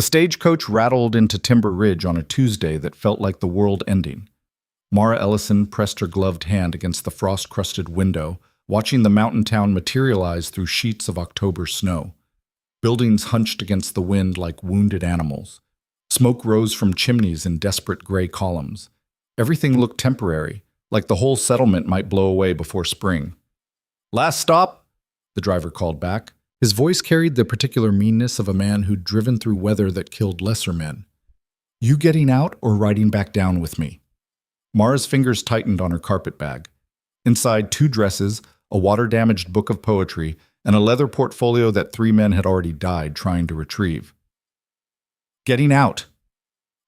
The stagecoach rattled into Timber Ridge on a Tuesday that felt like the world ending. Mara Ellison pressed her gloved hand against the frost-crusted window, watching the mountain town materialize through sheets of October snow. Buildings hunched against the wind like wounded animals. Smoke rose from chimneys in desperate gray columns. Everything looked temporary, like the whole settlement might blow away before spring. "Last stop," the driver called back. His voice carried the particular meanness of a man who'd driven through weather that killed lesser men. "You getting out or riding back down with me?" Mara's fingers tightened on her carpet bag. Inside, 2 dresses, a water-damaged book of poetry, and a leather portfolio that 3 men had already died trying to retrieve. "Getting out."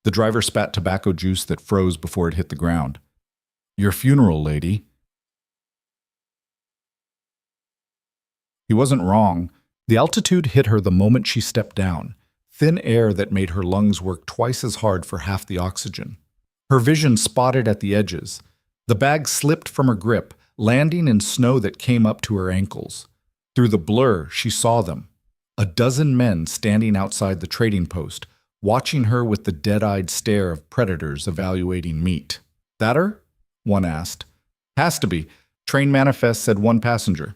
The driver spat tobacco juice that froze before it hit the ground. "Your funeral, lady." He wasn't wrong. The altitude hit her the moment she stepped down, thin air that made her lungs work twice as hard for half the oxygen. Her vision spotted at the edges. The bag slipped from her grip, landing in snow that came up to her ankles. Through the blur, she saw them. A dozen men standing outside the trading post, watching her with the dead-eyed stare of predators evaluating meat. "That her?" one asked. "Has to be. Train manifest said 1 passenger.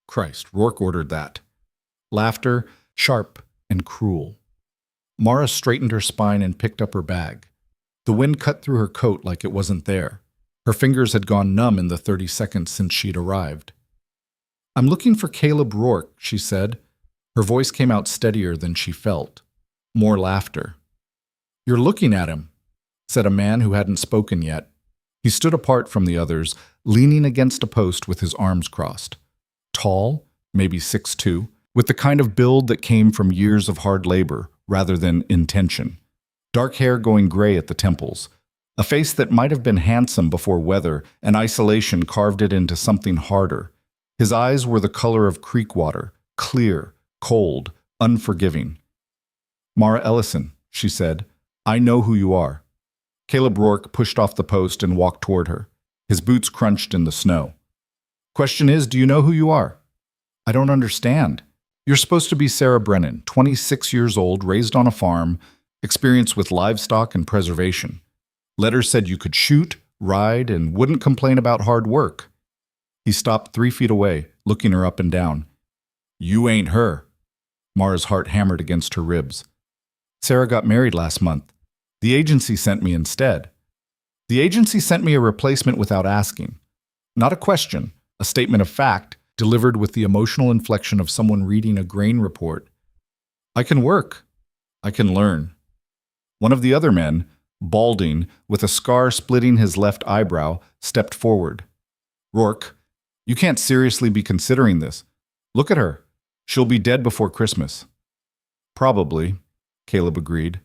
Christ, Rourke ordered that. Laughter, sharp and cruel. Mara straightened her spine and picked up her bag. The wind cut through her coat like it wasn't there. Her fingers had gone numb in the 30 seconds since she'd arrived. "I'm looking for Caleb Rourke," she said. Her voice came out steadier than she felt. More laughter. "You're looking at him," said a man who hadn't spoken yet. He stood apart from the others, leaning against a post with his arms crossed. Tall, maybe 6'2", with the kind of build that came from years of hard labor rather than intention. Dark hair going gray at the temples. A face that might have been handsome before weather and isolation carved it into something harder. His eyes were the color of creek water, clear, cold, unforgiving. "Mara Ellison," she said, "I know who you are." Caleb Rourke pushed off the post and walked toward her. His boots crunched in the snow. "Question is, do you know who you are?" "I don't understand." "You're supposed to be Sarah Brennan, 26 years old, raised on a farm, experience with livestock and preservation. Letters said you could shoot, ride, and wouldn't complain about hard work." He stopped 3 feet away, looking her up and down. "You ain't her." Mara's heart hammered against her ribs. "Sarah got married last month. The agency sent me instead." "The agency sent me a replacement without asking. Not a question, a statement of fact, delivered with the emotional inflection of someone reading a grain report. I can work. I can learn." One of the other men, balding, with a scar splitting his left eyebrow, stepped forward. "Rourke, you can't seriously be considering this. Look at her. She'll be dead before Christmas." "Probably," Caleb agreed.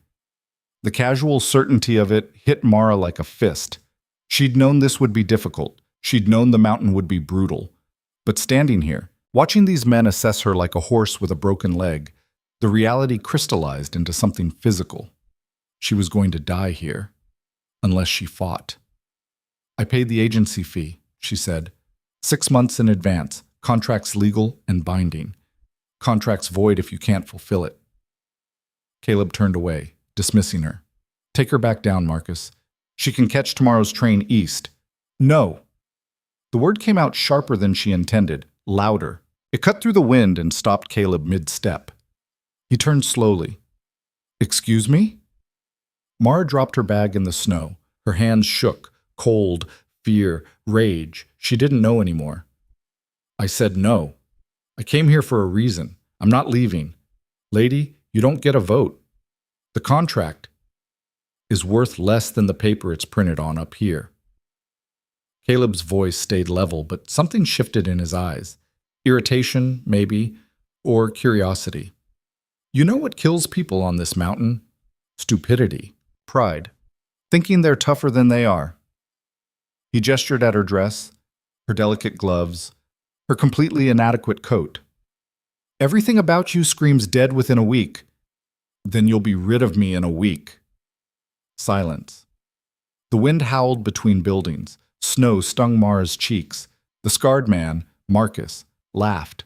The casual certainty of it hit Mara like a fist. She'd known this would be difficult. She'd known the mountain would be brutal. But standing here, watching these men assess her like a horse with a broken leg, the reality crystallized into something physical. She was going to die here, unless she fought. "I paid the agency fee," she said. 6 months in advance, contracts legal and binding. Contracts void if you can't fulfill it. Caleb turned away, dismissing her. "Take her back down, Marcus. She can catch tomorrow's train east." "No." The word came out sharper than she intended, louder. It cut through the wind and stopped Caleb mid-step. He turned slowly. "Excuse me?" Mara dropped her bag in the snow. Her hands shook, cold, fear, rage. She didn't know anymore. "I said no. I came here for a reason. I'm not leaving. Lady, you don't get a vote. The contract is worth less than the paper it's printed on up here." Caleb's voice stayed level, but something shifted in his eyes. Irritation, maybe, or curiosity. "You know what kills people on this mountain? Stupidity, pride, thinking they're tougher than they are." He gestured at her dress, her delicate gloves, her completely inadequate coat. "Everything about you screams dead within a week. Then you'll be rid of me in a week." Silence. The wind howled between buildings. Snow stung Mara's cheeks. The scarred man, Marcus, laughed.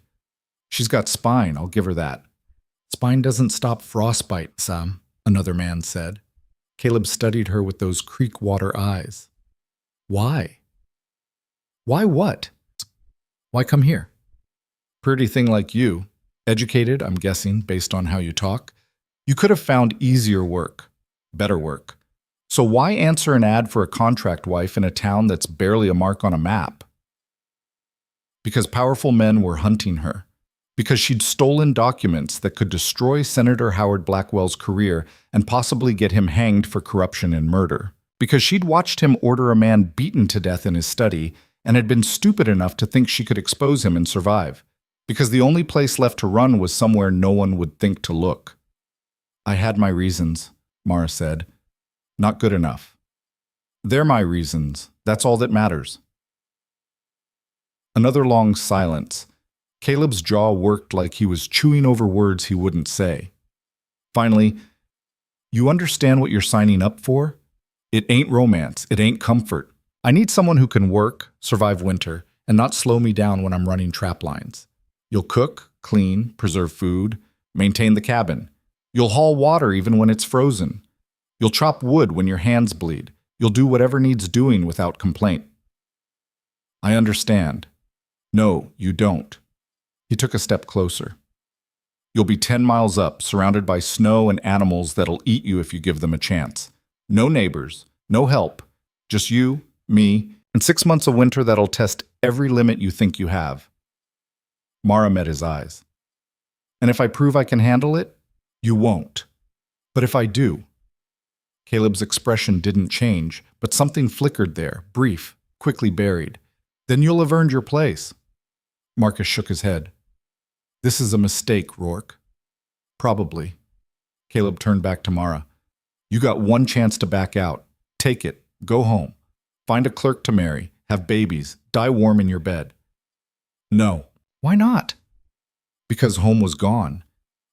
"She's got spine, I'll give her that." Spine doesn't stop frostbite, Sam, another man said. Caleb studied her with those creek water eyes. Why? Why what? Why come here? Pretty thing like you, educated, I'm guessing, based on how you talk, you could have found easier work, better work. So why answer an ad for a contract wife in a town that's barely a mark on a map? Because powerful men were hunting her. Because she'd stolen documents that could destroy Senator Howard Blackwell's career and possibly get him hanged for corruption and murder. Because she'd watched him order a man beaten to death in his study and had been stupid enough to think she could expose him and survive. Because the only place left to run was somewhere no one would think to look. I had my reasons, Mara said. Not good enough. They're my reasons. That's all that matters. Another long silence. Caleb's jaw worked like he was chewing over words he wouldn't say. Finally, you understand what you're signing up for? It ain't romance. It ain't comfort. I need someone who can work, survive winter, and not slow me down when I'm running trap lines. You'll cook, clean, preserve food, maintain the cabin. You'll haul water even when it's frozen. You'll chop wood when your hands bleed. You'll do whatever needs doing without complaint. I understand. No, you don't. He took a step closer. You'll be 10 miles up, surrounded by snow and animals that'll eat you if you give them a chance. No neighbors, no help, just you, me, and 6 months of winter that'll test every limit you think you have. Mara met his eyes. And if I prove I can handle it, you won't. But if I do. Caleb's expression didn't change, but something flickered there, brief, quickly buried. Then you'll have earned your place. Marcus shook his head. This is a mistake, Rourke. Probably. Caleb turned back to Mara. You got one chance to back out. Take it. Go home. Find a clerk to marry. Have babies. Die warm in your bed. No. Why not? Because home was gone.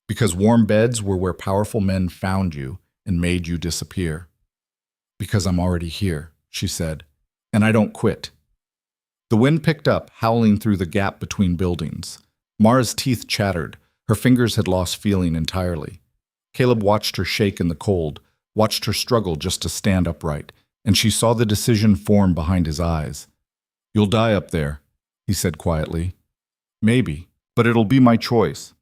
Because warm beds were where powerful men found you and made you disappear. Because I'm already here, she said, and I don't quit. The wind picked up, howling through the gap between buildings. Mara's teeth chattered. Her fingers had lost feeling entirely. Caleb watched her shake in the cold, watched her struggle just to stand upright, and she saw the decision form behind his eyes. You'll die up there, he said quietly. Maybe, but it'll be my choice.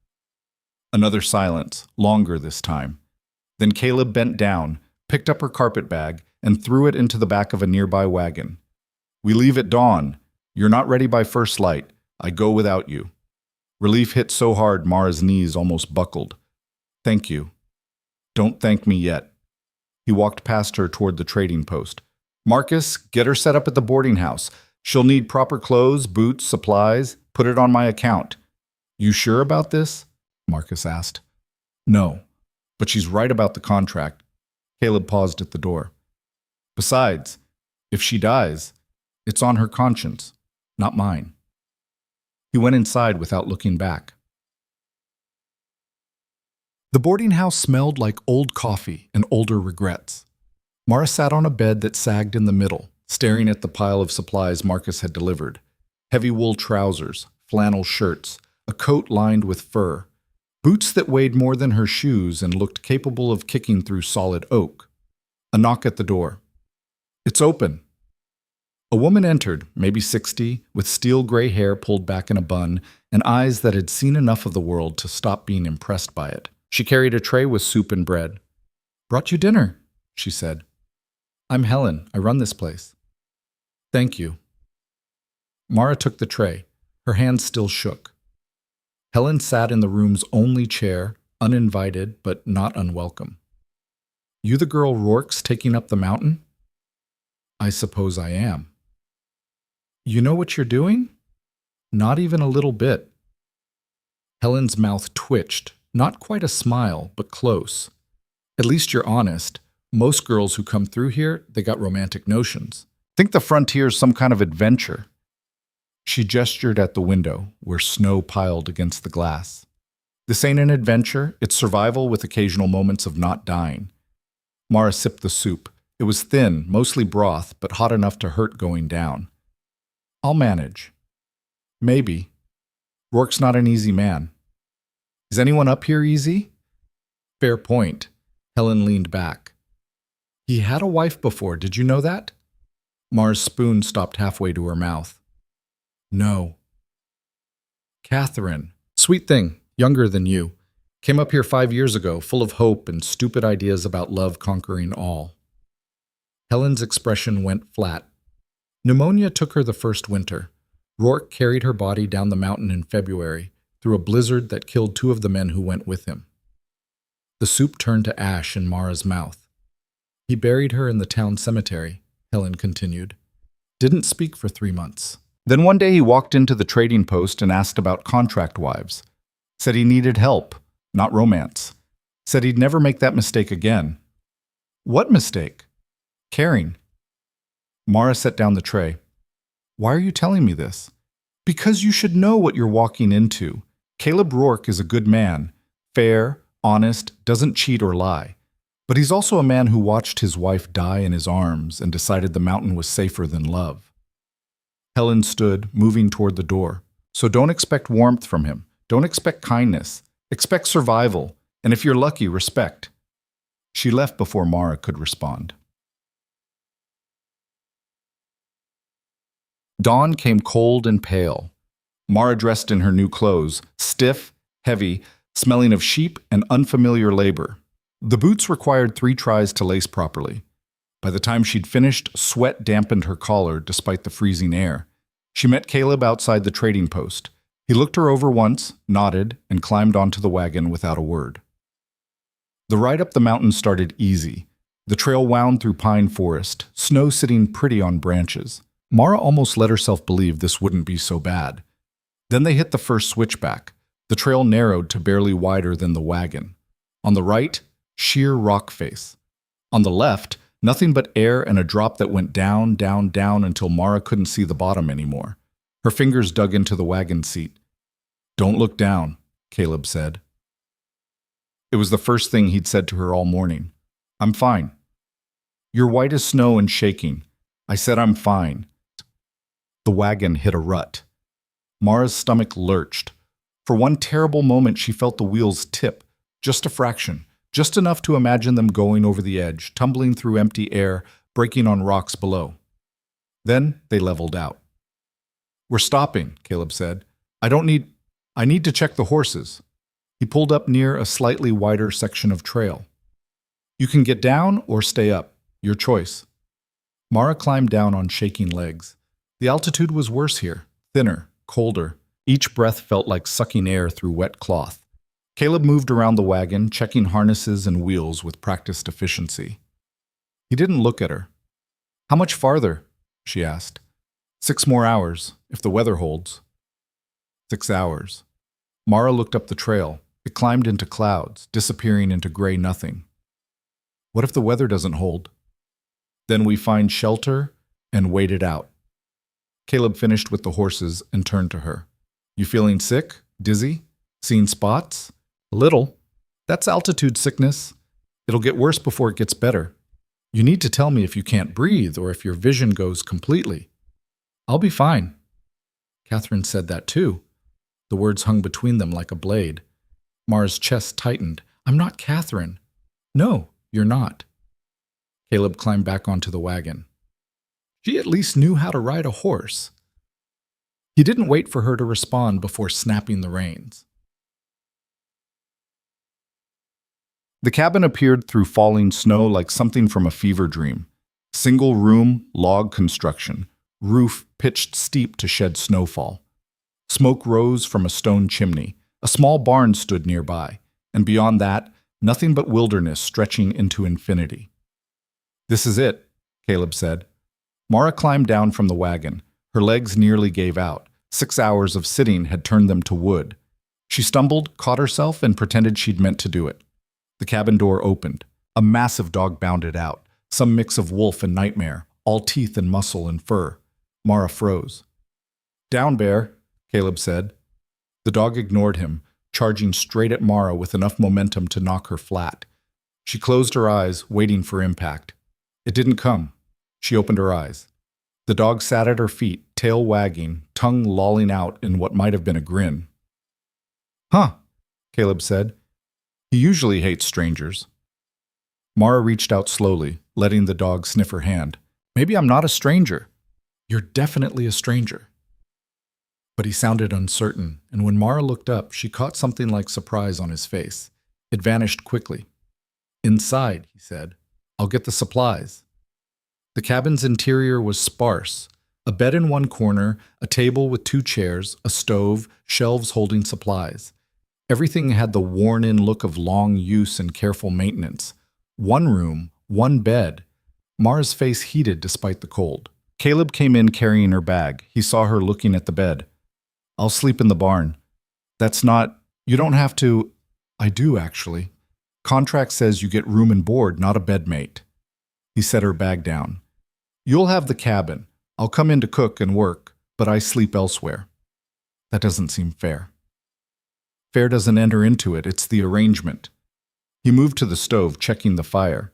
Another silence, longer this time. Then Caleb bent down, picked up her carpet bag, and threw it into the back of a nearby wagon. We leave at dawn. You're not ready by first light. I go without you. Relief hit so hard Mara's knees almost buckled. Thank you. Don't thank me yet. He walked past her toward the trading post. Marcus, get her set up at the boarding house. She'll need proper clothes, boots, supplies. Put it on my account. You sure about this? Marcus asked. No, but she's right about the contract. Caleb paused at the door. Besides, if she dies, it's on her conscience, not mine. He went inside without looking back. The boarding house smelled like old coffee and older regrets. Mara sat on a bed that sagged in the middle, staring at the pile of supplies Marcus had delivered. Heavy wool trousers, flannel shirts, a coat lined with fur, boots that weighed more than her shoes and looked capable of kicking through solid oak. A knock at the door. It's open. A woman entered, maybe 60, with steel gray hair pulled back in a bun and eyes that had seen enough of the world to stop being impressed by it. She carried a tray with soup and bread. Brought you dinner, she said. I'm Helen. I run this place. Thank you. Mara took the tray. Her hands still shook. Helen sat in the room's only chair, uninvited but not unwelcome. You the girl Rourke's taking up the mountain? I suppose I am. You know what you're doing? Not even a little bit. Helen's mouth twitched, not quite a smile, but close. At least you're honest. Most girls who come through here, they got romantic notions. Think the frontier's some kind of adventure. She gestured at the window, where snow piled against the glass. This ain't an adventure, it's survival with occasional moments of not dying. Mara sipped the soup. It was thin, mostly broth, but hot enough to hurt going down. I'll manage. Maybe. Rourke's not an easy man. Is anyone up here easy? Fair point. Helen leaned back. He had a wife before, did you know that? Mara's spoon stopped halfway to her mouth. No. Catherine. Sweet thing, younger than you. Came up here 5 years ago, full of hope and stupid ideas about love conquering all. Helen's expression went flat. Pneumonia took her the first winter. Rourke carried her body down the mountain in February, through a blizzard that killed 2 of the men who went with him. The soup turned to ash in Mara's mouth. He buried her in the town cemetery, Helen continued. Didn't speak for 3 months. Then one day he walked into the trading post and asked about contract wives. Said he needed help, not romance. Said he'd never make that mistake again. What mistake? Caring. Mara set down the tray. Why are you telling me this? Because you should know what you're walking into. Caleb Rourke is a good man, fair, honest, doesn't cheat or lie. But he's also a man who watched his wife die in his arms and decided the mountain was safer than love. Helen stood, moving toward the door. So don't expect warmth from him. Don't expect kindness. Expect survival, and if you're lucky, respect. She left before Mara could respond. Dawn came cold and pale. Mara dressed in her new clothes, stiff, heavy, smelling of sheep and unfamiliar labor. The boots required 3 tries to lace properly. By the time she'd finished, sweat dampened her collar despite the freezing air. She met Caleb outside the trading post. He looked her over once, nodded, and climbed onto the wagon without a word. The ride up the mountain started easy. The trail wound through pine forest, snow sitting pretty on branches. Mara almost let herself believe this wouldn't be so bad. Then they hit the first switchback. The trail narrowed to barely wider than the wagon. On the right, sheer rock face. On the left, nothing but air and a drop that went down, down, down until Mara couldn't see the bottom anymore. Her fingers dug into the wagon seat. Don't look down, Caleb said. It was the first thing he'd said to her all morning. I'm fine. You're white as snow and shaking. I said I'm fine. The wagon hit a rut. Mara's stomach lurched. For one terrible moment, she felt the wheels tip, just a fraction, just enough to imagine them going over the edge, tumbling through empty air, breaking on rocks below. Then they leveled out. We're stopping, Caleb said. I need to check the horses. He pulled up near a slightly wider section of trail. You can get down or stay up, your choice. Mara climbed down on shaking legs. The altitude was worse here, thinner, colder. Each breath felt like sucking air through wet cloth. Caleb moved around the wagon, checking harnesses and wheels with practiced efficiency. He didn't look at her. How much farther? She asked. 6 more hours, if the weather holds. 6 hours. Mara looked up the trail. It climbed into clouds, disappearing into gray nothing. What if the weather doesn't hold? Then we find shelter and wait it out. Caleb finished with the horses and turned to her. You feeling sick? Dizzy? Seeing spots? A little. That's altitude sickness. It'll get worse before it gets better. You need to tell me if you can't breathe or if your vision goes completely. I'll be fine. Catherine said that too. The words hung between them like a blade. Mara's chest tightened. I'm not Catherine. No, you're not. Caleb climbed back onto the wagon. She at least knew how to ride a horse. He didn't wait for her to respond before snapping the reins. The cabin appeared through falling snow like something from a fever dream. Single room, log construction, roof pitched steep to shed snowfall. Smoke rose from a stone chimney. A small barn stood nearby, and beyond that, nothing but wilderness stretching into infinity. This is it, Caleb said. Mara climbed down from the wagon. Her legs nearly gave out. 6 hours of sitting had turned them to wood. She stumbled, caught herself, and pretended she'd meant to do it. The cabin door opened. A massive dog bounded out, some mix of wolf and nightmare, all teeth and muscle and fur. Mara froze. Down, bear, Caleb said. The dog ignored him, charging straight at Mara with enough momentum to knock her flat. She closed her eyes, waiting for impact. It didn't come. She opened her eyes. The dog sat at her feet, tail wagging, tongue lolling out in what might have been a grin. Huh, Caleb said. He usually hates strangers. Mara reached out slowly, letting the dog sniff her hand. Maybe I'm not a stranger. You're definitely a stranger. But he sounded uncertain, and when Mara looked up, she caught something like surprise on his face. It vanished quickly. Inside, he said. I'll get the supplies. The cabin's interior was sparse. A bed in one corner, a table with 2 chairs, a stove, shelves holding supplies. Everything had the worn-in look of long use and careful maintenance. 1 room, 1 bed. Mara's face heated despite the cold. Caleb came in carrying her bag. He saw her looking at the bed. I'll sleep in the barn. That's not... You don't have to... I do, actually. Contract says you get room and board, not a bedmate. He set her bag down. You'll have the cabin. I'll come in to cook and work, but I sleep elsewhere. That doesn't seem fair. Fair doesn't enter into it. It's the arrangement. He moved to the stove, checking the fire.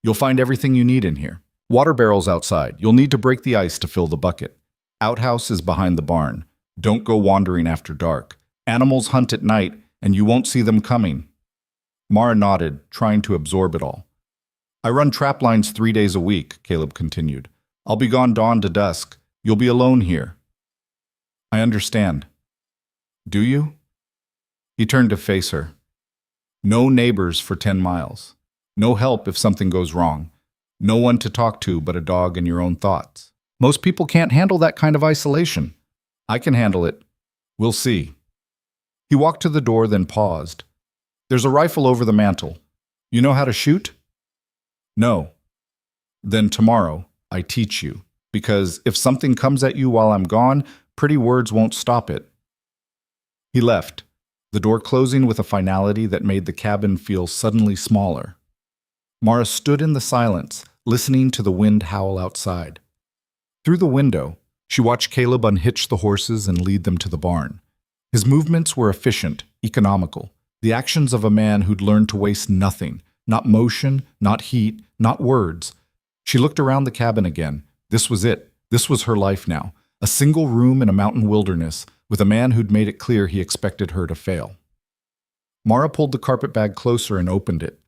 You'll find everything you need in here. Water barrels outside. You'll need to break the ice to fill the bucket. Outhouse is behind the barn. Don't go wandering after dark. Animals hunt at night, and you won't see them coming. Mara nodded, trying to absorb it all. I run trap lines 3 days a week, Caleb continued. I'll be gone dawn to dusk. You'll be alone here. I understand. Do you? He turned to face her. No neighbors for 10 miles. No help if something goes wrong. No one to talk to but a dog and your own thoughts. Most people can't handle that kind of isolation. I can handle it. We'll see. He walked to the door, then paused. There's a rifle over the mantel. You know how to shoot? No. Then tomorrow, I teach you. Because if something comes at you while I'm gone, pretty words won't stop it. He left, the door closing with a finality that made the cabin feel suddenly smaller. Mara stood in the silence, listening to the wind howl outside. Through the window, she watched Caleb unhitch the horses and lead them to the barn. His movements were efficient, economical, the actions of a man who'd learned to waste nothing, not motion, not heat, not words. She looked around the cabin again. This was it. This was her life now. A single room in a mountain wilderness, with a man who'd made it clear he expected her to fail. Mara pulled the carpet bag closer and opened it.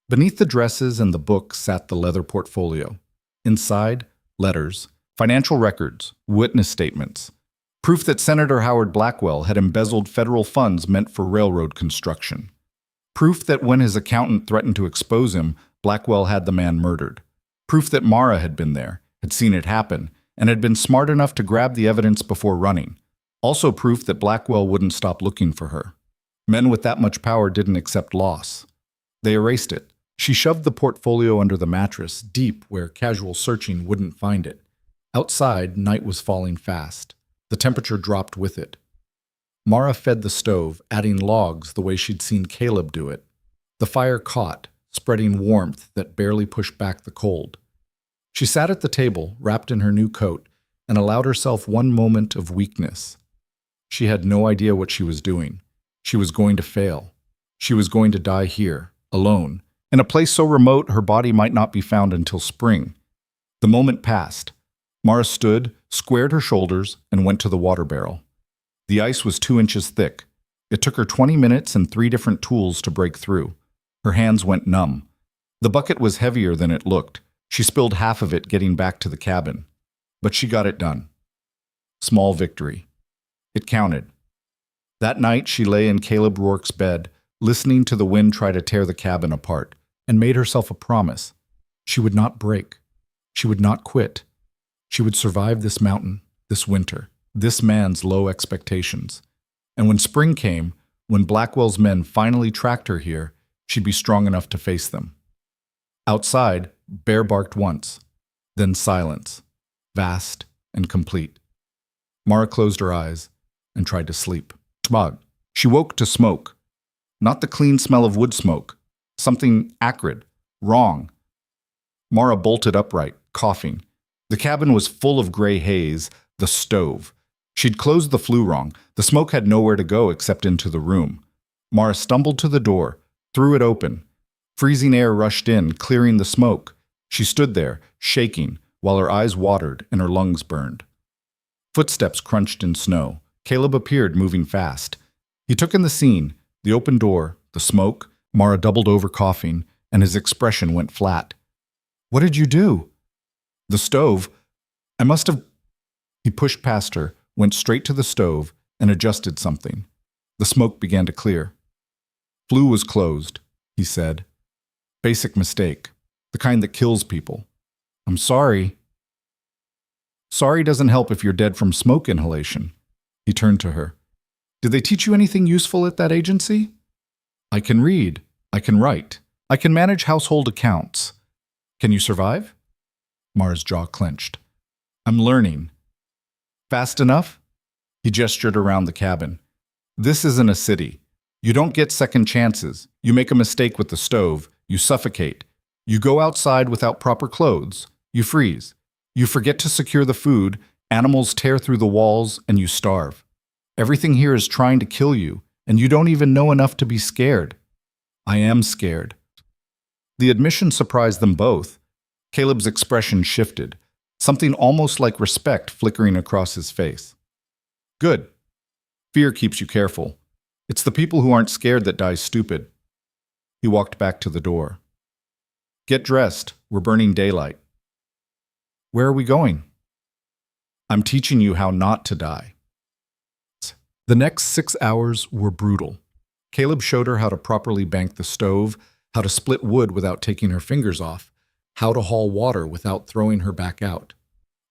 Beneath the dresses and the books sat the leather portfolio. Inside, letters, financial records, witness statements, proof that Senator Howard Blackwell had embezzled federal funds meant for railroad construction. Proof that when his accountant threatened to expose him, Blackwell had the man murdered. Proof that Mara had been there, had seen it happen, and had been smart enough to grab the evidence before running. Also proof that Blackwell wouldn't stop looking for her. Men with that much power didn't accept loss. They erased it. She shoved the portfolio under the mattress, deep where casual searching wouldn't find it. Outside, night was falling fast. The temperature dropped with it. Mara fed the stove, adding logs the way she'd seen Caleb do it. The fire caught, spreading warmth that barely pushed back the cold. She sat at the table, wrapped in her new coat, and allowed herself one moment of weakness. She had no idea what she was doing. She was going to fail. She was going to die here, alone, in a place so remote her body might not be found until spring. The moment passed. Mara stood, squared her shoulders, and went to the water barrel. The ice was 2 inches thick. It took her 20 minutes and 3 different tools to break through. Her hands went numb. The bucket was heavier than it looked. She spilled half of it getting back to the cabin. But she got it done. Small victory. It counted. That night she lay in Caleb Rourke's bed, listening to the wind try to tear the cabin apart, and made herself a promise. She would not break. She would not quit. She would survive this mountain, this winter, this man's low expectations. And when spring came, when Blackwell's men finally tracked her here, she'd be strong enough to face them. Outside, Bear barked once, then silence, vast and complete. Mara closed her eyes and tried to sleep. Smog. She woke to smoke. Not the clean smell of wood smoke. Something acrid, wrong. Mara bolted upright, coughing. The cabin was full of gray haze, the stove. She'd closed the flue wrong. The smoke had nowhere to go except into the room. Mara stumbled to the door, threw it open. Freezing air rushed in, clearing the smoke. She stood there, shaking, while her eyes watered and her lungs burned. Footsteps crunched in snow. Caleb appeared, moving fast. He took in the scene, The open door, the smoke, Mara doubled over coughing, and his expression went flat. What did you do? The stove. I must have... He pushed past her, went straight to the stove, and adjusted something. The smoke began to clear. Flue was closed, he said. Basic mistake. The kind that kills people. I'm sorry. Sorry doesn't help if you're dead from smoke inhalation. He turned to her. Did they teach you anything useful at that agency? I can read. I can write. I can manage household accounts. Can you survive? Mara's jaw clenched. I'm learning. Fast enough? He gestured around the cabin. This isn't a city. You don't get second chances. You make a mistake with the stove. You suffocate. You go outside without proper clothes. You freeze. You forget to secure the food. Animals tear through the walls and you starve. Everything here is trying to kill you, and you don't even know enough to be scared. I am scared. The admission surprised them both. Caleb's expression shifted, something almost like respect flickering across his face. Good. Fear keeps you careful. It's the people who aren't scared that die stupid. He walked back to the door. Get dressed. We're burning daylight. Where are we going? I'm teaching you how not to die. The next 6 hours were brutal. Caleb showed her how to properly bank the stove, how to split wood without taking her fingers off, how to haul water without throwing her back out.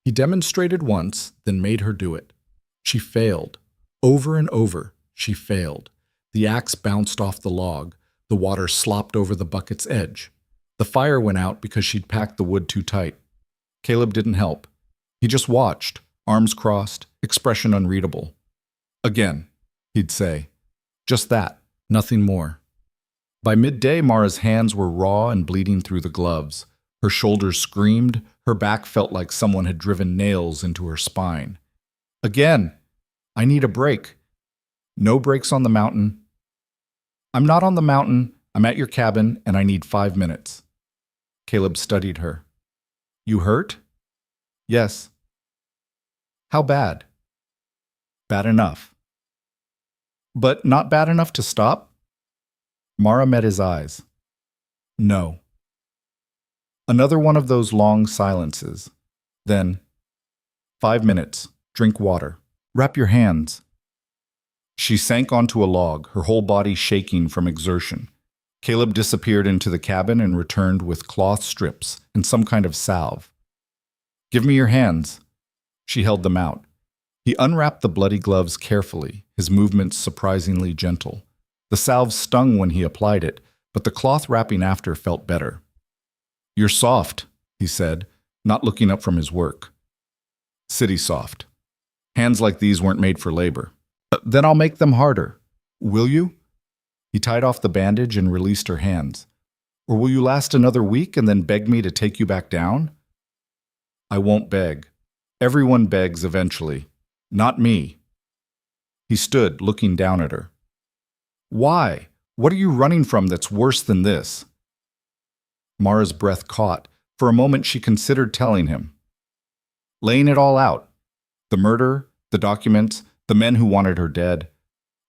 He demonstrated once, then made her do it. She failed. Over and over, she failed. The axe bounced off the log. The water slopped over the bucket's edge. The fire went out because she'd packed the wood too tight. Caleb didn't help. He just watched, arms crossed, expression unreadable. Again, he'd say. Just that, nothing more. By midday, Mara's hands were raw and bleeding through the gloves. Her shoulders screamed. Her back felt like someone had driven nails into her spine. Again, I need a break. No breaks on the mountain. I'm not on the mountain. I'm at your cabin, and I need 5 minutes. Caleb studied her. You hurt? Yes. How bad? Bad enough. But not bad enough to stop? Mara met his eyes. No. Another one of those long silences. Then, 5 minutes. Drink water. Wrap your hands. She sank onto a log, her whole body shaking from exertion. Caleb disappeared into the cabin and returned with cloth strips and some kind of salve. Give me your hands. She held them out. He unwrapped the bloody gloves carefully, his movements surprisingly gentle. The salve stung when he applied it, but the cloth wrapping after felt better. You're soft, he said, not looking up from his work. City soft. Hands like these weren't made for labor. Then I'll make them harder. Will you? He tied off the bandage and released her hands. Or will you last another week and then beg me to take you back down? I won't beg. Everyone begs eventually. Not me. He stood, looking down at her. Why? What are you running from that's worse than this? Mara's breath caught. For a moment she considered telling him. Laying it all out. The murder, the documents, the men who wanted her dead.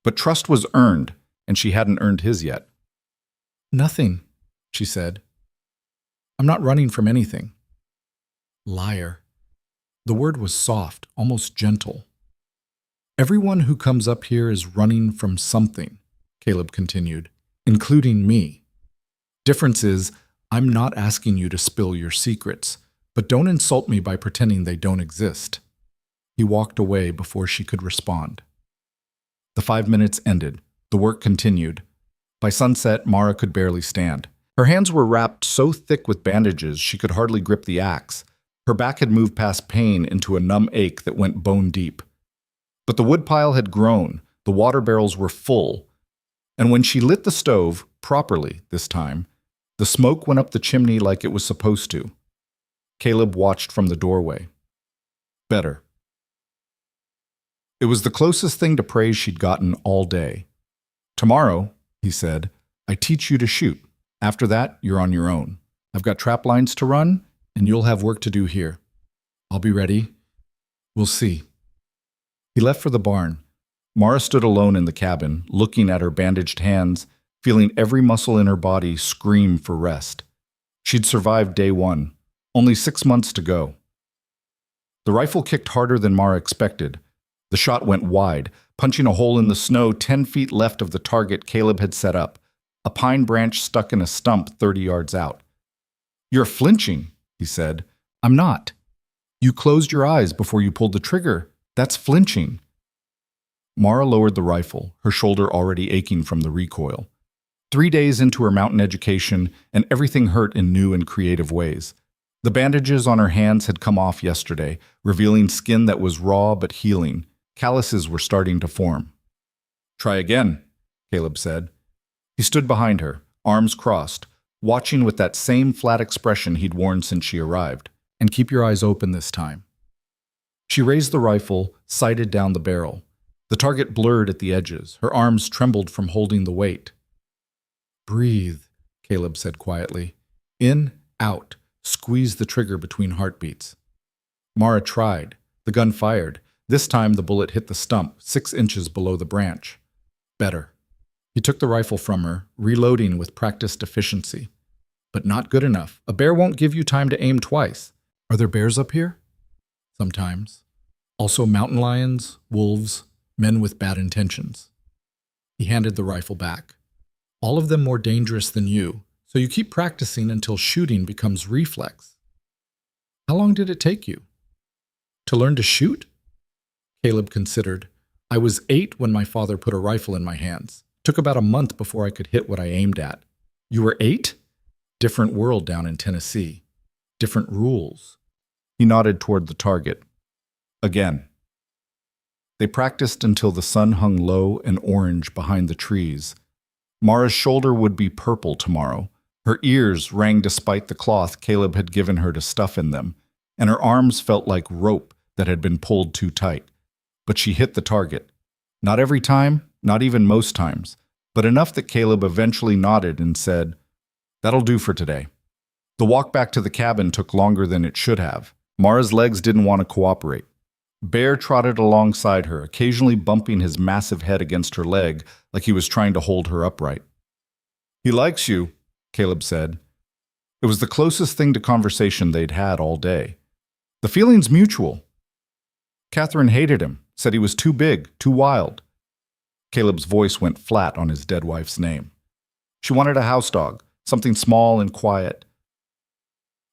But trust was earned, and she hadn't earned his yet. Nothing, she said. I'm not running from anything. Liar. The word was soft, almost gentle. Everyone who comes up here is running from something, Caleb continued, including me. Difference is, I'm not asking you to spill your secrets, but don't insult me by pretending they don't exist. He walked away before she could respond. The 5 minutes ended. The work continued. By sunset, Mara could barely stand. Her hands were wrapped so thick with bandages she could hardly grip the axe. Her back had moved past pain into a numb ache that went bone deep. But the woodpile had grown, the water barrels were full, and when she lit the stove, properly this time, the smoke went up the chimney like it was supposed to. Caleb watched from the doorway. Better. It was the closest thing to praise she'd gotten all day. Tomorrow, he said, I teach you to shoot. After that, you're on your own. I've got trap lines to run, and you'll have work to do here. I'll be ready. We'll see. He left for the barn. Mara stood alone in the cabin, looking at her bandaged hands, feeling every muscle in her body scream for rest. She'd survived day one, only 6 months to go. The rifle kicked harder than Mara expected. The shot went wide, punching a hole in the snow 10 feet left of the target Caleb had set up, a pine branch stuck in a stump 30 yards out. "You're flinching," he said. "I'm not. You closed your eyes before you pulled the trigger. That's flinching." Mara lowered the rifle, her shoulder already aching from the recoil. 3 days into her mountain education, and everything hurt in new and creative ways. The bandages on her hands had come off yesterday, revealing skin that was raw but healing. Calluses were starting to form. "Try again," Caleb said. He stood behind her, arms crossed, watching with that same flat expression he'd worn since she arrived. "And keep your eyes open this time." She raised the rifle, sighted down the barrel. The target blurred at the edges. Her arms trembled from holding the weight. "Breathe," Caleb said quietly. "In, out. Squeeze the trigger between heartbeats." Mara tried. The gun fired. This time the bullet hit the stump, 6 inches below the branch. Better. He took the rifle from her, reloading with practiced efficiency. But not good enough. A bear won't give you time to aim twice. "Are there bears up here?" "Sometimes. Also mountain lions, wolves, men with bad intentions." He handed the rifle back. "All of them more dangerous than you, so you keep practicing until shooting becomes reflex." "How long did it take you?" "To learn to shoot?" Caleb considered. "I was 8 when my father put a rifle in my hands. Took about a month before I could hit what I aimed at." "You were 8? Different world down in Tennessee. Different rules." He nodded toward the target. Again. They practiced until the sun hung low and orange behind the trees. Mara's shoulder would be purple tomorrow. Her ears rang despite the cloth Caleb had given her to stuff in them, and her arms felt like rope that had been pulled too tight. But she hit the target. Not every time, not even most times, but enough that Caleb eventually nodded and said, "That'll do for today." The walk back to the cabin took longer than it should have. Mara's legs didn't want to cooperate. Bear trotted alongside her, occasionally bumping his massive head against her leg like he was trying to hold her upright. "He likes you," Caleb said. It was the closest thing to conversation they'd had all day. "The feeling's mutual." Catherine hated him, said he was too big, too wild. Caleb's voice went flat on his dead wife's name. She wanted a house dog, something small and quiet.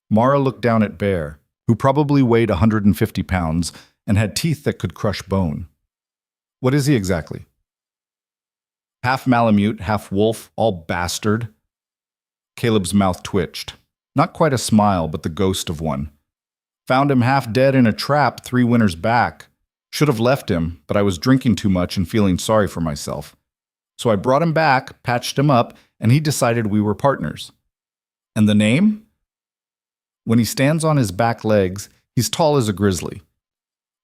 Mara looked down at Bear, who probably weighed 150 pounds and had teeth that could crush bone. "What is he exactly?" "Half Malamute, half wolf, all bastard." Caleb's mouth twitched. Not quite a smile, but the ghost of one. "Found him half dead in a trap 3 winters back. Should have left him, but I was drinking too much and feeling sorry for myself. So I brought him back, patched him up, and he decided we were partners." "And the name?" "When he stands on his back legs, he's tall as a grizzly."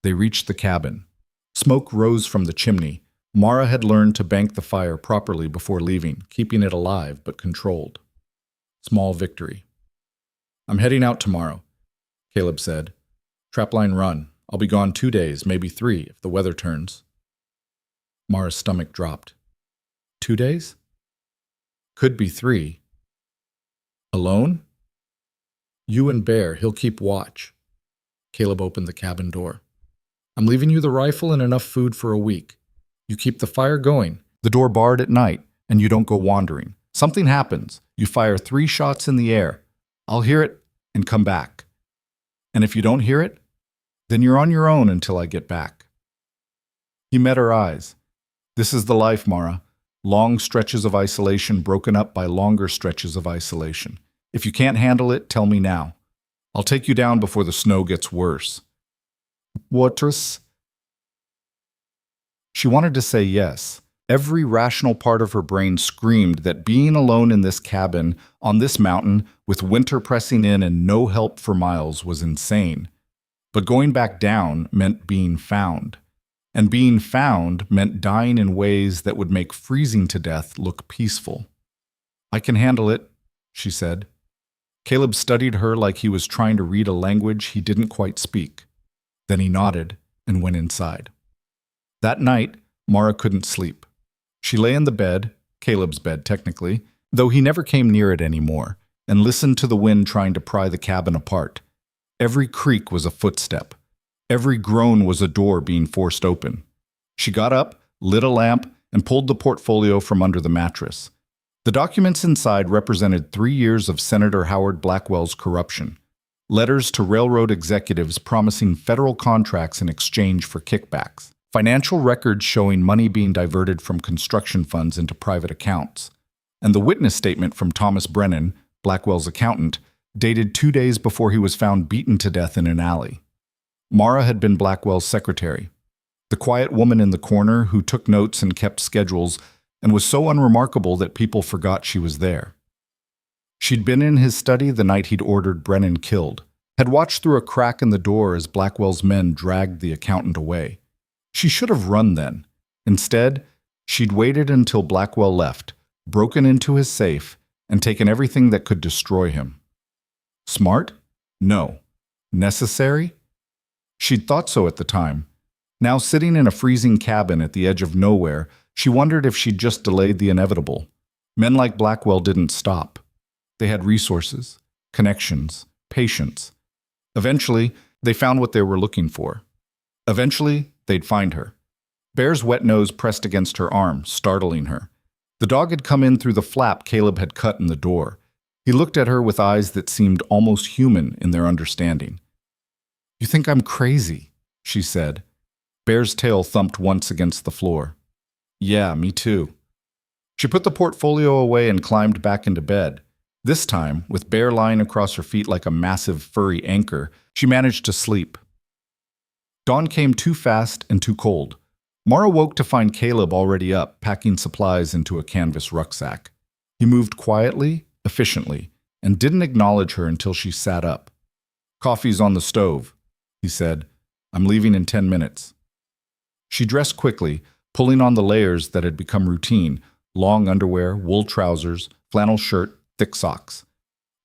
They reached the cabin. Smoke rose from the chimney. Mara had learned to bank the fire properly before leaving, keeping it alive but controlled. Small victory. "I'm heading out tomorrow," Caleb said. "Trapline run. I'll be gone 2 days, maybe 3, if the weather turns." Mara's stomach dropped. 2 days? Could be 3. "Alone?" "You and Bear, he'll keep watch." Caleb opened the cabin door. "I'm leaving you the rifle and enough food for a week. You keep the fire going, the door barred at night, and you don't go wandering. Something happens. You fire 3 shots in the air. I'll hear it and come back. And if you don't hear it, then you're on your own until I get back." He met her eyes. "This is the life, Mara. Long stretches of isolation broken up by longer stretches of isolation. If you can't handle it, tell me now. I'll take you down before the snow gets worse." "Waters?" She wanted to say yes. Every rational part of her brain screamed that being alone in this cabin, on this mountain, with winter pressing in and no help for miles was insane. But going back down meant being found. And being found meant dying in ways that would make freezing to death look peaceful. "I can handle it," she said. Caleb studied her like he was trying to read a language he didn't quite speak. Then he nodded and went inside. That night, Mara couldn't sleep. She lay in the bed, Caleb's bed technically, though he never came near it anymore, and listened to the wind trying to pry the cabin apart. Every creak was a footstep. Every groan was a door being forced open. She got up, lit a lamp, and pulled the portfolio from under the mattress. The documents inside represented 3 years of Senator Howard Blackwell's corruption. Letters to railroad executives promising federal contracts in exchange for kickbacks. Financial records showing money being diverted from construction funds into private accounts. And the witness statement from Thomas Brennan, Blackwell's accountant, dated 2 days before he was found beaten to death in an alley. Mara had been Blackwell's secretary, the quiet woman in the corner who took notes and kept schedules and was so unremarkable that people forgot she was there. She'd been in his study the night he'd ordered Brennan killed, had watched through a crack in the door as Blackwell's men dragged the accountant away. She should have run then. Instead, she'd waited until Blackwell left, broken into his safe, and taken everything that could destroy him. Smart? No. Necessary? She'd thought so at the time. Now sitting in a freezing cabin at the edge of nowhere, she wondered if she'd just delayed the inevitable. Men like Blackwell didn't stop. They had resources, connections, patience. Eventually, they found what they were looking for. Eventually, they'd find her. Bear's wet nose pressed against her arm, startling her. The dog had come in through the flap Caleb had cut in the door. He looked at her with eyes that seemed almost human in their understanding. "You think I'm crazy," she said. Bear's tail thumped once against the floor. "Yeah, me too." She put the portfolio away and climbed back into bed. This time, with Bear lying across her feet like a massive furry anchor, she managed to sleep. Dawn came too fast and too cold. Mara woke to find Caleb already up, packing supplies into a canvas rucksack. He moved quietly, efficiently, and didn't acknowledge her until she sat up. "Coffee's on the stove," he said. "I'm leaving in 10 minutes." She dressed quickly, pulling on the layers that had become routine: long underwear, wool trousers, flannel shirt, thick socks.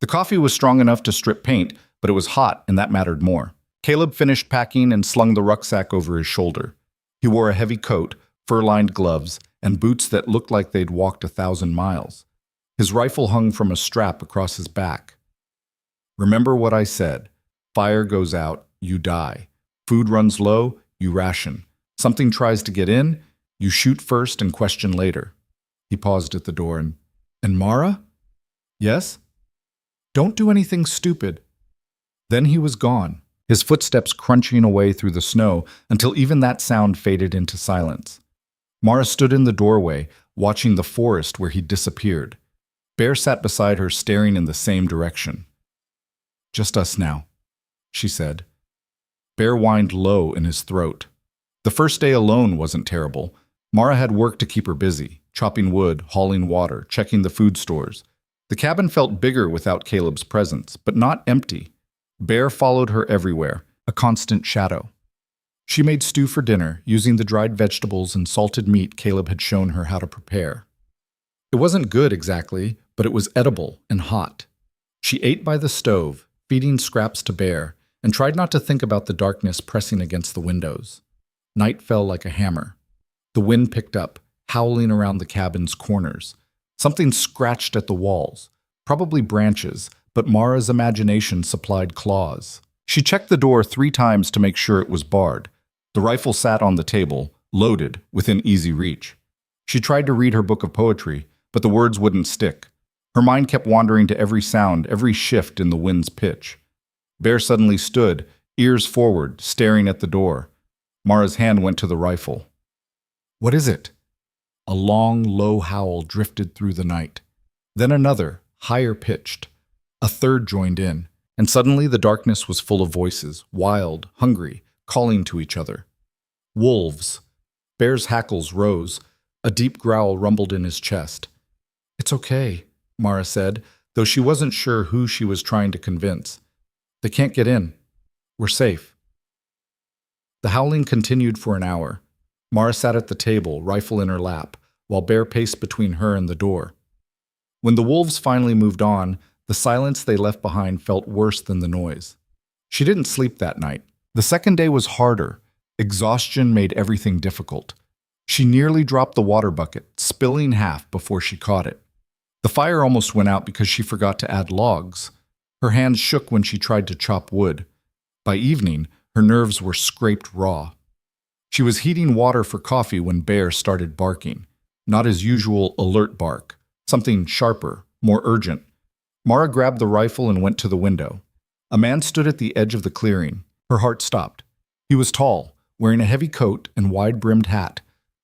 The coffee was strong enough to strip paint, but it was hot, and that mattered more. Caleb finished packing and slung the rucksack over his shoulder. He wore a heavy coat, fur-lined gloves, and boots that looked like they'd walked 1,000 miles. His rifle hung from a strap across his back. "Remember what I said. Fire goes out, you die. Food runs low, you ration. Something tries to get in, you shoot first and question later." He paused at the door and Mara? "Yes?" "Don't do anything stupid." Then he was gone, his footsteps crunching away through the snow until even that sound faded into silence. Mara stood in the doorway, watching the forest where he disappeared. Bear sat beside her, staring in the same direction. "Just us now," she said. Bear whined low in his throat. The first day alone wasn't terrible. Mara had work to keep her busy, chopping wood, hauling water, checking the food stores. The cabin felt bigger without Caleb's presence, but not empty. Bear followed her everywhere, a constant shadow. She made stew for dinner, using the dried vegetables and salted meat Caleb had shown her how to prepare. It wasn't good exactly, but it was edible and hot. She ate by the stove, feeding scraps to Bear, and tried not to think about the darkness pressing against the windows. Night fell like a hammer. The wind picked up, howling around the cabin's corners. Something scratched at the walls, probably branches, but Mara's imagination supplied claws. She checked the door 3 times to make sure it was barred. The rifle sat on the table, loaded, within easy reach. She tried to read her book of poetry, but the words wouldn't stick. Her mind kept wandering to every sound, every shift in the wind's pitch. Bear suddenly stood, ears forward, staring at the door. Mara's hand went to the rifle. "What is it?" A long, low howl drifted through the night. Then another, higher pitched. A third joined in, and suddenly the darkness was full of voices, wild, hungry, calling to each other. Wolves. Bear's hackles rose. A deep growl rumbled in his chest. "It's okay," Mara said, though she wasn't sure who she was trying to convince. "They can't get in. We're safe." The howling continued for an hour. Mara sat at the table, rifle in her lap, while Bear paced between her and the door. When the wolves finally moved on, the silence they left behind felt worse than the noise. She didn't sleep that night. The second day was harder. Exhaustion made everything difficult. She nearly dropped the water bucket, spilling half before she caught it. The fire almost went out because she forgot to add logs. Her hands shook when she tried to chop wood. By evening, her nerves were scraped raw. She was heating water for coffee when Bear started barking. Not his usual alert bark, something sharper, more urgent. Mara grabbed the rifle and went to the window. A man stood at the edge of the clearing. Her heart stopped. He was tall, wearing a heavy coat and wide-brimmed hat,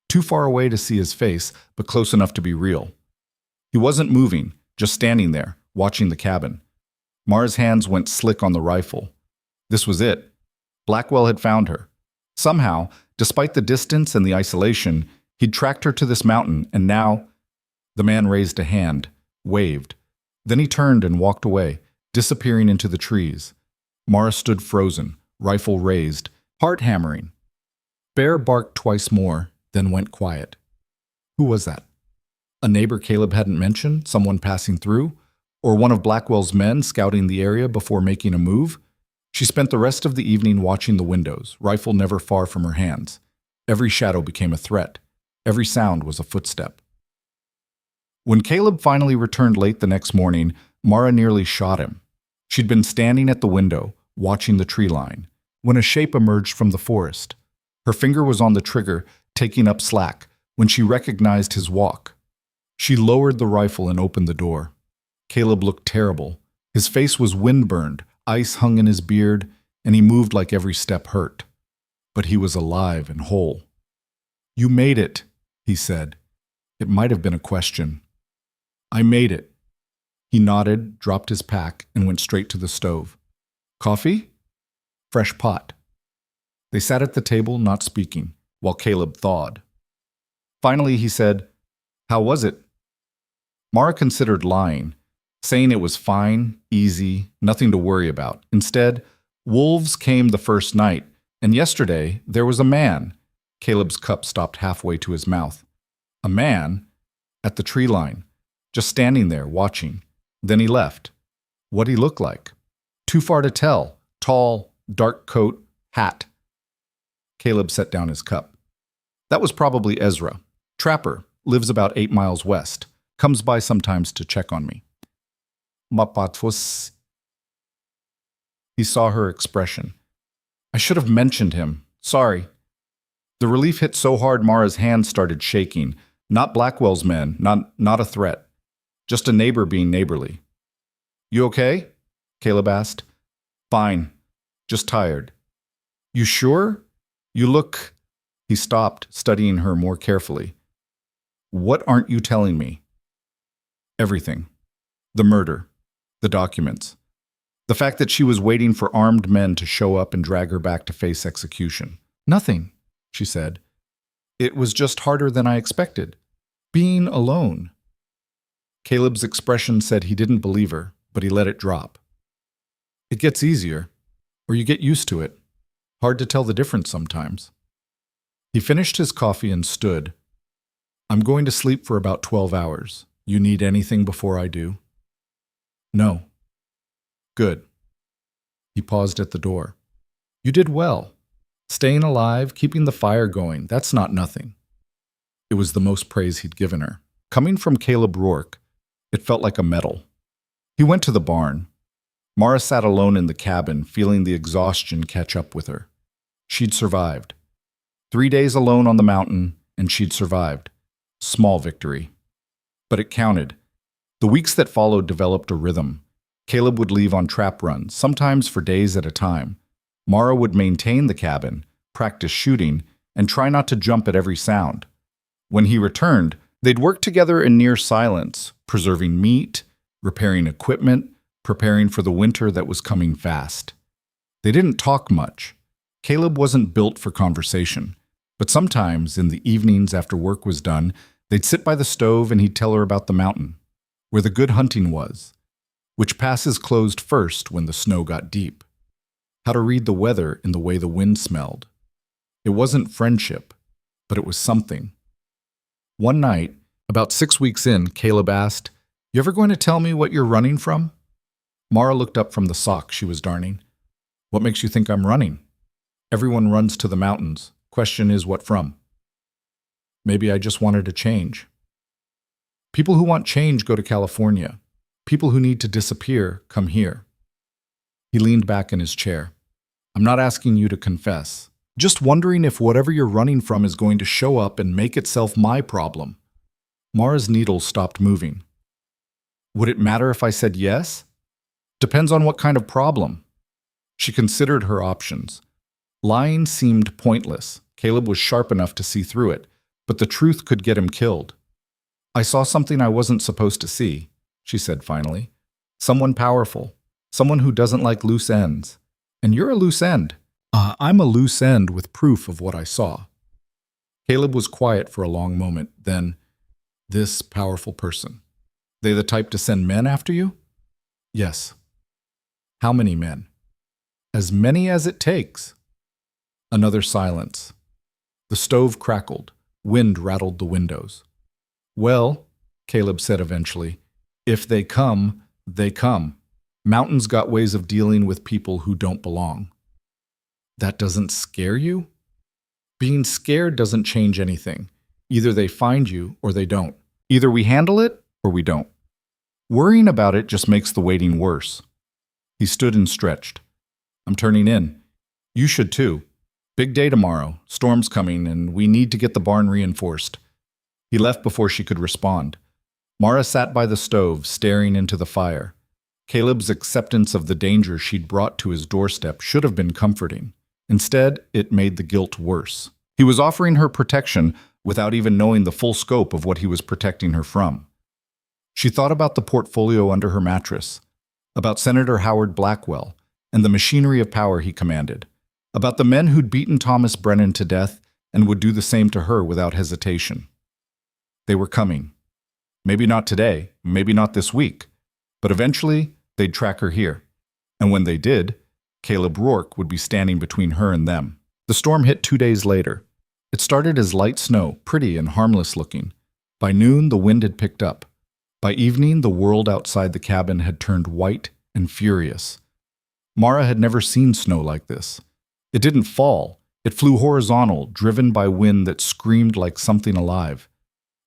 too far away to see his face, but close enough to be real. He wasn't moving, just standing there, watching the cabin. Mara's hands went slick on the rifle. This was it. Blackwell had found her. Somehow, despite the distance and the isolation, he'd tracked her to this mountain, and now... The man raised a hand, waved. Then he turned and walked away, disappearing into the trees. Mara stood frozen, rifle raised, heart hammering. Bear barked twice more, then went quiet. Who was that? A neighbor Caleb hadn't mentioned, someone passing through? Or one of Blackwell's men scouting the area before making a move? She spent the rest of the evening watching the windows, rifle never far from her hands. Every shadow became a threat. Every sound was a footstep. When Caleb finally returned late the next morning, Mara nearly shot him. She'd been standing at the window, watching the tree line, when a shape emerged from the forest. Her finger was on the trigger, taking up slack, when she recognized his walk. She lowered the rifle and opened the door. Caleb looked terrible. His face was wind-burned, ice hung in his beard, and he moved like every step hurt. But he was alive and whole. "You made it," he said. It might have been a question. "I made it." He nodded, dropped his pack, and went straight to the stove. "Coffee?" "Fresh pot." They sat at the table, not speaking, while Caleb thawed. Finally, he said, "How was it?" Mara considered lying, saying it was fine, easy, nothing to worry about. Instead, wolves came the first night, and yesterday there was a man. Caleb's cup stopped halfway to his mouth. A man? At the tree line, just standing there, watching. Then he left. What'd he look like? Too far to tell. Tall, dark coat, hat. Caleb set down his cup. That was probably Ezra. Trapper, lives about 8 miles west. Comes by sometimes to check on me. Mapatfus. He saw her expression. I should have mentioned him. Sorry. The relief hit so hard Mara's hands started shaking. Not Blackwell's men, not a threat. Just a neighbor being neighborly. You okay? Caleb asked. Fine. Just tired. You sure? You look... He stopped, studying her more carefully. What aren't you telling me? Everything. The murder. The documents. The fact that she was waiting for armed men to show up and drag her back to face execution. Nothing, she said. It was just harder than I expected. Being alone. Caleb's expression said he didn't believe her, but he let it drop. It gets easier, or you get used to it. Hard to tell the difference sometimes. He finished his coffee and stood. I'm going to sleep for about 12 hours. You need anything before I do? No. Good. He paused at the door. You did well. Staying alive, keeping the fire going, that's not nothing. It was the most praise he'd given her. Coming from Caleb Rourke, it felt like a medal. He went to the barn. Mara sat alone in the cabin, feeling the exhaustion catch up with her. She'd survived. 3 days alone on the mountain, and she'd survived. Small victory. But it counted. The weeks that followed developed a rhythm. Caleb would leave on trap runs, sometimes for days at a time. Mara would maintain the cabin, practice shooting, and try not to jump at every sound. When he returned, they'd work together in near silence, preserving meat, repairing equipment, preparing for the winter that was coming fast. They didn't talk much. Caleb wasn't built for conversation, but sometimes, in the evenings after work was done, they'd sit by the stove and he'd tell her about the mountain, where the good hunting was, which passes closed first when the snow got deep, how to read the weather in the way the wind smelled. It wasn't friendship, but it was something. One night, about 6 weeks in, Caleb asked, You ever going to tell me what you're running from? Mara looked up from the sock she was darning. What makes you think I'm running? Everyone runs to the mountains. Question is, what from? Maybe I just wanted a change. People who want change go to California. People who need to disappear come here. He leaned back in his chair. I'm not asking you to confess. Just wondering if whatever you're running from is going to show up and make itself my problem. Mara's needle stopped moving. Would it matter if I said yes? Depends on what kind of problem. She considered her options. Lying seemed pointless. Caleb was sharp enough to see through it, but the truth could get him killed. I saw something I wasn't supposed to see, she said finally. Someone powerful. Someone who doesn't like loose ends. And you're a loose end. I'm a loose end with proof of what I saw. Caleb was quiet for a long moment, then, this powerful person. They the type to send men after you? Yes. How many men? As many as it takes. Another silence. The stove crackled. Wind rattled the windows. Well, Caleb said eventually, if they come, they come. Mountains got ways of dealing with people who don't belong. That doesn't scare you? Being scared doesn't change anything. Either they find you or they don't. Either we handle it or we don't. Worrying about it just makes the waiting worse. He stood and stretched. I'm turning in. You should too. Big day tomorrow. Storm's coming and we need to get the barn reinforced. He left before she could respond. Mara sat by the stove, staring into the fire. Caleb's acceptance of the danger she'd brought to his doorstep should have been comforting. Instead, it made the guilt worse. He was offering her protection without even knowing the full scope of what he was protecting her from. She thought about the portfolio under her mattress, about Senator Howard Blackwell and the machinery of power he commanded, about the men who'd beaten Thomas Brennan to death and would do the same to her without hesitation. They were coming. Maybe not today, maybe not this week, but eventually they'd track her here. And when they did, Caleb Rourke would be standing between her and them. The storm hit 2 days later. It started as light snow, pretty and harmless looking. By noon, the wind had picked up. By evening, the world outside the cabin had turned white and furious. Mara had never seen snow like this. It didn't fall. It flew horizontal, driven by wind that screamed like something alive.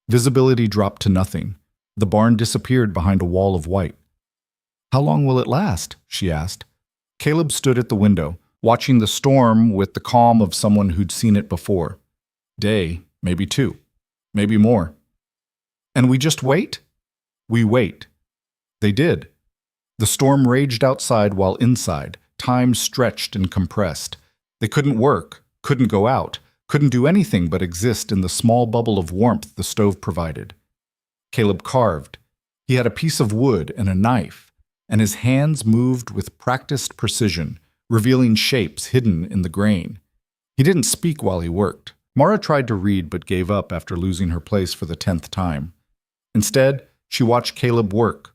Visibility dropped to nothing. The barn disappeared behind a wall of white. How long will it last? She asked. Caleb stood at the window, watching the storm with the calm of someone who'd seen it before. Day, maybe 2, maybe more. And we just wait? We wait. They did. The storm raged outside while inside, time stretched and compressed. They couldn't work, couldn't go out, couldn't do anything but exist in the small bubble of warmth the stove provided. Caleb carved. He had a piece of wood and a knife, and his hands moved with practiced precision, revealing shapes hidden in the grain. He didn't speak while he worked. Mara tried to read but gave up after losing her place for the 10th time. Instead, she watched Caleb work,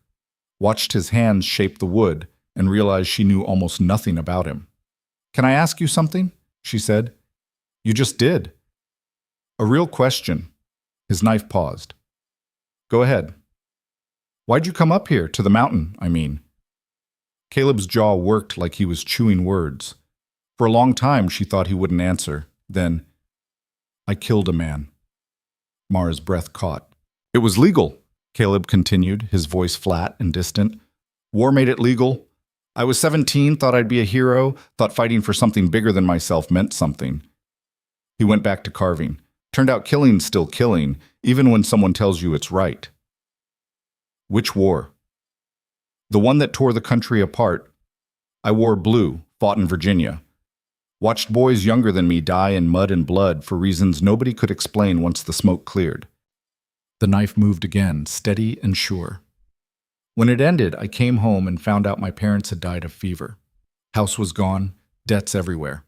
watched his hands shape the wood, and realized she knew almost nothing about him. Can I ask you something? She said. You just did. A real question. His knife paused. Go ahead. Why'd you come up here, to the mountain, I mean? Caleb's jaw worked like he was chewing words. For a long time, she thought he wouldn't answer. Then, I killed a man. Mara's breath caught. It was legal, Caleb continued, his voice flat and distant. War made it legal. I was 17, thought I'd be a hero, thought fighting for something bigger than myself meant something. He went back to carving. Turned out killing's still killing, even when someone tells you it's right. Which war? The one that tore the country apart. I wore blue, fought in Virginia. Watched boys younger than me die in mud and blood for reasons nobody could explain once the smoke cleared. The knife moved again, steady and sure. When it ended, I came home and found out my parents had died of fever. House was gone, debts everywhere.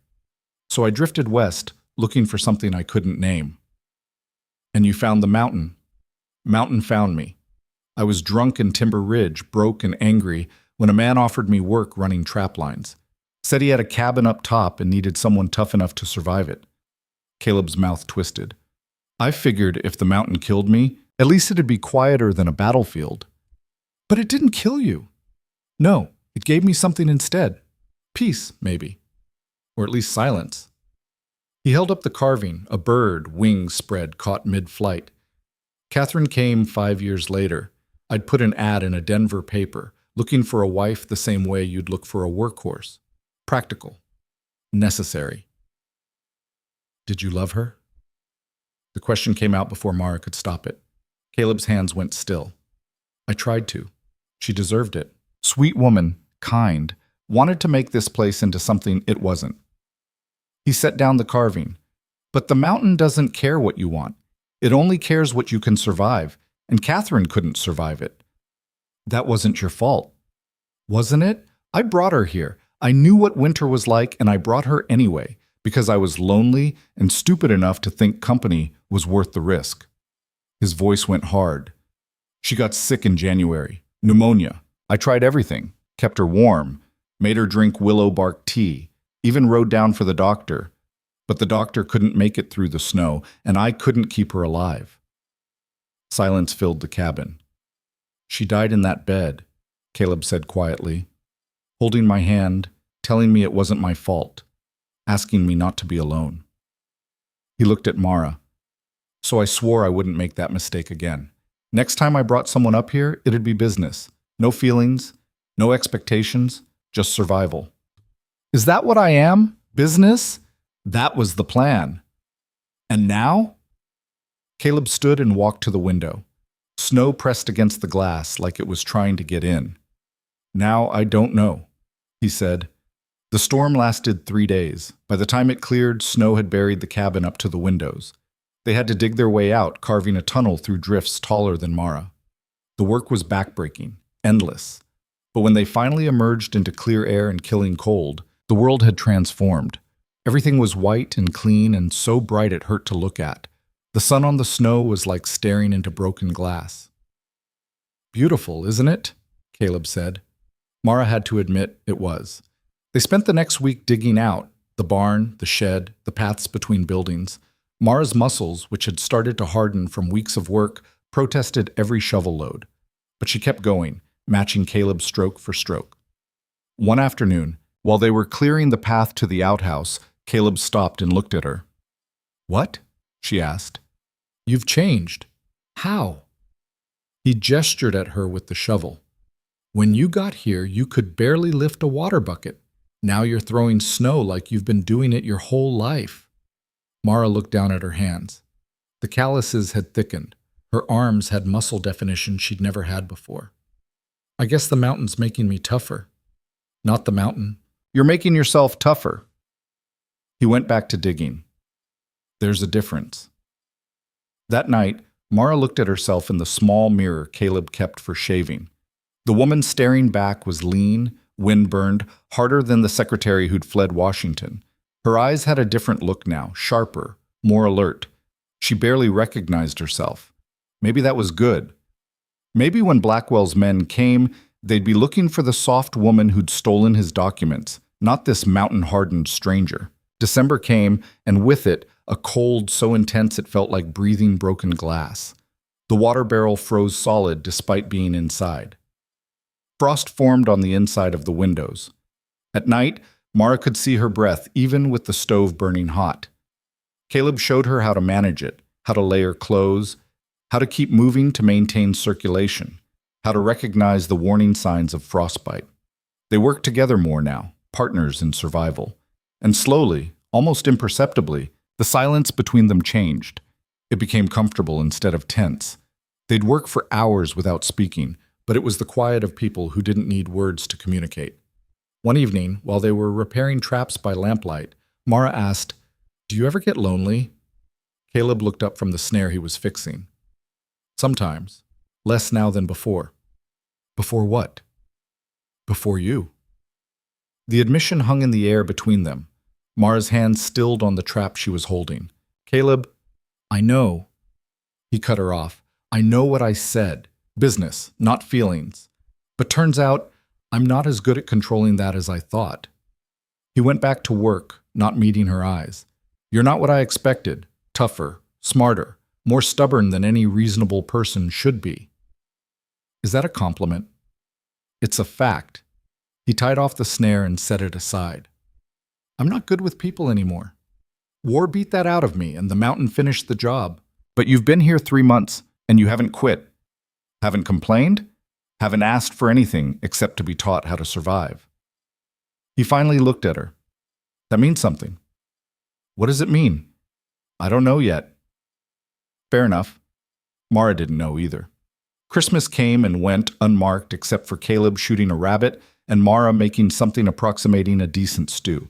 So I drifted west, looking for something I couldn't name. And you found the mountain. Mountain found me. I was drunk in Timber Ridge, broke and angry, when a man offered me work running trap lines. Said he had a cabin up top and needed someone tough enough to survive it. Caleb's mouth twisted. I figured if the mountain killed me, at least it'd be quieter than a battlefield. But it didn't kill you. No, it gave me something instead. Peace, maybe. Or at least silence. He held up the carving, a bird, wings spread, caught mid-flight. Catherine came 5 years later. I'd put an ad in a Denver paper, looking for a wife the same way you'd look for a workhorse. Practical. Necessary. Did you love her? The question came out before Mara could stop it. Caleb's hands went still. I tried to. She deserved it. Sweet woman, kind, wanted to make this place into something it wasn't. He set down the carving. But the mountain doesn't care what you want. It only cares what you can survive, and Catherine couldn't survive it. That wasn't your fault. Wasn't it? I brought her here. I knew what winter was like, and I brought her anyway, because I was lonely and stupid enough to think company was worth the risk. His voice went hard. She got sick in January. Pneumonia. I tried everything. Kept her warm. Made her drink willow bark tea. Even rode down for the doctor. But the doctor couldn't make it through the snow, and I couldn't keep her alive. Silence filled the cabin. She died in that bed, Caleb said quietly, holding my hand, telling me it wasn't my fault, asking me not to be alone. He looked at Mara. So I swore I wouldn't make that mistake again. Next time I brought someone up here, it'd be business. No feelings, no expectations, just survival. Is that what I am? Business? That was the plan. And now? Caleb stood and walked to the window. Snow pressed against the glass like it was trying to get in. Now I don't know, he said. The storm lasted 3 days. By the time it cleared, snow had buried the cabin up to the windows. They had to dig their way out, carving a tunnel through drifts taller than Mara. The work was backbreaking, endless. But when they finally emerged into clear air and killing cold, the world had transformed. Everything was white and clean and so bright it hurt to look at. The sun on the snow was like staring into broken glass. Beautiful, isn't it? Caleb said. Mara had to admit it was. They spent the next week digging out, the barn, the shed, the paths between buildings. Mara's muscles, which had started to harden from weeks of work, protested every shovel load. But she kept going, matching Caleb stroke for stroke. One afternoon, while they were clearing the path to the outhouse, Caleb stopped and looked at her. What? She asked. You've changed. How? He gestured at her with the shovel. When you got here, you could barely lift a water bucket. Now you're throwing snow like you've been doing it your whole life. Mara looked down at her hands. The calluses had thickened. Her arms had muscle definition she'd never had before. I guess the mountain's making me tougher. Not the mountain. You're making yourself tougher. He went back to digging. There's a difference. That night, Mara looked at herself in the small mirror Caleb kept for shaving. The woman staring back was lean, windburned, harder than the secretary who'd fled Washington. Her eyes had a different look now, sharper, more alert. She barely recognized herself. Maybe that was good. Maybe when Blackwell's men came, they'd be looking for the soft woman who'd stolen his documents, not this mountain-hardened stranger. December came, and with it, a cold so intense it felt like breathing broken glass. The water barrel froze solid despite being inside. Frost formed on the inside of the windows. At night, Mara could see her breath even with the stove burning hot. Caleb showed her how to manage it, how to layer clothes, how to keep moving to maintain circulation, how to recognize the warning signs of frostbite. They worked together more now, partners in survival. And slowly, almost imperceptibly, the silence between them changed. It became comfortable instead of tense. They'd work for hours without speaking, but it was the quiet of people who didn't need words to communicate. One evening, while they were repairing traps by lamplight, Mara asked, "Do you ever get lonely?" Caleb looked up from the snare he was fixing. Sometimes. Less now than before. Before what? Before you. The admission hung in the air between them. Mara's hand stilled on the trap she was holding. Caleb, I know. He cut her off. I know what I said. Business, not feelings. But turns out, I'm not as good at controlling that as I thought. He went back to work, not meeting her eyes. You're not what I expected. Tougher, smarter, more stubborn than any reasonable person should be. Is that a compliment? It's a fact. He tied off the snare and set it aside. I'm not good with people anymore. War beat that out of me, and the mountain finished the job. But you've been here 3 months, and you haven't quit. Haven't complained? Haven't asked for anything except to be taught how to survive. He finally looked at her. That means something. What does it mean? I don't know yet. Fair enough. Mara didn't know either. Christmas came and went unmarked except for Caleb shooting a rabbit and Mara making something approximating a decent stew.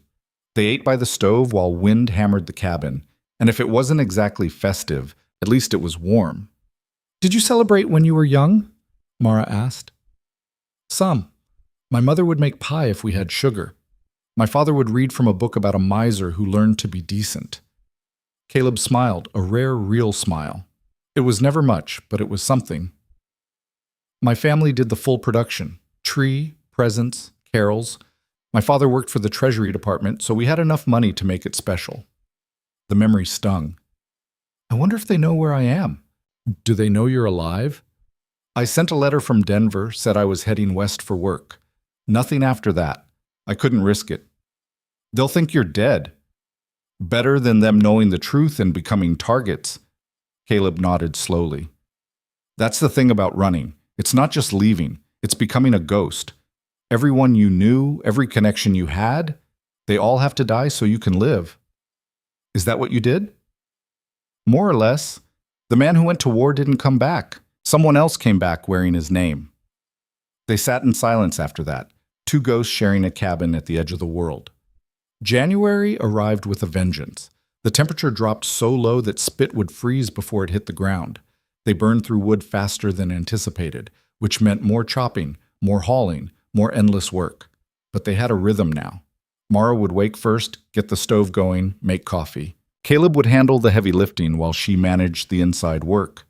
They ate by the stove while wind hammered the cabin, and if it wasn't exactly festive, at least it was warm. Did you celebrate when you were young? Mara asked. Some. My mother would make pie if we had sugar. My father would read from a book about a miser who learned to be decent. Caleb smiled, a rare, real smile. It was never much, but it was something. My family did the full production. Tree, presents, carols. My father worked for the Treasury Department, so we had enough money to make it special. The memory stung. I wonder if they know where I am. Do they know you're alive? I sent a letter from Denver, said I was heading west for work. Nothing after that. I couldn't risk it. They'll think you're dead. Better than them knowing the truth and becoming targets. Caleb nodded slowly. That's the thing about running. It's not just leaving. It's becoming a ghost. Everyone you knew, every connection you had, they all have to die so you can live. Is that what you did? More or less. The man who went to war didn't come back. Someone else came back wearing his name. They sat in silence after that, two ghosts sharing a cabin at the edge of the world. January arrived with a vengeance. The temperature dropped so low that spit would freeze before it hit the ground. They burned through wood faster than anticipated, which meant more chopping, more hauling, more endless work. But they had a rhythm now. Mara would wake first, get the stove going, make coffee. Caleb would handle the heavy lifting while she managed the inside work.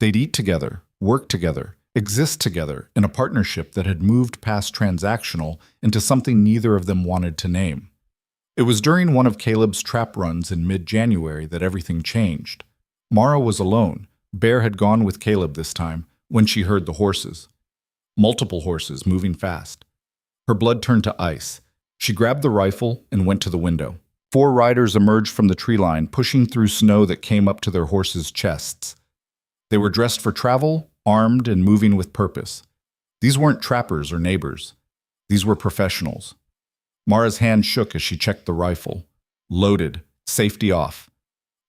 They'd eat together, work together, exist together in a partnership that had moved past transactional into something neither of them wanted to name. It was during one of Caleb's trap runs in mid-January that everything changed. Mara was alone. Bear had gone with Caleb this time when she heard the horses. Multiple horses moving fast. Her blood turned to ice. She grabbed the rifle and went to the window. 4 riders emerged from the tree line, pushing through snow that came up to their horses' chests. They were dressed for travel, armed and moving with purpose. These weren't trappers or neighbors. These were professionals. Mara's hand shook as she checked the rifle. Loaded, safety off.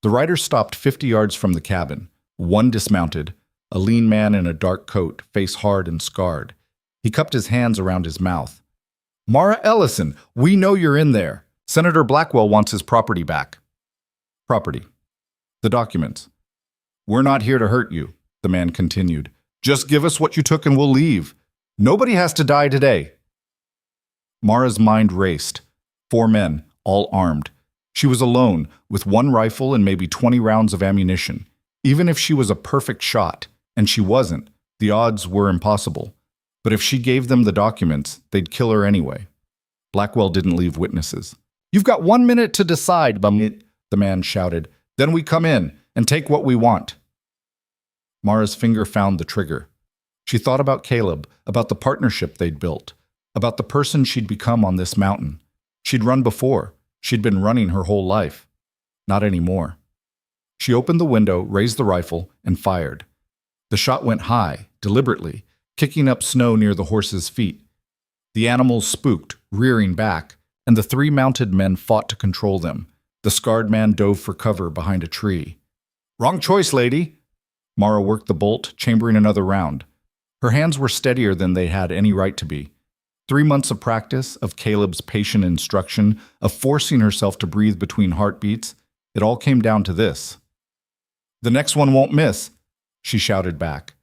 The riders stopped 50 yards from the cabin. One dismounted, a lean man in a dark coat, face hard and scarred. He cupped his hands around his mouth. Mara Ellison, we know you're in there. Senator Blackwell wants his property back. Property. The documents. We're not here to hurt you, the man continued. Just give us what you took and we'll leave. Nobody has to die today. Mara's mind raced. 4 men, all armed. She was alone, with 1 rifle and maybe 20 rounds of ammunition. Even if she was a perfect shot, and she wasn't, the odds were impossible. But if she gave them the documents, they'd kill her anyway. Blackwell didn't leave witnesses. You've got 1 minute to decide, the man shouted. Then we come in and take what we want. Mara's finger found the trigger. She thought about Caleb, about the partnership they'd built, about the person she'd become on this mountain. She'd run before. She'd been running her whole life. Not anymore. She opened the window, raised the rifle, and fired. The shot went high, deliberately, kicking up snow near the horses' feet. The animals spooked, rearing back, and the 3 mounted men fought to control them. The scarred man dove for cover behind a tree. Wrong choice, lady. Mara worked the bolt, chambering another round. Her hands were steadier than they had any right to be. 3 months of practice, of Caleb's patient instruction, of forcing herself to breathe between heartbeats, it all came down to this. The next one won't miss, she shouted back.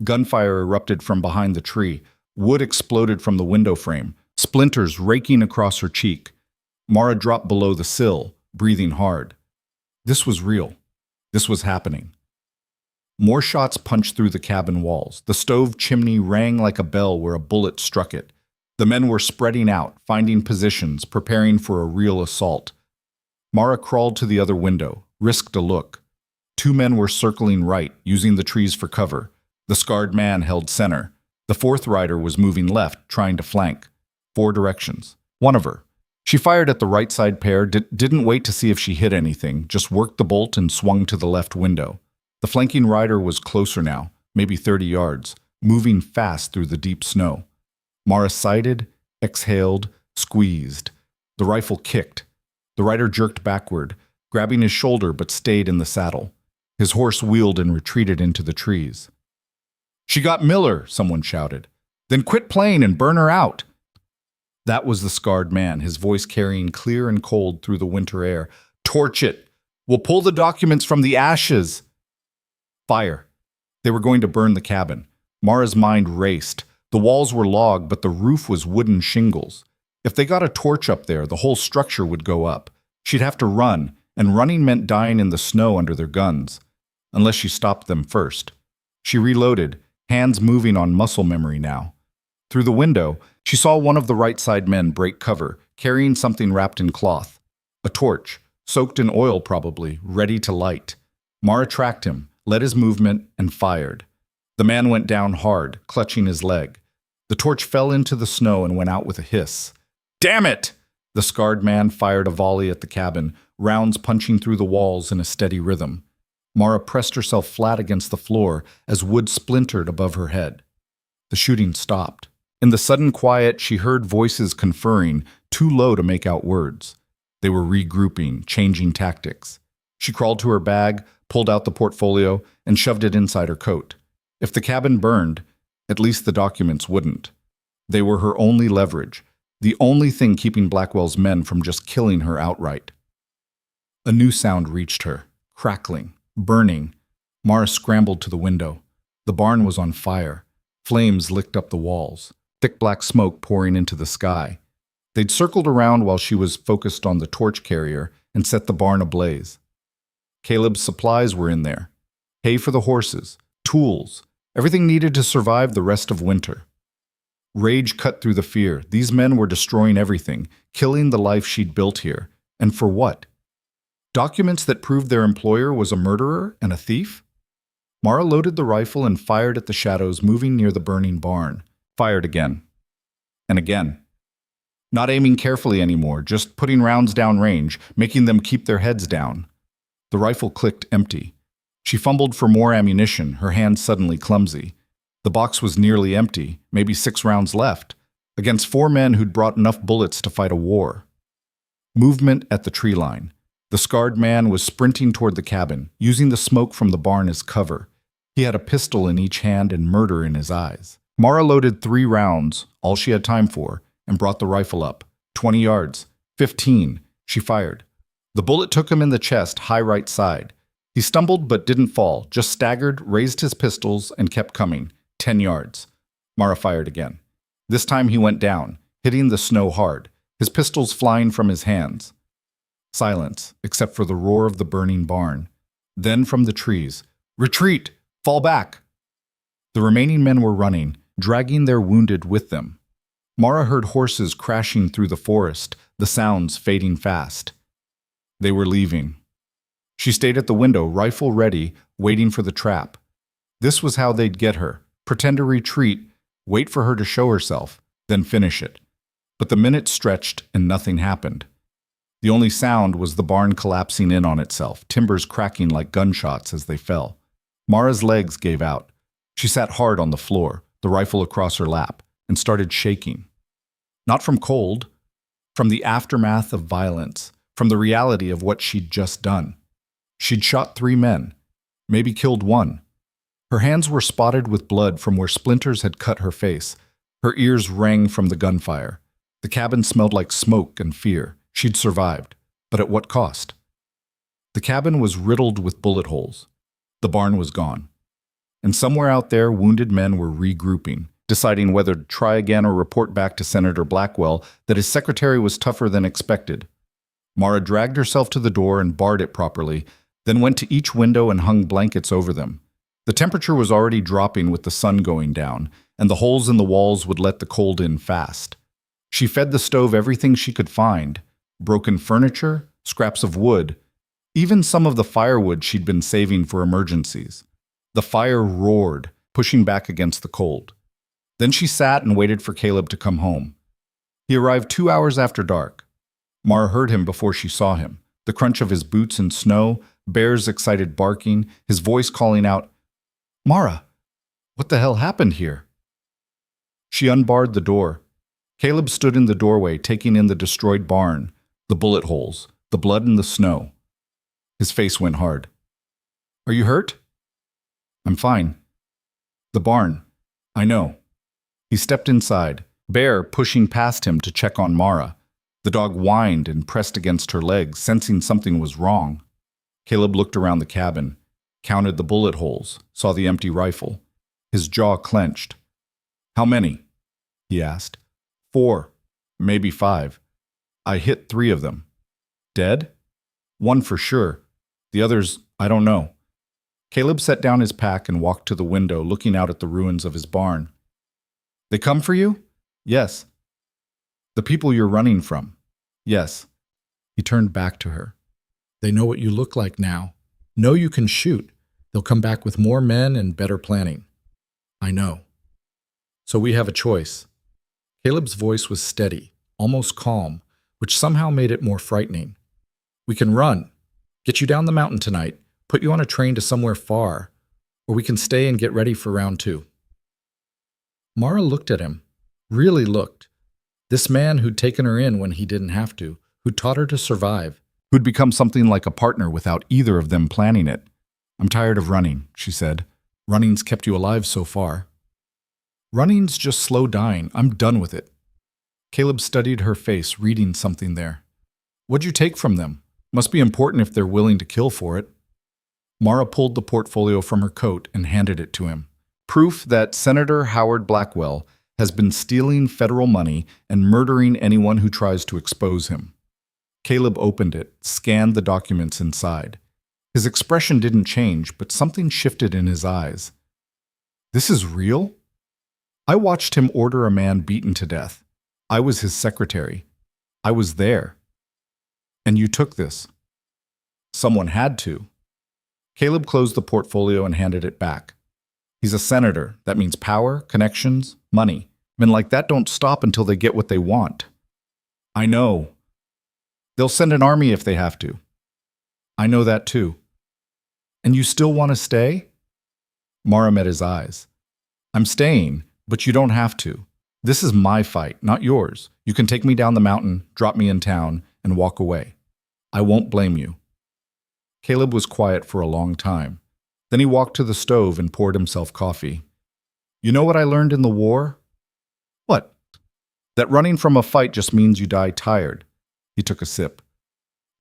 Gunfire erupted from behind the tree. Wood exploded from the window frame, splinters raking across her cheek. Mara dropped below the sill, breathing hard. This was real. This was happening. More shots punched through the cabin walls. The stove chimney rang like a bell where a bullet struck it. The men were spreading out, finding positions, preparing for a real assault. Mara crawled to the other window, risked a look. 2 men were circling right, using the trees for cover. The scarred man held center. The 4th rider was moving left, trying to flank. 4 directions. One of her. She fired at the right side pair, didn't wait to see if she hit anything, just worked the bolt and swung to the left window. The flanking rider was closer now, maybe 30 yards, moving fast through the deep snow. Mara sighted, exhaled, squeezed. The rifle kicked. The rider jerked backward, grabbing his shoulder but stayed in the saddle. His horse wheeled and retreated into the trees. "She got Miller," someone shouted. "Then quit playing and burn her out." That was the scarred man, his voice carrying clear and cold through the winter air. "Torch it! We'll pull the documents from the ashes!" Fire. They were going to burn the cabin. Mara's mind raced. The walls were log, but the roof was wooden shingles. If they got a torch up there, the whole structure would go up. She'd have to run, and running meant dying in the snow under their guns. Unless she stopped them first. She reloaded, hands moving on muscle memory now. Through the window, she saw one of the right side men break cover, carrying something wrapped in cloth. A torch, soaked in oil probably, ready to light. Mara tracked him, led his movement, and fired. The man went down hard, clutching his leg. The torch fell into the snow and went out with a hiss. "Damn it!" The scarred man fired a volley at the cabin, rounds punching through the walls in a steady rhythm. Mara pressed herself flat against the floor as wood splintered above her head. The shooting stopped. In the sudden quiet, she heard voices conferring, too low to make out words. They were regrouping, changing tactics. She crawled to her bag, pulled out the portfolio, and shoved it inside her coat. If the cabin burned, at least the documents wouldn't. They were her only leverage, the only thing keeping Blackwell's men from just killing her outright. A new sound reached her, crackling, burning. Mara scrambled to the window. The barn was on fire. Flames licked up the walls, thick black smoke pouring into the sky. They'd circled around while she was focused on the torch carrier and set the barn ablaze. Caleb's supplies were in there. Hay for the horses, tools, everything needed to survive the rest of winter. Rage cut through the fear. These men were destroying everything, killing the life she'd built here. And for what? Documents that proved their employer was a murderer and a thief? Mara loaded the rifle and fired at the shadows moving near the burning barn. Fired again. And again. Not aiming carefully anymore, just putting rounds down range, making them keep their heads down. The rifle clicked empty. She fumbled for more ammunition, her hand suddenly clumsy. The box was nearly empty, maybe 6 rounds left, against 4 men who'd brought enough bullets to fight a war. Movement at the tree line. The scarred man was sprinting toward the cabin, using the smoke from the barn as cover. He had a pistol in each hand and murder in his eyes. Mara loaded 3 rounds, all she had time for, and brought the rifle up. 20 yards. 15. She fired. The bullet took him in the chest, high right side. He stumbled but didn't fall, just staggered, raised his pistols, and kept coming. 10 yards. Mara fired again. This time he went down, hitting the snow hard, his pistols flying from his hands. Silence, except for the roar of the burning barn. Then from the trees, "Retreat! Fall back!" The remaining men were running, dragging their wounded with them. Mara heard horses crashing through the forest, the sounds fading fast. They were leaving. She stayed at the window, rifle ready, waiting for the trap. This was how they'd get her. Pretend to retreat, wait for her to show herself, then finish it. But the minutes stretched and nothing happened. The only sound was the barn collapsing in on itself, timbers cracking like gunshots as they fell. Mara's legs gave out. She sat hard on the floor, the rifle across her lap, and started shaking. Not from cold, from the aftermath of violence, from the reality of what she'd just done. She'd shot 3 men, maybe killed 1. Her hands were spotted with blood from where splinters had cut her face. Her ears rang from the gunfire. The cabin smelled like smoke and fear. She'd survived, but at what cost? The cabin was riddled with bullet holes. The barn was gone. And somewhere out there, wounded men were regrouping, deciding whether to try again or report back to Senator Blackwell that his secretary was tougher than expected. Mara dragged herself to the door and barred it properly, then went to each window and hung blankets over them. The temperature was already dropping with the sun going down, and the holes in the walls would let the cold in fast. She fed the stove everything she could find: broken furniture, scraps of wood, even some of the firewood she'd been saving for emergencies. The fire roared, pushing back against the cold. Then she sat and waited for Caleb to come home. He arrived 2 hours after dark. Mara heard him before she saw him. The crunch of his boots in snow, Bear's excited barking, his voice calling out, "Mara, what the hell happened here?" She unbarred the door. Caleb stood in the doorway, taking in the destroyed barn, the bullet holes, the blood in the snow. His face went hard. "Are you hurt?" "I'm fine." "The barn. I know." He stepped inside, Bear pushing past him to check on Mara. The dog whined and pressed against her legs, sensing something was wrong. Caleb looked around the cabin, counted the bullet holes, saw the empty rifle. His jaw clenched. "How many?" he asked. "4, maybe 5. I hit 3 of them." "Dead?" "1 for sure. The others, I don't know." Caleb set down his pack and walked to the window, looking out at the ruins of his barn. "They come for you?" "Yes." "The people you're running from?" "Yes." He turned back to her. "They know what you look like now. Know you can shoot. They'll come back with more men and better planning." "I know. So we have a choice." Caleb's voice was steady, almost calm, which somehow made it more frightening. "We can run, get you down the mountain tonight, put you on a train to somewhere far, or we can stay and get ready for round 2. Mara looked at him, really looked. This man who'd taken her in when he didn't have to, who'd taught her to survive, who'd become something like a partner without either of them planning it. "I'm tired of running," she said. "Running's kept you alive so far." "Running's just slow dying. I'm done with it." Caleb studied her face, reading something there. "What'd you take from them? Must be important if they're willing to kill for it." Mara pulled the portfolio from her coat and handed it to him. Proof that Senator Howard Blackwell has been stealing federal money and murdering anyone who tries to expose him. Caleb opened it, scanned the documents inside. His expression didn't change, but something shifted in his eyes. "This is real?" "I watched him order a man beaten to death. I was his secretary. I was there." "And you took this?" "Someone had to." Caleb closed the portfolio and handed it back. "He's a senator. That means power, connections, money. Men like that don't stop until they get what they want." "I know." "They'll send an army if they have to." "I know that too." "And you still want to stay?" Mara met his eyes. "I'm staying, but you don't have to. This is my fight, not yours. You can take me down the mountain, drop me in town, and walk away. I won't blame you." Caleb was quiet for a long time. Then he walked to the stove and poured himself coffee. "You know what I learned in the war?" "What?" "That running from a fight just means you die tired." He took a sip.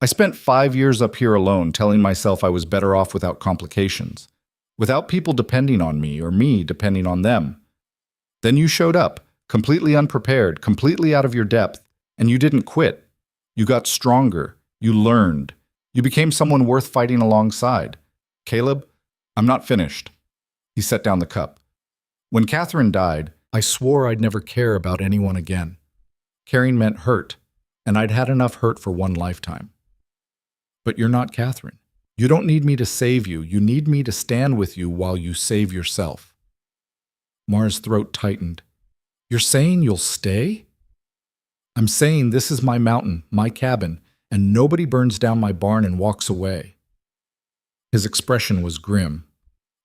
"I spent 5 years up here alone telling myself I was better off without complications, without people depending on me or me depending on them. Then you showed up, completely unprepared, completely out of your depth, and you didn't quit. You got stronger. You learned. You became someone worth fighting alongside. Caleb, I'm not finished." He set down the cup. "When Catherine died, I swore I'd never care about anyone again. Caring meant hurt, and I'd had enough hurt for one lifetime. But you're not Catherine. You don't need me to save you. You need me to stand with you while you save yourself." Mara's throat tightened. "You're saying you'll stay?" "I'm saying this is my mountain, my cabin, and nobody burns down my barn and walks away." His expression was grim.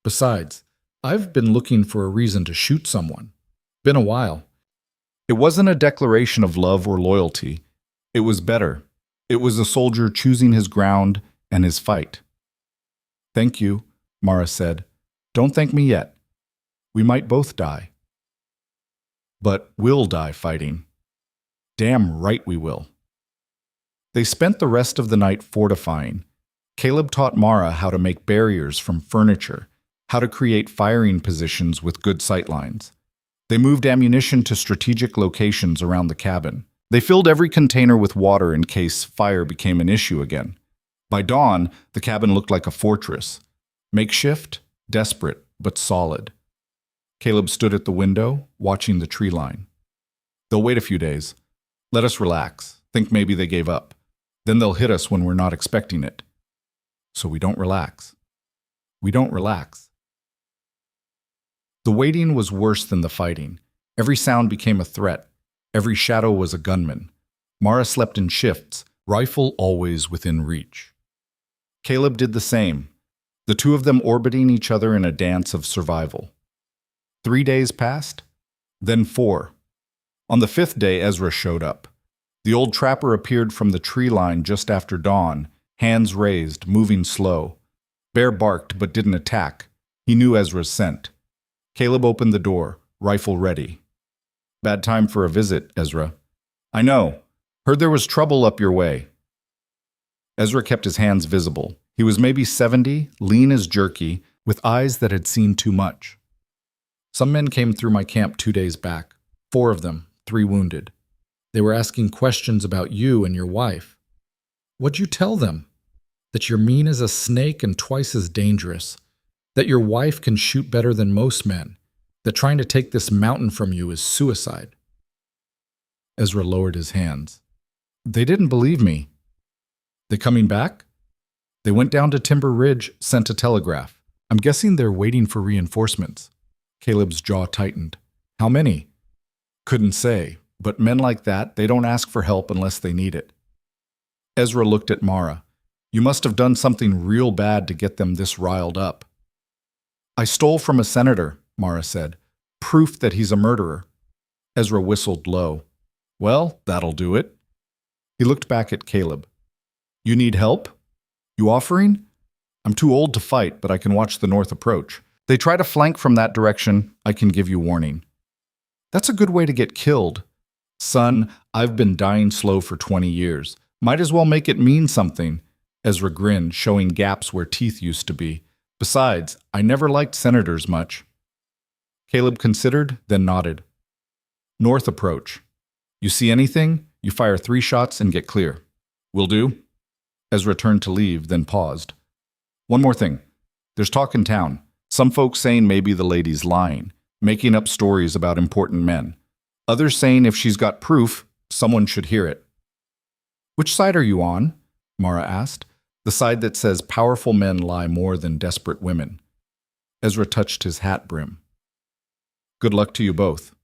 "Besides, I've been looking for a reason to shoot someone. Been a while." It wasn't a declaration of love or loyalty. It was better. It was a soldier choosing his ground and his fight. "Thank you," Mara said. "Don't thank me yet. We might both die." "But we'll die fighting." "Damn right we will." They spent the rest of the night fortifying. Caleb taught Mara how to make barriers from furniture, how to create firing positions with good sightlines. They moved ammunition to strategic locations around the cabin. They filled every container with water in case fire became an issue again. By dawn, the cabin looked like a fortress. Makeshift, desperate, but solid. Caleb stood at the window, watching the tree line. "They'll wait a few days. Let us relax. Think maybe they gave up. Then they'll hit us when we're not expecting it. So we don't relax. We don't relax." The waiting was worse than the fighting. Every sound became a threat. Every shadow was a gunman. Mara slept in shifts, rifle always within reach. Caleb did the same, the two of them orbiting each other in a dance of survival. 3 days passed, then 4. On the 5th day, Ezra showed up. The old trapper appeared from the tree line just after dawn, hands raised, moving slow. Bear barked but didn't attack. He knew Ezra's scent. Caleb opened the door, rifle ready. "Bad time for a visit, Ezra." "I know. Heard there was trouble up your way." Ezra kept his hands visible. He was maybe 70, lean as jerky, with eyes that had seen too much. "Some men came through my camp 2 days back. 4 of them, 3 wounded. They were asking questions about you and your wife. What'd you tell them? That you're mean as a snake and twice as dangerous. That your wife can shoot better than most men. That trying to take this mountain from you is suicide." Ezra lowered his hands. "They didn't believe me." "They coming back?" "They went down to Timber Ridge, sent a telegraph. I'm guessing they're waiting for reinforcements." Caleb's jaw tightened. "How many?" "Couldn't say, but men like that, they don't ask for help unless they need it." Ezra looked at Mara. "You must have done something real bad to get them this riled up." "I stole from a senator," Mara said. "Proof that he's a murderer." Ezra whistled low. "Well, that'll do it." He looked back at Caleb. "You need help? You offering?" "I'm too old to fight, but I can watch the north approach. They try to flank from that direction, I can give you warning." "That's a good way to get killed." "Son, I've been dying slow for 20 years. Might as well make it mean something." Ezra grinned, showing gaps where teeth used to be. "Besides, I never liked senators much." Caleb considered, then nodded. "North approach. You see anything? You fire 3 shots and get clear." "Will do." Ezra turned to leave, then paused. "One more thing. There's talk in town. Some folks saying maybe the lady's lying, making up stories about important men. Others saying if she's got proof, someone should hear it." "Which side are you on?" Mara asked. "The side that says powerful men lie more than desperate women." Ezra touched his hat brim. "Good luck to you both."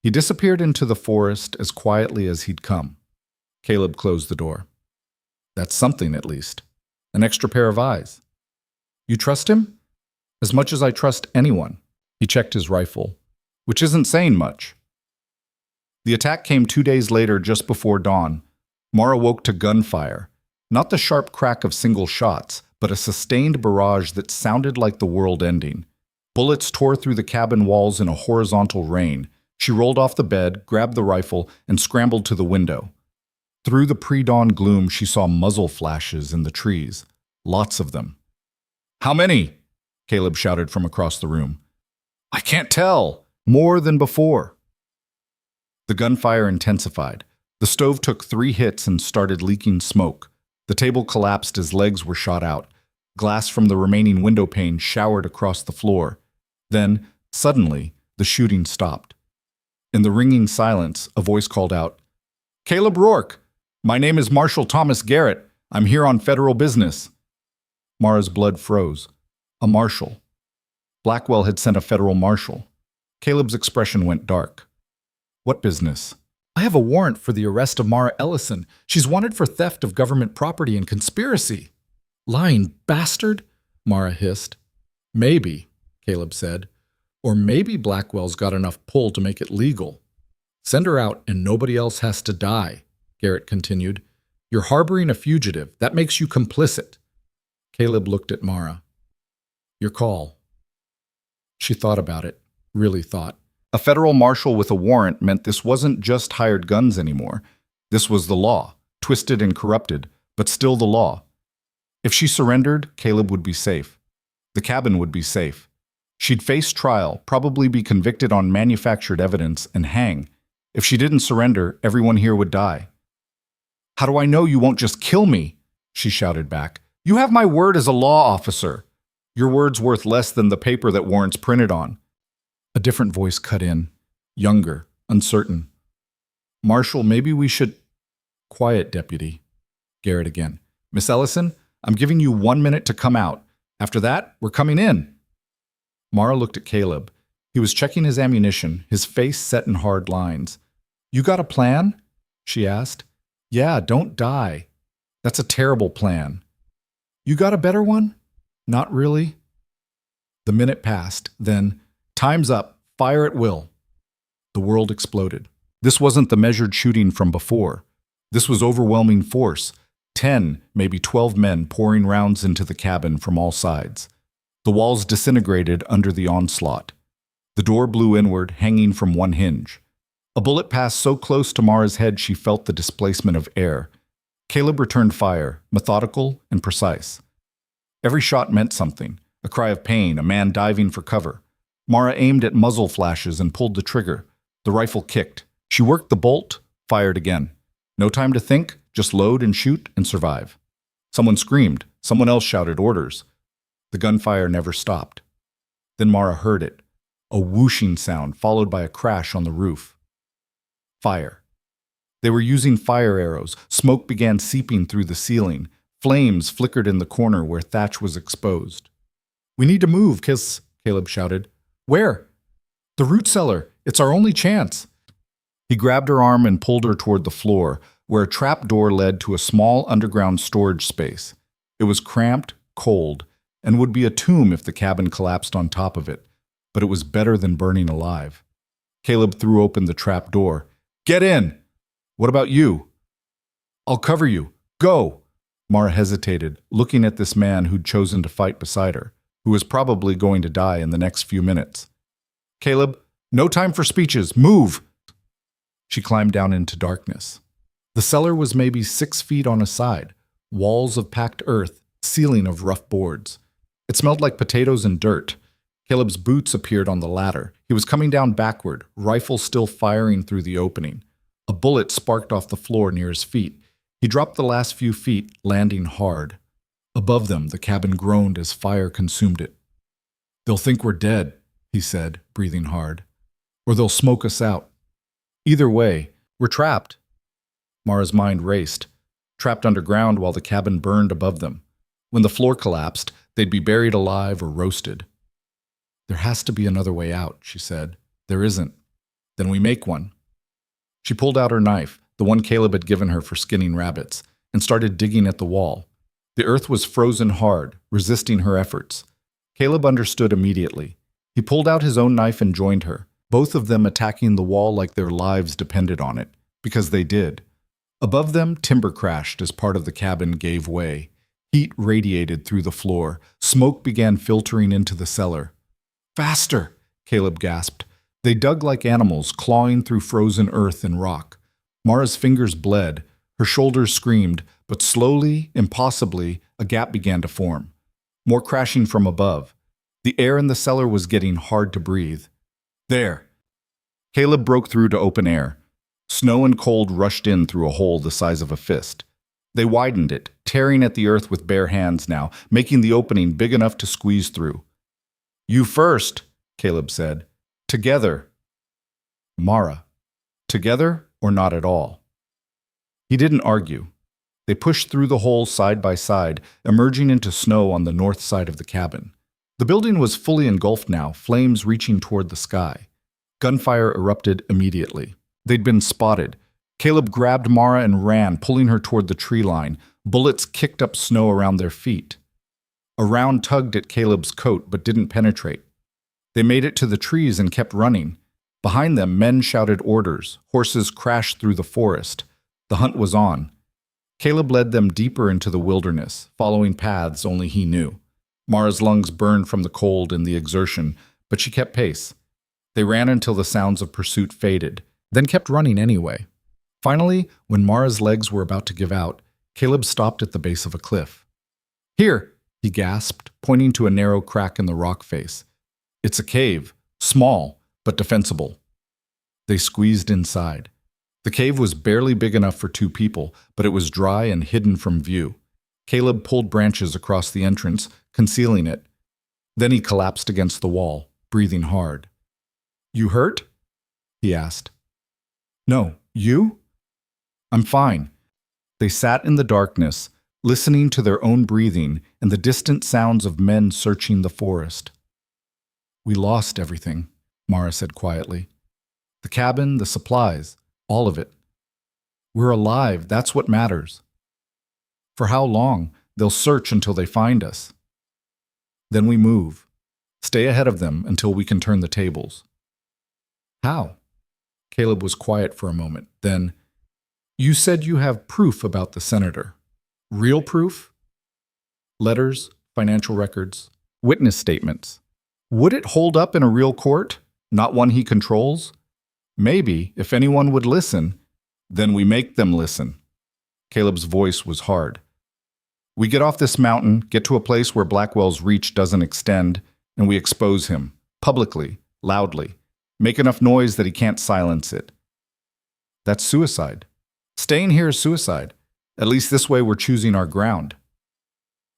He disappeared into the forest as quietly as he'd come. Caleb closed the door. "That's something, at least. An extra pair of eyes." "You trust him?" "As much as I trust anyone." He checked his rifle, which isn't saying much. The attack came 2 days later, just before dawn. Mara woke to gunfire. Not the sharp crack of single shots, but a sustained barrage that sounded like the world ending. Bullets tore through the cabin walls in a horizontal rain. She rolled off the bed, grabbed the rifle, and scrambled to the window. Through the pre-dawn gloom, she saw muzzle flashes in the trees. Lots of them. "How many?" Caleb shouted from across the room. "I can't tell. More than before." The gunfire intensified. The stove took 3 hits and started leaking smoke. The table collapsed as legs were shot out. Glass from the remaining window pane showered across the floor. Then, suddenly, the shooting stopped. In the ringing silence, a voice called out, "Caleb Rourke! My name is Marshal Thomas Garrett. I'm here on federal business." Mara's blood froze. A marshal. Blackwell had sent a federal marshal. Caleb's expression went dark. "What business?" "I have a warrant for the arrest of Mara Ellison. She's wanted for theft of government property and conspiracy." "Lying bastard," Mara hissed. "Maybe," Caleb said. "Or maybe Blackwell's got enough pull to make it legal." "Send her out and nobody else has to die," Garrett continued. "You're harboring a fugitive. That makes you complicit." Caleb looked at Mara. "Your call." She thought about it, really thought. A federal marshal with a warrant meant this wasn't just hired guns anymore. This was the law, twisted and corrupted, but still the law. If she surrendered, Caleb would be safe. The cabin would be safe. She'd face trial, probably be convicted on manufactured evidence, and hang. If she didn't surrender, everyone here would die. "How do I know you won't just kill me?" she shouted back. "You have my word as a law officer. Your word's worth less than the paper that warrant's printed on." A different voice cut in, younger, uncertain. "Marshal, maybe we should—" "Quiet, deputy." Garrett again. "Miss Ellison, I'm giving you 1 minute to come out. After that, we're coming in." Mara looked at Caleb. He was checking his ammunition, his face set in hard lines. "You got a plan?" she asked. "Yeah, don't die." That's a terrible plan. You got a better one? Not really. The minute passed, then, time's up, fire at will. The world exploded. This wasn't the measured shooting from before. This was overwhelming force. 10, maybe 12 men pouring rounds into the cabin from all sides. The walls disintegrated under the onslaught. The door blew inward, hanging from one hinge. A bullet passed so close to Mara's head she felt the displacement of air. Caleb returned fire, methodical and precise. Every shot meant something. A cry of pain, a man diving for cover. Mara aimed at muzzle flashes and pulled the trigger. The rifle kicked. She worked the bolt, fired again. No time to think, just load and shoot and survive. Someone screamed. Someone else shouted orders. The gunfire never stopped. Then Mara heard it. A whooshing sound followed by a crash on the roof. Fire. They were using fire arrows. Smoke began seeping through the ceiling. Flames flickered in the corner where thatch was exposed. "We need to move, Caleb shouted. "Where?" "The root cellar. It's our only chance." He grabbed her arm and pulled her toward the floor, where a trap door led to a small underground storage space. It was cramped, cold, and would be a tomb if the cabin collapsed on top of it, but it was better than burning alive. Caleb threw open the trap door. "Get in!" "What about you?" "I'll cover you. Go!" Mara hesitated, looking at this man who'd chosen to fight beside her, who was probably going to die in the next few minutes. "Caleb, no time for speeches. Move!" She climbed down into darkness. The cellar was maybe 6 feet on a side, walls of packed earth, ceiling of rough boards. It smelled like potatoes and dirt. Caleb's boots appeared on the ladder. He was coming down backward, rifle still firing through the opening. A bullet sparked off the floor near his feet. He dropped the last few feet, landing hard. Above them, the cabin groaned as fire consumed it. "They'll think we're dead," he said, breathing hard. "Or they'll smoke us out. Either way, we're trapped." Mara's mind raced. Trapped underground while the cabin burned above them. When the floor collapsed, they'd be buried alive or roasted. "There has to be another way out," she said. "There isn't. Then we make one." She pulled out her knife, the one Caleb had given her for skinning rabbits, and started digging at the wall. The earth was frozen hard, resisting her efforts. Caleb understood immediately. He pulled out his own knife and joined her, both of them attacking the wall like their lives depended on it, because they did. Above them, timber crashed as part of the cabin gave way. Heat radiated through the floor. Smoke began filtering into the cellar. "Faster!" Caleb gasped. They dug like animals, clawing through frozen earth and rock. Mara's fingers bled. Her shoulders screamed, but slowly, impossibly, a gap began to form. More crashing from above. The air in the cellar was getting hard to breathe. "There!" Caleb broke through to open air. Snow and cold rushed in through a hole the size of a fist. They widened it, tearing at the earth with bare hands now, making the opening big enough to squeeze through. "You first," Caleb said. "Together." Mara. Together or not at all? He didn't argue. They pushed through the hole side by side, emerging into snow on the north side of the cabin. The building was fully engulfed now, flames reaching toward the sky. Gunfire erupted immediately. They'd been spotted. Caleb grabbed Mara and ran, pulling her toward the tree line. Bullets kicked up snow around their feet. A round tugged at Caleb's coat but didn't penetrate. They made it to the trees and kept running. Behind them, men shouted orders. Horses crashed through the forest. The hunt was on. Caleb led them deeper into the wilderness, following paths only he knew. Mara's lungs burned from the cold and the exertion, but she kept pace. They ran until the sounds of pursuit faded, then kept running anyway. Finally, when Mara's legs were about to give out, Caleb stopped at the base of a cliff. "Here!" he gasped, pointing to a narrow crack in the rock face. "It's a cave, small, but defensible." They squeezed inside. The cave was barely big enough for 2 people, but it was dry and hidden from view. Caleb pulled branches across the entrance, concealing it. Then he collapsed against the wall, breathing hard. "You hurt?" he asked. "No, you?" "I'm fine." They sat in the darkness, listening to their own breathing and the distant sounds of men searching the forest. "We lost everything," Mara said quietly. "The cabin, the supplies, all of it. We're alive, that's what matters." For how long? They'll search until they find us. Then we move. Stay ahead of them until we can turn the tables. How? Caleb was quiet for a moment. Then, you said you have proof about the senator. Real proof? Letters, financial records, witness statements. Would it hold up in a real court? Not one he controls? Maybe, if anyone would listen. Then we make them listen. Caleb's voice was hard. We get off this mountain, get to a place where Blackwell's reach doesn't extend, and we expose him, publicly, loudly. Make enough noise that he can't silence it. That's suicide. Staying here is suicide. At least this way we're choosing our ground.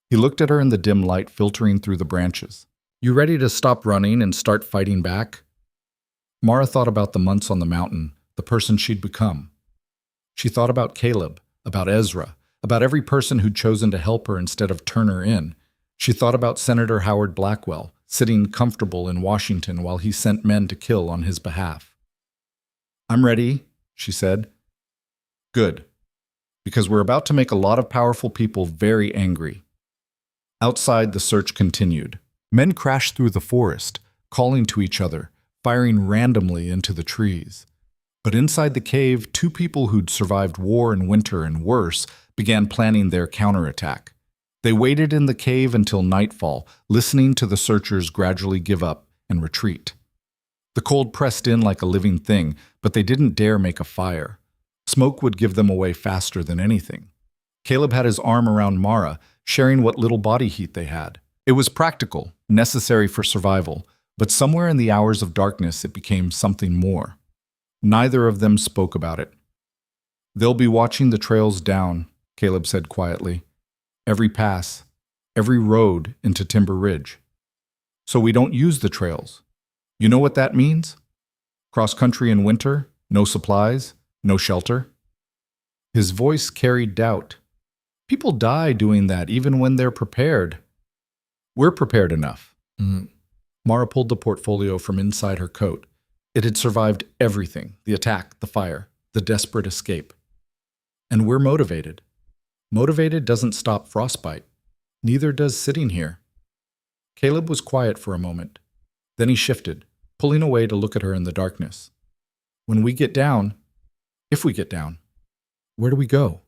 He looked at her in the dim light filtering through the branches. You ready to stop running and start fighting back? Mara thought about the months on the mountain, the person she'd become. She thought about Caleb, about Ezra, about every person who'd chosen to help her instead of turn her in. She thought about Senator Howard Blackwell, sitting comfortable in Washington while he sent men to kill on his behalf. I'm ready, she said. Good, because we're about to make a lot of powerful people very angry. Outside, the search continued. Men crashed through the forest, calling to each other, firing randomly into the trees. But inside the cave, two people who'd survived war and winter and worse began planning their counterattack. They waited in the cave until nightfall, listening to the searchers gradually give up and retreat. The cold pressed in like a living thing, but they didn't dare make a fire. Smoke would give them away faster than anything. Caleb had his arm around Mara, sharing what little body heat they had. It was practical, necessary for survival, but somewhere in the hours of darkness it became something more. Neither of them spoke about it. They'll be watching the trails down, Caleb said quietly. Every pass, every road into Timber Ridge. So we don't use the trails. You know what that means? Cross country in winter, no supplies, no shelter. His voice carried doubt. People die doing that even when they're prepared. We're prepared enough. Mara pulled the portfolio from inside her coat. It had survived everything, the attack, the fire, the desperate escape. And we're motivated. Motivated doesn't stop frostbite. Neither does sitting here. Caleb was quiet for a moment. Then he shifted, pulling away to look at her in the darkness. When we get down, if we get down, where do we go?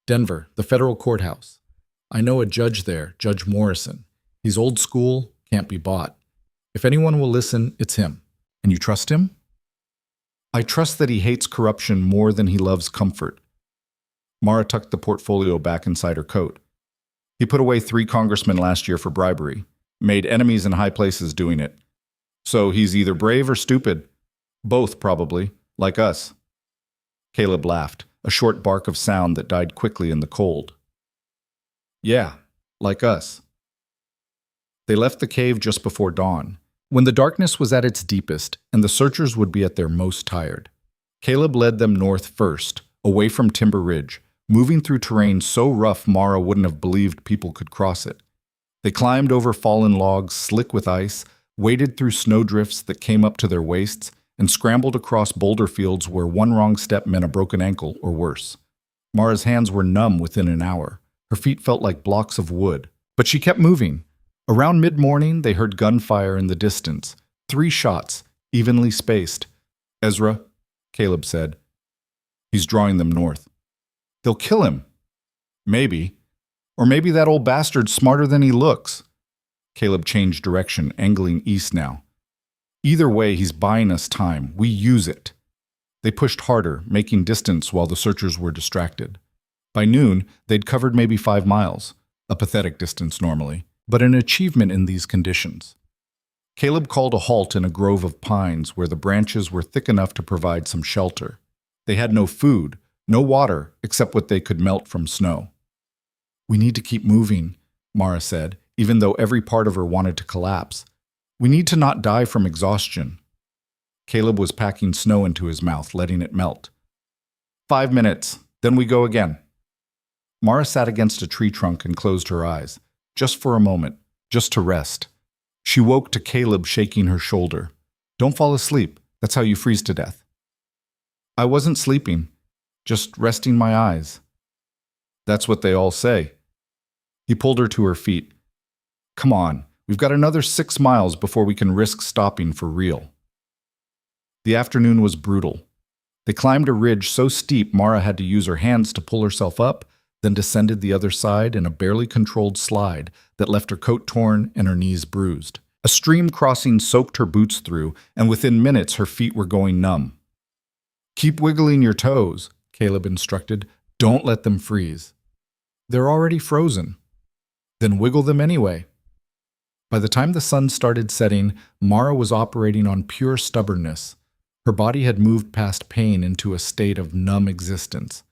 Denver, the federal courthouse. I know a judge there, Judge Morrison. He's old school, can't be bought. If anyone will listen, it's him. And you trust him? I trust that he hates corruption more than he loves comfort. Mara tucked the portfolio back inside her coat. He put away 3 congressmen last year for bribery, made enemies in high places doing it. So he's either brave or stupid. Both, probably, like us. Caleb laughed, a short bark of sound that died quickly in the cold. Yeah, like us. They left the cave just before dawn, when the darkness was at its deepest and the searchers would be at their most tired. Caleb led them north first, away from Timber Ridge, moving through terrain so rough Mara wouldn't have believed people could cross it. They climbed over fallen logs slick with ice, waded through snowdrifts that came up to their waists, and scrambled across boulder fields where one wrong step meant a broken ankle or worse. Mara's hands were numb within an hour. Her feet felt like blocks of wood. But she kept moving. Around mid-morning, they heard gunfire in the distance. 3 shots, evenly spaced. Ezra, Caleb said. He's drawing them north. They'll kill him. Maybe. Or maybe that old bastard's smarter than he looks. Caleb changed direction, angling east now. Either way, he's buying us time. We use it. They pushed harder, making distance while the searchers were distracted. By noon, they'd covered maybe 5 miles, a pathetic distance normally, but an achievement in these conditions. Caleb called a halt in a grove of pines where the branches were thick enough to provide some shelter. They had no food, no water, except what they could melt from snow. We need to keep moving, Mara said, even though every part of her wanted to collapse. We need to not die from exhaustion. Caleb was packing snow into his mouth, letting it melt. 5 minutes, then we go again. Mara sat against a tree trunk and closed her eyes, just for a moment, just to rest. She woke to Caleb shaking her shoulder. Don't fall asleep. That's how you freeze to death. I wasn't sleeping, just resting my eyes. That's what they all say. He pulled her to her feet. Come on, we've got another 6 miles before we can risk stopping for real. The afternoon was brutal. They climbed a ridge so steep Mara had to use her hands to pull herself up, then descended the other side in a barely controlled slide that left her coat torn and her knees bruised. A stream crossing soaked her boots through, and within minutes her feet were going numb. Keep wiggling your toes, Caleb instructed. Don't let them freeze. They're already frozen. Then wiggle them anyway. By the time the sun started setting, Mara was operating on pure stubbornness. Her body had moved past pain into a state of numb existence.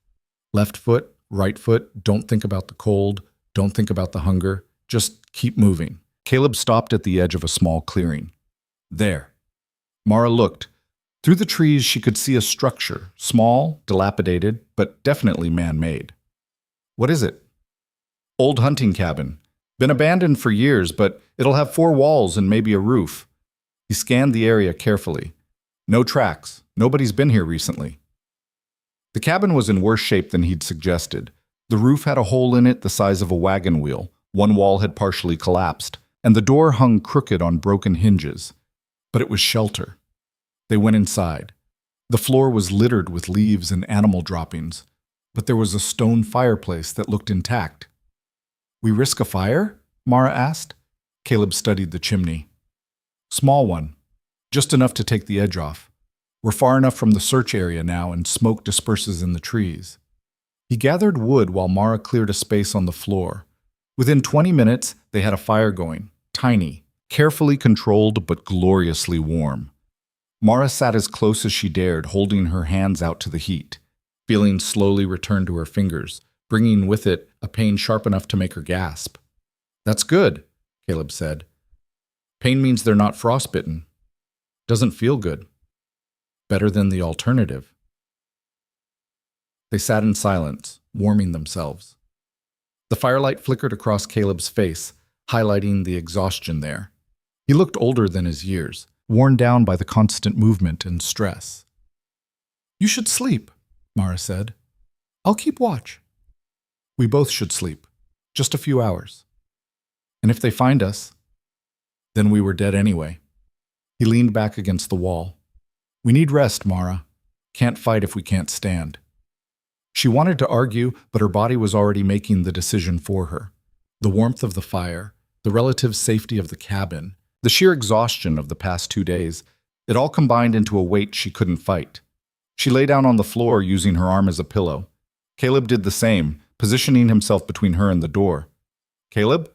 Left foot, right foot, don't think about the cold, don't think about the hunger, just keep moving. Caleb stopped at the edge of a small clearing. There. Mara looked. Through the trees she could see a structure, small, dilapidated, but definitely man-made. What is it? Old hunting cabin. Been abandoned for years, but it'll have 4 walls and maybe a roof. He scanned the area carefully. No tracks. Nobody's been here recently. The cabin was in worse shape than he'd suggested. The roof had a hole in it the size of a wagon wheel. One wall had partially collapsed, and the door hung crooked on broken hinges. But it was shelter. They went inside. The floor was littered with leaves and animal droppings, but there was a stone fireplace that looked intact. We risk a fire? Mara asked. Caleb studied the chimney. Small one. Just enough to take the edge off. We're far enough from the search area now and smoke disperses in the trees. He gathered wood while Mara cleared a space on the floor. Within 20 minutes, they had a fire going, tiny, carefully controlled but gloriously warm. Mara sat as close as she dared, holding her hands out to the heat. Feeling slowly returned to her fingers, bringing with it a pain sharp enough to make her gasp. That's good, Caleb said. Pain means they're not frostbitten. Doesn't feel good. Better than the alternative. They sat in silence, warming themselves. The firelight flickered across Caleb's face, highlighting the exhaustion there. He looked older than his years, worn down by the constant movement and stress. You should sleep, Mara said. I'll keep watch. We both should sleep. Just a few hours. And if they find us, then we were dead anyway. He leaned back against the wall. We need rest, Mara. Can't fight if we can't stand. She wanted to argue, but her body was already making the decision for her. The warmth of the fire, the relative safety of the cabin, the sheer exhaustion of the past 2 days, it all combined into a weight she couldn't fight. She lay down on the floor using her arm as a pillow. Caleb did the same, positioning himself between her and the door. Caleb?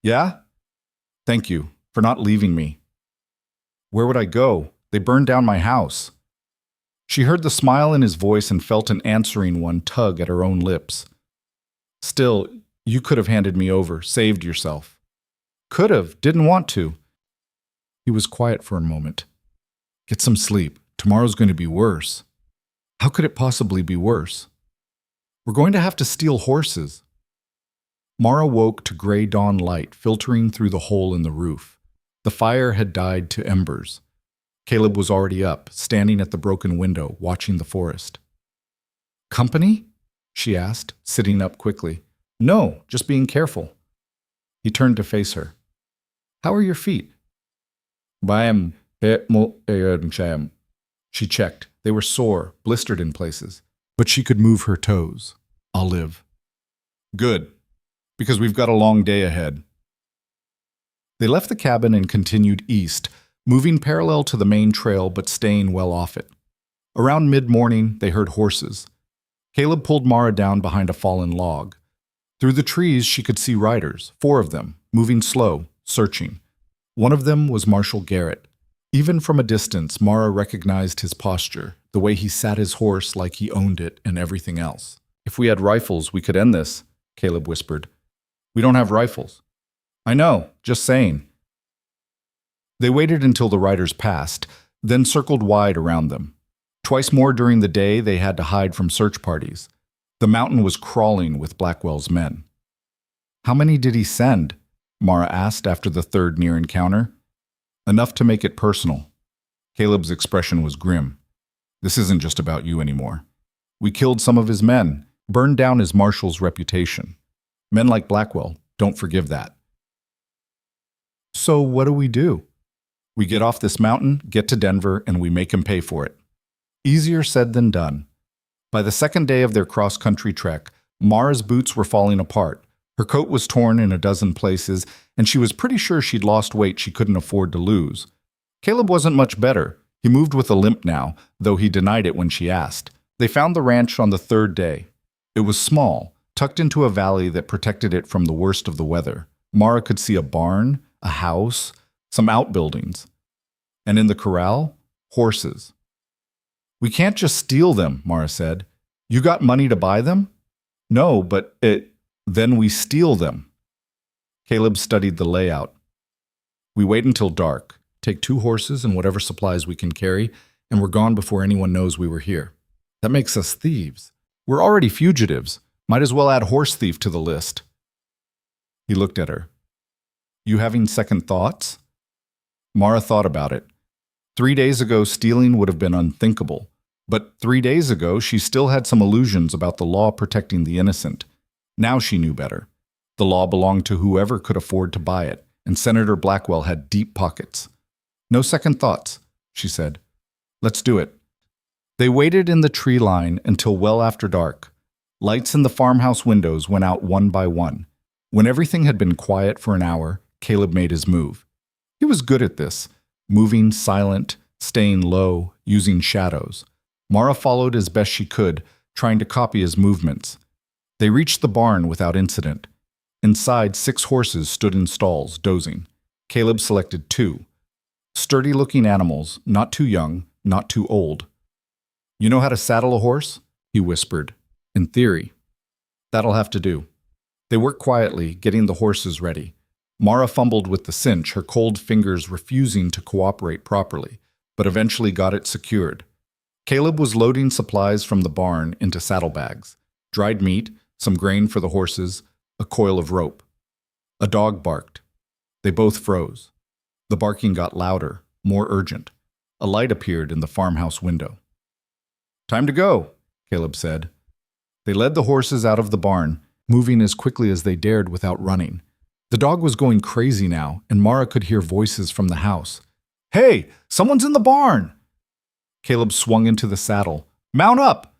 Yeah? Thank you for not leaving me. Where would I go? They burned down my house. She heard the smile in his voice and felt an answering one tug at her own lips. Still, you could have handed me over, saved yourself. Could have, didn't want to. He was quiet for a moment. Get some sleep. Tomorrow's going to be worse. How could it possibly be worse? We're going to have to steal horses. Mara woke to gray dawn light filtering through the hole in the roof. The fire had died to embers. Caleb was already up, standing at the broken window, watching the forest. Company? She asked, sitting up quickly. No, just being careful. He turned to face her. How are your feet? She checked. They were sore, blistered in places. But she could move her toes. I'll live. Good, because we've got a long day ahead. They left the cabin and continued east, moving parallel to the main trail but staying well off it. Around mid-morning, they heard horses. Caleb pulled Mara down behind a fallen log. Through the trees, she could see riders, 4 of them, moving slow, searching. One of them was Marshal Garrett. Even from a distance, Mara recognized his posture, the way he sat his horse like he owned it and everything else. If we had rifles, we could end this, Caleb whispered. We don't have rifles. I know, just saying. They waited until the riders passed, then circled wide around them. Twice more during the day, they had to hide from search parties. The mountain was crawling with Blackwell's men. How many did he send? Mara asked after the third near encounter. Enough to make it personal. Caleb's expression was grim. This isn't just about you anymore. We killed some of his men, burned down his marshal's reputation. Men like Blackwell don't forgive that. So what do? We get off this mountain, get to Denver, and we make him pay for it. Easier said than done. By the second day of their cross-country trek, Mara's boots were falling apart. Her coat was torn in a dozen places, and she was pretty sure she'd lost weight she couldn't afford to lose. Caleb wasn't much better. He moved with a limp now, though he denied it when she asked. They found the ranch on the third day. It was small, tucked into a valley that protected it from the worst of the weather. Mara could see a barn, a house, some outbuildings. And in the corral, horses. "We can't just steal them," Mara said. "You got money to buy them?" "No, but then we steal them." Caleb studied the layout. "We wait until dark, take 2 horses and whatever supplies we can carry, and we're gone before anyone knows we were here. That makes us thieves. We're already fugitives. Might as well add horse thief to the list." He looked at her. "You having second thoughts?" Mara thought about it. 3 days ago, stealing would have been unthinkable. But 3 days ago, she still had some illusions about the law protecting the innocent. Now she knew better. The law belonged to whoever could afford to buy it, and Senator Blackwell had deep pockets. "No second thoughts," she said. "Let's do it." They waited in the tree line until well after dark. Lights in the farmhouse windows went out one by one. When everything had been quiet for an hour, Caleb made his move. He was good at this, moving silent, staying low, using shadows. Mara followed as best she could, trying to copy his movements. They reached the barn without incident. Inside, 6 horses stood in stalls, dozing. Caleb selected 2. Sturdy-looking animals, not too young, not too old. "You know how to saddle a horse?" he whispered. "In theory." "That'll have to do." They worked quietly, getting the horses ready. Mara fumbled with the cinch, her cold fingers refusing to cooperate properly, but eventually got it secured. Caleb was loading supplies from the barn into saddlebags. Dried meat, some grain for the horses, a coil of rope. A dog barked. They both froze. The barking got louder, more urgent. A light appeared in the farmhouse window. "Time to go," Caleb said. They led the horses out of the barn, moving as quickly as they dared without running. The dog was going crazy now, and Mara could hear voices from the house. "Hey, someone's in the barn!" Caleb swung into the saddle. "Mount up!"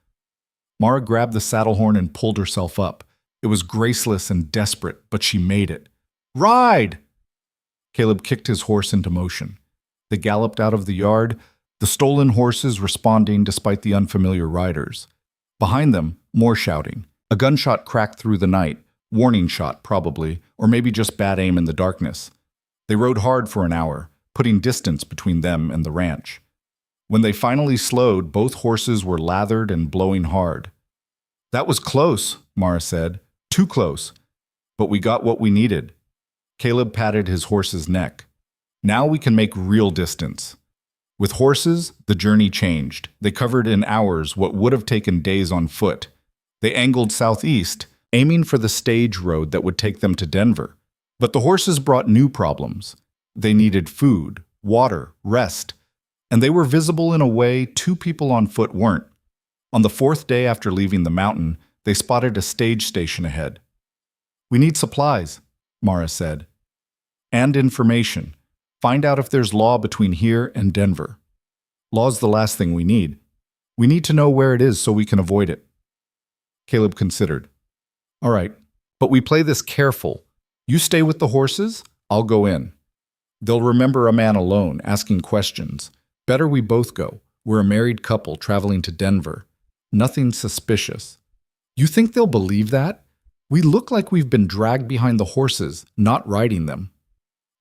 Mara grabbed the saddle horn and pulled herself up. It was graceless and desperate, but she made it. "Ride!" Caleb kicked his horse into motion. They galloped out of the yard, the stolen horses responding despite the unfamiliar riders. Behind them, more shouting. A gunshot cracked through the night, warning shot probably, or maybe just bad aim in the darkness. They rode hard for an hour, putting distance between them and the ranch. When they finally slowed, both horses were lathered and blowing hard. "That was close," Mara said. "Too close. But we got what we needed." Caleb patted his horse's neck. "Now we can make real distance." With horses, the journey changed. They covered in hours what would have taken days on foot. They angled southeast, aiming for the stage road that would take them to Denver. But the horses brought new problems. They needed food, water, rest, and they were visible in a way 2 people on foot weren't. On the 4th day after leaving the mountain, they spotted a stage station ahead. "We need supplies," Mara said. "And information. Find out if there's law between here and Denver." "Law's the last thing we need. We need to know where it is so we can avoid it." Caleb considered. "All right, but we play this careful. You stay with the horses, I'll go in. They'll remember a man alone, asking questions. Better we both go. We're a married couple traveling to Denver. Nothing suspicious." "You think they'll believe that? We look like we've been dragged behind the horses, not riding them."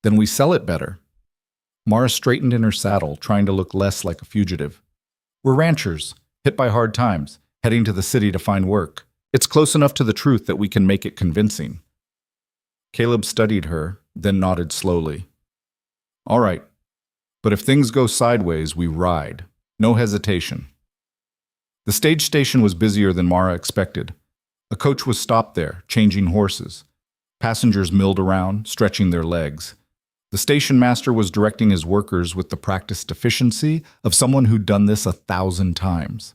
"Then we sell it better." Mara straightened in her saddle, trying to look less like a fugitive. "We're ranchers, hit by hard times, heading to the city to find work. It's close enough to the truth that we can make it convincing." Caleb studied her, then nodded slowly. "All right, but if things go sideways, we ride. No hesitation." The stage station was busier than Mara expected. A coach was stopped there, changing horses. Passengers milled around, stretching their legs. The station master was directing his workers with the practiced efficiency of someone who'd done this 1,000 times.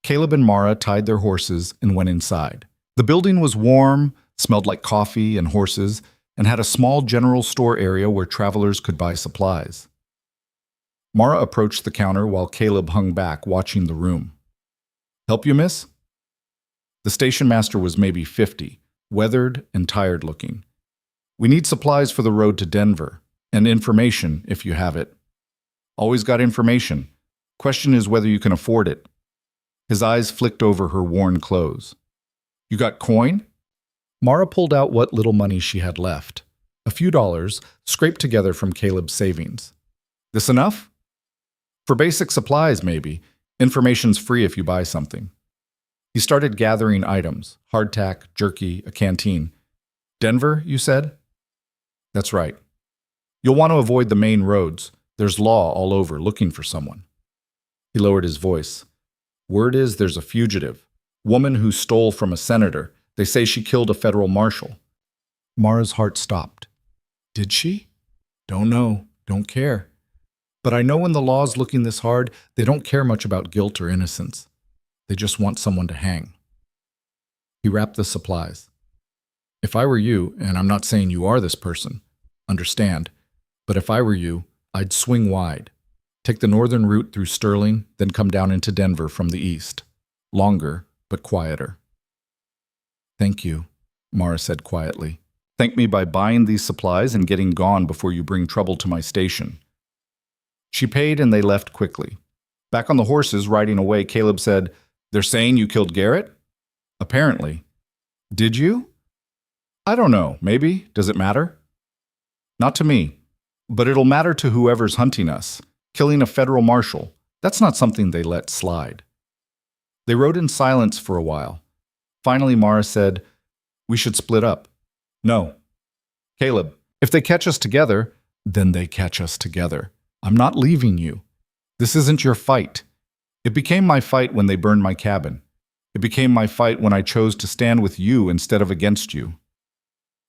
Caleb and Mara tied their horses and went inside. The building was warm, smelled like coffee and horses, and had a small general store area where travelers could buy supplies. Mara approached the counter while Caleb hung back, watching the room. "Help you, miss?" The station master was maybe 50, weathered and tired looking. "We need supplies for the road to Denver, and information, if you have it." "Always got information. Question is whether you can afford it." His eyes flicked over her worn clothes. "You got coin?" Mara pulled out what little money she had left. A few dollars, scraped together from Caleb's savings. "This enough?" "For basic supplies, maybe. Information's free if you buy something." He started gathering items: hardtack, jerky, a canteen. "Denver, you said?" "That's right. You'll want to avoid the main roads. There's law all over looking for someone." He lowered his voice. "Word is there's a fugitive. Woman who stole from a senator. They say she killed a federal marshal." Mara's heart stopped. "Did she?" "Don't know. Don't care. But I know when the law's looking this hard, they don't care much about guilt or innocence. They just want someone to hang." He wrapped the supplies. "If I were you, and I'm not saying you are this person, understand, but if I were you, I'd swing wide. Take the northern route through Sterling, then come down into Denver from the east. Longer, but quieter." "Thank you," Mara said quietly. "Thank me by buying these supplies and getting gone before you bring trouble to my station." She paid and they left quickly. Back on the horses, riding away, Caleb said, "They're saying you killed Garrett?" "Apparently." "Did you?" "I don't know. Maybe. Does it matter?" "Not to me. But it'll matter to whoever's hunting us. Killing a federal marshal, that's not something they let slide." They rode in silence for a while. Finally, Mara said, "We should split up." "No." "Caleb, if they catch us together, then they catch us together. I'm not leaving you. This isn't your fight. It became my fight when they burned my cabin. It became my fight when I chose to stand with you instead of against you."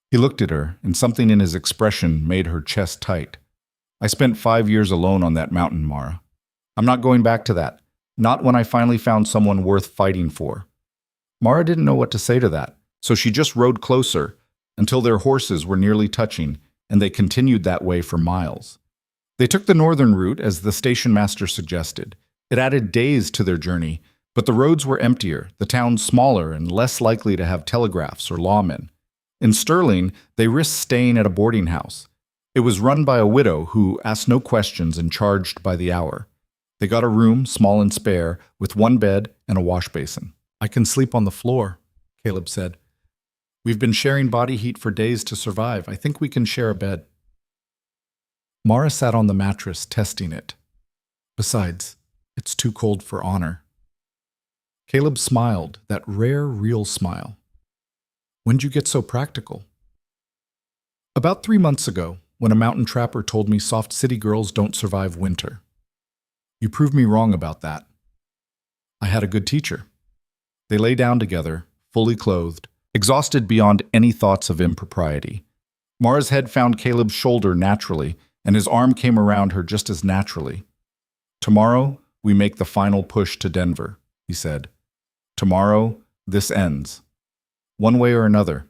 He looked at her, and something in his expression made her chest tight. "I spent 5 years alone on that mountain, Mara. I'm not going back to that. Not when I finally found someone worth fighting for." Mara didn't know what to say to that, so she just rode closer until their horses were nearly touching, and they continued that way for miles. They took the northern route, as the station master suggested. It added days to their journey, but the roads were emptier, the town smaller and less likely to have telegraphs or lawmen. In Sterling, they risked staying at a boarding house. It was run by a widow who asked no questions and charged by the hour. They got a room, small and spare, with one bed and a wash basin. "I can sleep on the floor," Caleb said. "We've been sharing body heat for days to survive. I think we can share a bed." Mara sat on the mattress, testing it. "Besides, it's too cold for honor." Caleb smiled, that rare, real smile. "When'd you get so practical?" "About 3 months ago, when a mountain trapper told me soft city girls don't survive winter. You proved me wrong about that. I had a good teacher." They lay down together, fully clothed, exhausted beyond any thoughts of impropriety. Mara's head found Caleb's shoulder naturally, and his arm came around her just as naturally. "Tomorrow, we make the final push to Denver," he said. "Tomorrow, this ends. One way or another."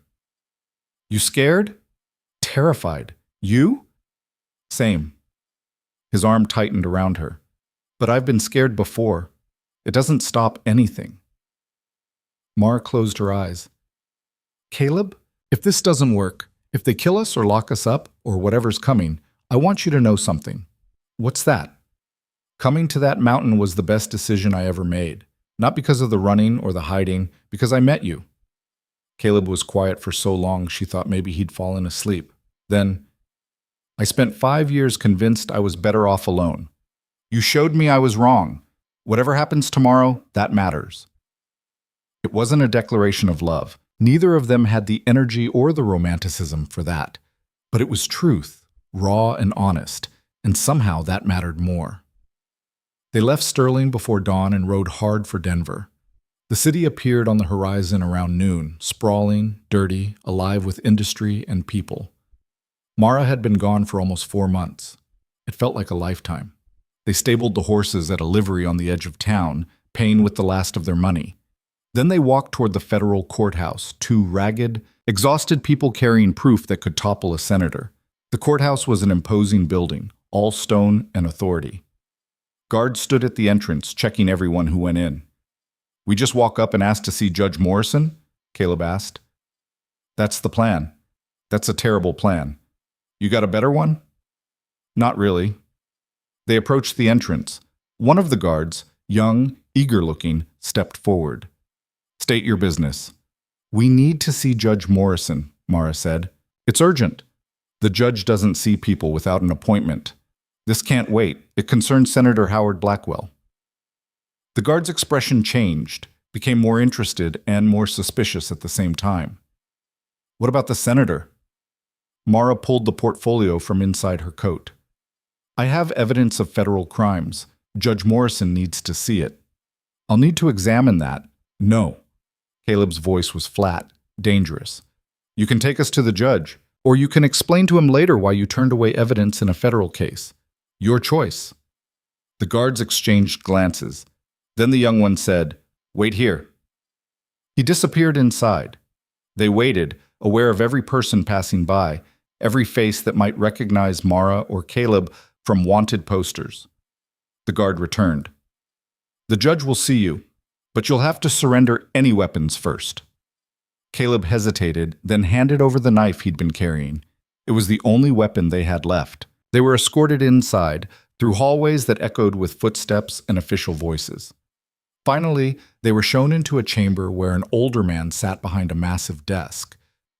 "You scared?" "Terrified. You?" "Same." His arm tightened around her. "But I've been scared before. It doesn't stop anything." Mara closed her eyes. "Caleb, if this doesn't work, if they kill us or lock us up, or whatever's coming, I want you to know something." "What's that?" "Coming to that mountain was the best decision I ever made. Not because of the running or the hiding, because I met you." Caleb was quiet for so long she thought maybe he'd fallen asleep. Then, "I spent 5 years convinced I was better off alone. You showed me I was wrong. Whatever happens tomorrow, that matters." It wasn't a declaration of love. Neither of them had the energy or the romanticism for that. But it was truth, raw and honest, and somehow that mattered more. They left Sterling before dawn and rode hard for Denver. The city appeared on the horizon around noon, sprawling, dirty, alive with industry and people. Mara had been gone for almost 4 months. It felt like a lifetime. They stabled the horses at a livery on the edge of town, paying with the last of their money. Then they walked toward the federal courthouse, two ragged, exhausted people carrying proof that could topple a senator. The courthouse was an imposing building, all stone and authority. Guards stood at the entrance, checking everyone who went in. "We just walk up and ask to see Judge Morrison?" Caleb asked. "That's the plan. That's a terrible plan. You got a better one?" "Not really." They approached the entrance. One of the guards, young, eager-looking, stepped forward. "State your business." "We need to see Judge Morrison," Mara said. "It's urgent. The judge doesn't see people without an appointment. This can't wait. It concerns Senator Howard Blackwell." The guard's expression changed, became more interested and more suspicious at the same time. "What about the senator?" Mara pulled the portfolio from inside her coat. "I have evidence of federal crimes. Judge Morrison needs to see it." "I'll need to examine that." "No." Caleb's voice was flat, dangerous. "You can take us to the judge, or you can explain to him later why you turned away evidence in a federal case. Your choice." The guards exchanged glances. Then the young one said, "Wait here." He disappeared inside. They waited, aware of every person passing by, every face that might recognize Mara or Caleb from wanted posters. The guard returned. "The judge will see you, but you'll have to surrender any weapons first." Caleb hesitated, then handed over the knife he'd been carrying. It was the only weapon they had left. They were escorted inside, through hallways that echoed with footsteps and official voices. Finally, they were shown into a chamber where an older man sat behind a massive desk.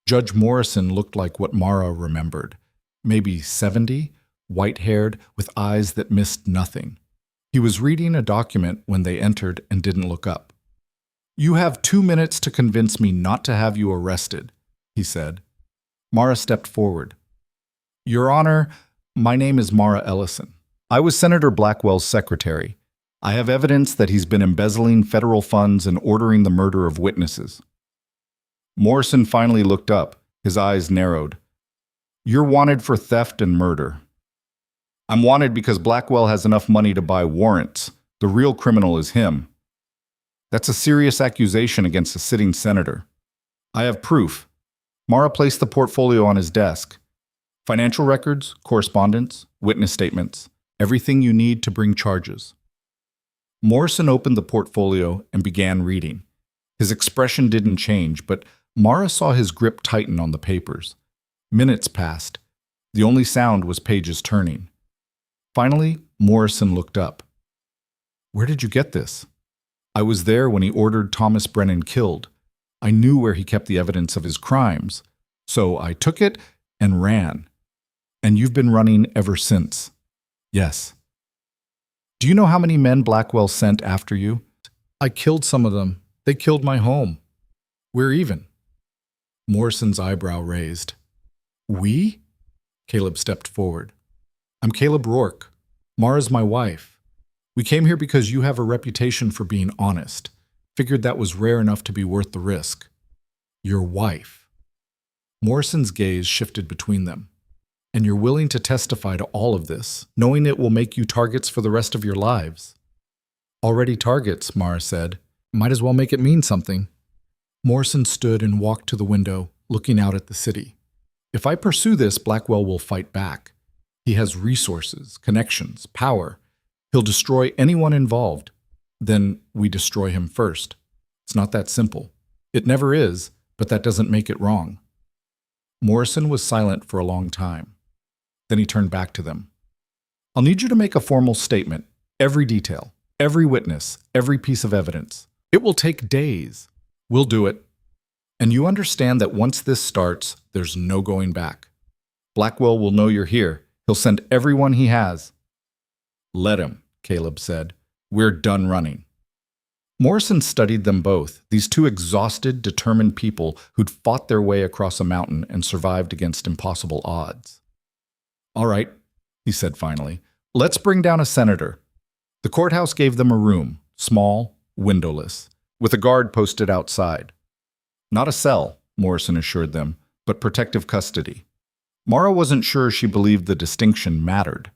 Judge Morrison looked like what Mara remembered. Maybe 70, white-haired, with eyes that missed nothing. He was reading a document when they entered and didn't look up. "You have 2 minutes to convince me not to have you arrested," he said. Mara stepped forward. "Your Honor, my name is Mara Ellison. I was Senator Blackwell's secretary. I have evidence that he's been embezzling federal funds and ordering the murder of witnesses." Morrison finally looked up, his eyes narrowed. "You're wanted for theft and murder." "I'm wanted because Blackwell has enough money to buy warrants. The real criminal is him." "That's a serious accusation against a sitting senator." "I have proof." Mara placed the portfolio on his desk. "Financial records, correspondence, witness statements, everything you need to bring charges." Morrison opened the portfolio and began reading. His expression didn't change, but Mara saw his grip tighten on the papers. Minutes passed. The only sound was pages turning. Finally, Morrison looked up. "Where did you get this?" "I was there when he ordered Thomas Brennan killed. I knew where he kept the evidence of his crimes. So I took it and ran. And you've been running ever since." "Yes." "Do you know how many men Blackwell sent after you?" "I killed some of them. They killed my home. We're even." Morrison's eyebrow raised. "We?" Caleb stepped forward. "I'm Caleb Rourke. Mara's my wife. We came here because you have a reputation for being honest. Figured that was rare enough to be worth the risk." "Your wife." Morrison's gaze shifted between them. "And you're willing to testify to all of this, knowing it will make you targets for the rest of your lives." "Already targets," Mara said. "Might as well make it mean something." Morrison stood and walked to the window, looking out at the city. "If I pursue this, Blackwell will fight back. He has resources, connections, power. He'll destroy anyone involved. Then we destroy him first. It's not that simple. It never is, but that doesn't make it wrong." Morrison was silent for a long time. Then he turned back to them. "I'll need you to make a formal statement, every detail, every witness, every piece of evidence. It will take days. We'll do it. And you understand that once this starts, there's no going back. Blackwell will know you're here. He'll send everyone he has." "Let him," Caleb said. "We're done running." Morrison studied them both, these two exhausted, determined people who'd fought their way across a mountain and survived against impossible odds. "All right," he said finally. "Let's bring down a senator." The courthouse gave them a room, small, windowless, with a guard posted outside. Not a cell, Morrison assured them, but protective custody. Mara wasn't sure she believed the distinction mattered.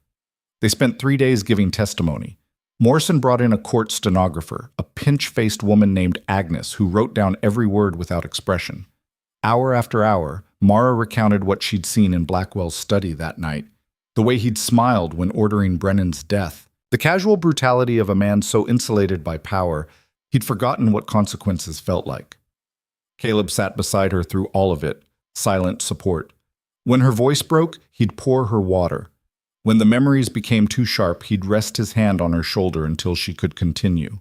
They spent 3 days giving testimony. Morrison brought in a court stenographer, a pinch-faced woman named Agnes, who wrote down every word without expression. Hour after hour, Mara recounted what she'd seen in Blackwell's study that night, the way he'd smiled when ordering Brennan's death, the casual brutality of a man so insulated by power, he'd forgotten what consequences felt like. Caleb sat beside her through all of it, silent support. When her voice broke, he'd pour her water. When the memories became too sharp, he'd rest his hand on her shoulder until she could continue.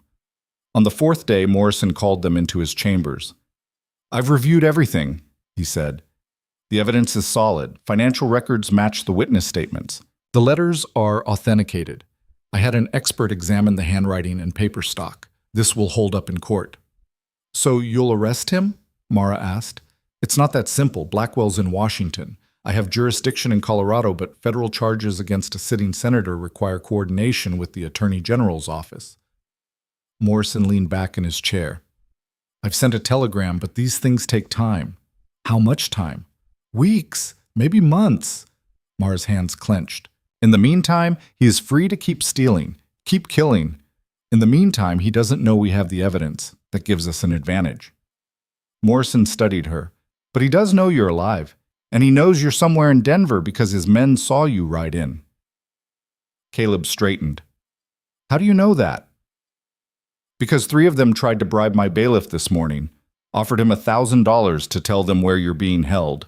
On the fourth day, Morrison called them into his chambers. "I've reviewed everything," he said. "The evidence is solid. Financial records match the witness statements. The letters are authenticated. I had an expert examine the handwriting and paper stock. This will hold up in court." "So you'll arrest him?" Mara asked. "It's not that simple. Blackwell's in Washington. I have jurisdiction in Colorado, but federal charges against a sitting senator require coordination with the Attorney General's office." Morrison leaned back in his chair. "I've sent a telegram, but these things take time." "How much time?" "Weeks, maybe months." Mara's hands clenched. "In the meantime, he is free to keep stealing, keep killing. In the meantime, he doesn't know we have the evidence. That gives us an advantage." Morrison studied her. "But he does know you're alive. And he knows you're somewhere in Denver because his men saw you ride in." Caleb straightened. "How do you know that?" "Because 3 of them tried to bribe my bailiff this morning. Offered him $1,000 to tell them where you're being held."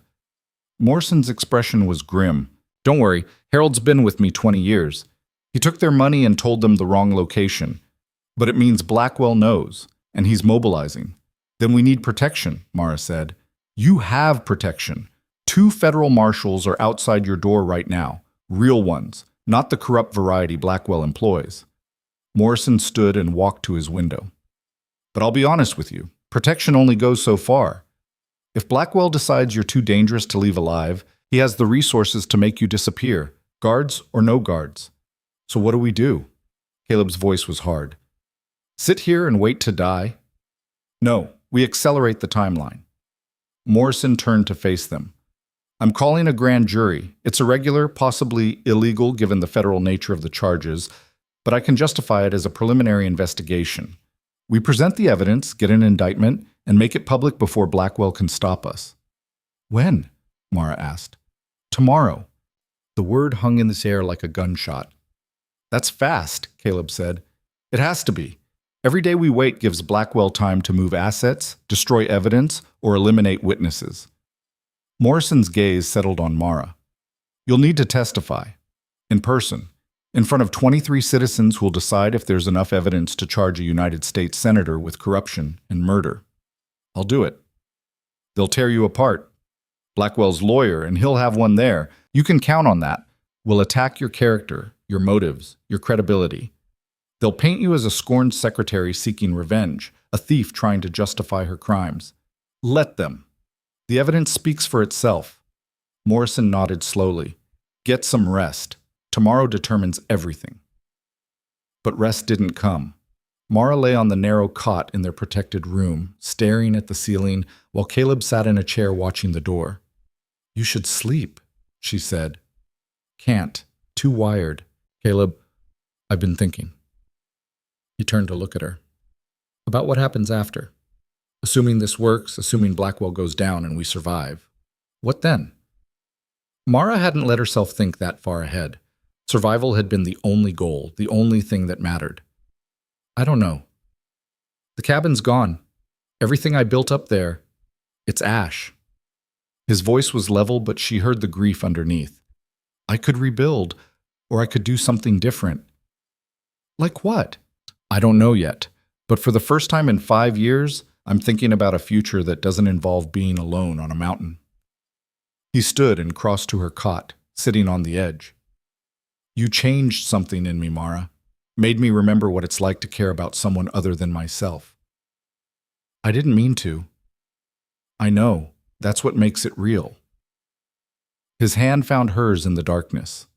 Morrison's expression was grim. "Don't worry, Harold's been with me 20 years. He took their money and told them the wrong location. But it means Blackwell knows, and he's mobilizing." "Then we need protection," Mara said. "You have protection. 2 federal marshals are outside your door right now. Real ones, not the corrupt variety Blackwell employs." Morrison stood and walked to his window. "But I'll be honest with you, protection only goes so far. If Blackwell decides you're too dangerous to leave alive, he has the resources to make you disappear, guards or no guards. So what do we do?" Caleb's voice was hard. "Sit here and wait to die?" "No, we accelerate the timeline." Morrison turned to face them. "I'm calling a grand jury. It's irregular, possibly illegal given the federal nature of the charges, but I can justify it as a preliminary investigation. We present the evidence, get an indictment, and make it public before Blackwell can stop us." "When?" Mara asked. "Tomorrow." The word hung in the air like a gunshot. "That's fast," Caleb said. "It has to be. Every day we wait gives Blackwell time to move assets, destroy evidence, or eliminate witnesses." Morrison's gaze settled on Mara. "You'll need to testify. In person. In front of 23 citizens who'll decide if there's enough evidence to charge a United States senator with corruption and murder." "I'll do it." "They'll tear you apart. Blackwell's lawyer, and he'll have one there. You can count on that. Will attack your character, your motives, your credibility. They'll paint you as a scorned secretary seeking revenge, a thief trying to justify her crimes. Let them. The evidence speaks for itself." Morrison nodded slowly. "Get some rest. Tomorrow determines everything." But rest didn't come. Mara lay on the narrow cot in their protected room, staring at the ceiling, while Caleb sat in a chair watching the door. "You should sleep," she said. "Can't. Too wired." "Caleb, I've been thinking." He turned to look at her. "About what happens after. Assuming this works, assuming Blackwell goes down and we survive. What then?" Mara hadn't let herself think that far ahead. Survival had been the only goal, the only thing that mattered. "I don't know. The cabin's gone. Everything I built up there, it's ash." His voice was level, but she heard the grief underneath. "I could rebuild, or I could do something different." "Like what?" "I don't know yet, but for the first time in 5 years, I'm thinking about a future that doesn't involve being alone on a mountain." He stood and crossed to her cot, sitting on the edge. "You changed something in me, Mara. Made me remember what it's like to care about someone other than myself." "I didn't mean to." "I know. That's what makes it real." His hand found hers in the darkness.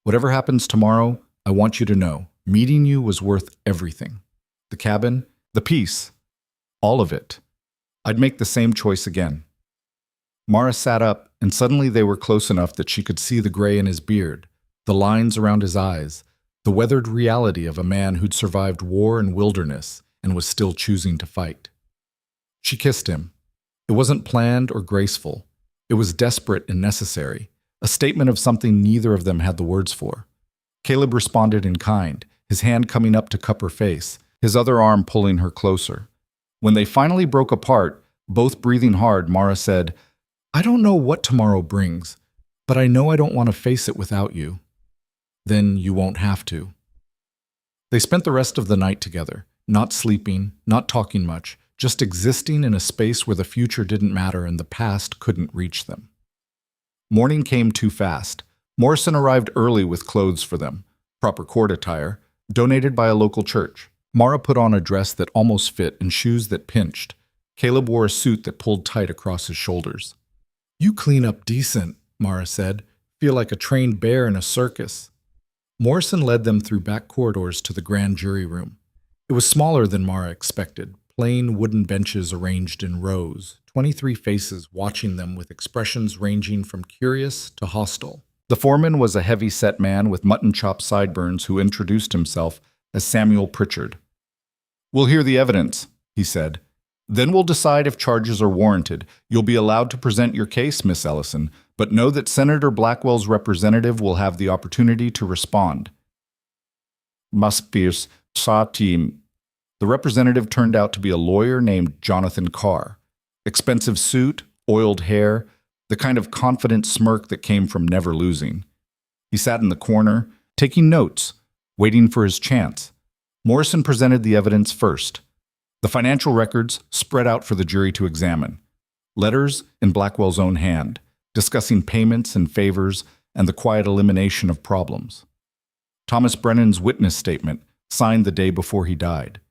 "Whatever happens tomorrow, I want you to know, meeting you was worth everything. The cabin, the peace, all of it. I'd make the same choice again." Mara sat up, and suddenly they were close enough that she could see the gray in his beard, the lines around his eyes, the weathered reality of a man who'd survived war and wilderness and was still choosing to fight. She kissed him. It wasn't planned or graceful. It was desperate and necessary, a statement of something neither of them had the words for. Caleb responded in kind, his hand coming up to cup her face, his other arm pulling her closer. When they finally broke apart, both breathing hard, Mara said, "I don't know what tomorrow brings, but I know I don't want to face it without you." "Then you won't have to." They spent the rest of the night together, not sleeping, not talking much, just existing in a space where the future didn't matter and the past couldn't reach them. Morning came too fast. Morrison arrived early with clothes for them, proper court attire, donated by a local church. Mara put on a dress that almost fit and shoes that pinched. Caleb wore a suit that pulled tight across his shoulders. "You clean up decent," Mara said. "Feel like a trained bear in a circus." Morrison led them through back corridors to the grand jury room. It was smaller than Mara expected, plain wooden benches arranged in rows, 23 faces watching them with expressions ranging from curious to hostile. The foreman was a heavy-set man with mutton-chop sideburns who introduced himself as Samuel Pritchard. "We'll hear the evidence," he said. "Then we'll decide if charges are warranted. You'll be allowed to present your case, Miss Ellison, but know that Senator Blackwell's representative will have the opportunity to respond." "Must be a team." The representative turned out to be a lawyer named Jonathan Carr. Expensive suit, oiled hair, the kind of confident smirk that came from never losing. He sat in the corner, taking notes, waiting for his chance. Morrison presented the evidence first. The financial records spread out for the jury to examine. Letters in Blackwell's own hand, discussing payments and favors and the quiet elimination of problems. Thomas Brennan's witness statement, signed the day before he died.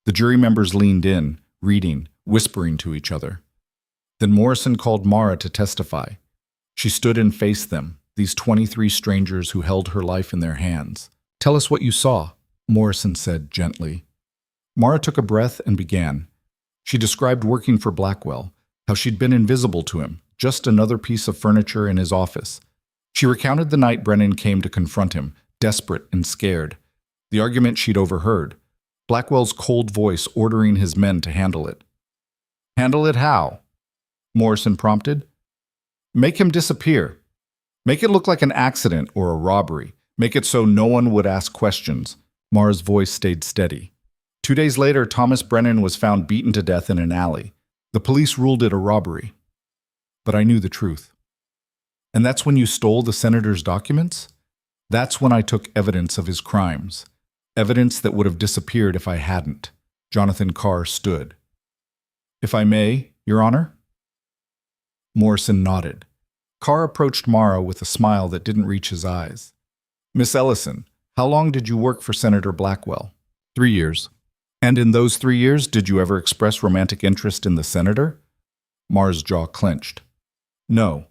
The jury members leaned in, reading, whispering to each other. Then Morrison called Mara to testify. She stood and faced them, these 23 strangers who held her life in their hands. "Tell us what you saw," Morrison said gently. Mara took a breath and began. She described working for Blackwell, how she'd been invisible to him, just another piece of furniture in his office. She recounted the night Brennan came to confront him, desperate and scared. The argument she'd overheard. Blackwell's cold voice ordering his men to handle it. "Handle it how?" Morrison prompted. "Make him disappear. Make it look like an accident or a robbery. Make it so no one would ask questions." Mara's voice stayed steady. 2 days later, Thomas Brennan was found beaten to death in an alley. The police ruled it a robbery. But I knew the truth. "And that's when you stole the senator's documents?" "That's when I took evidence of his crimes. Evidence that would have disappeared if I hadn't." Jonathan Carr stood. "If I may, Your Honor?" Morrison nodded. Carr approached Mara with a smile that didn't reach his eyes. "Miss Ellison, how long did you work for Senator Blackwell?" 3 years. "And in those 3 years, did you ever express romantic interest in the senator?" Mara's jaw clenched. "No."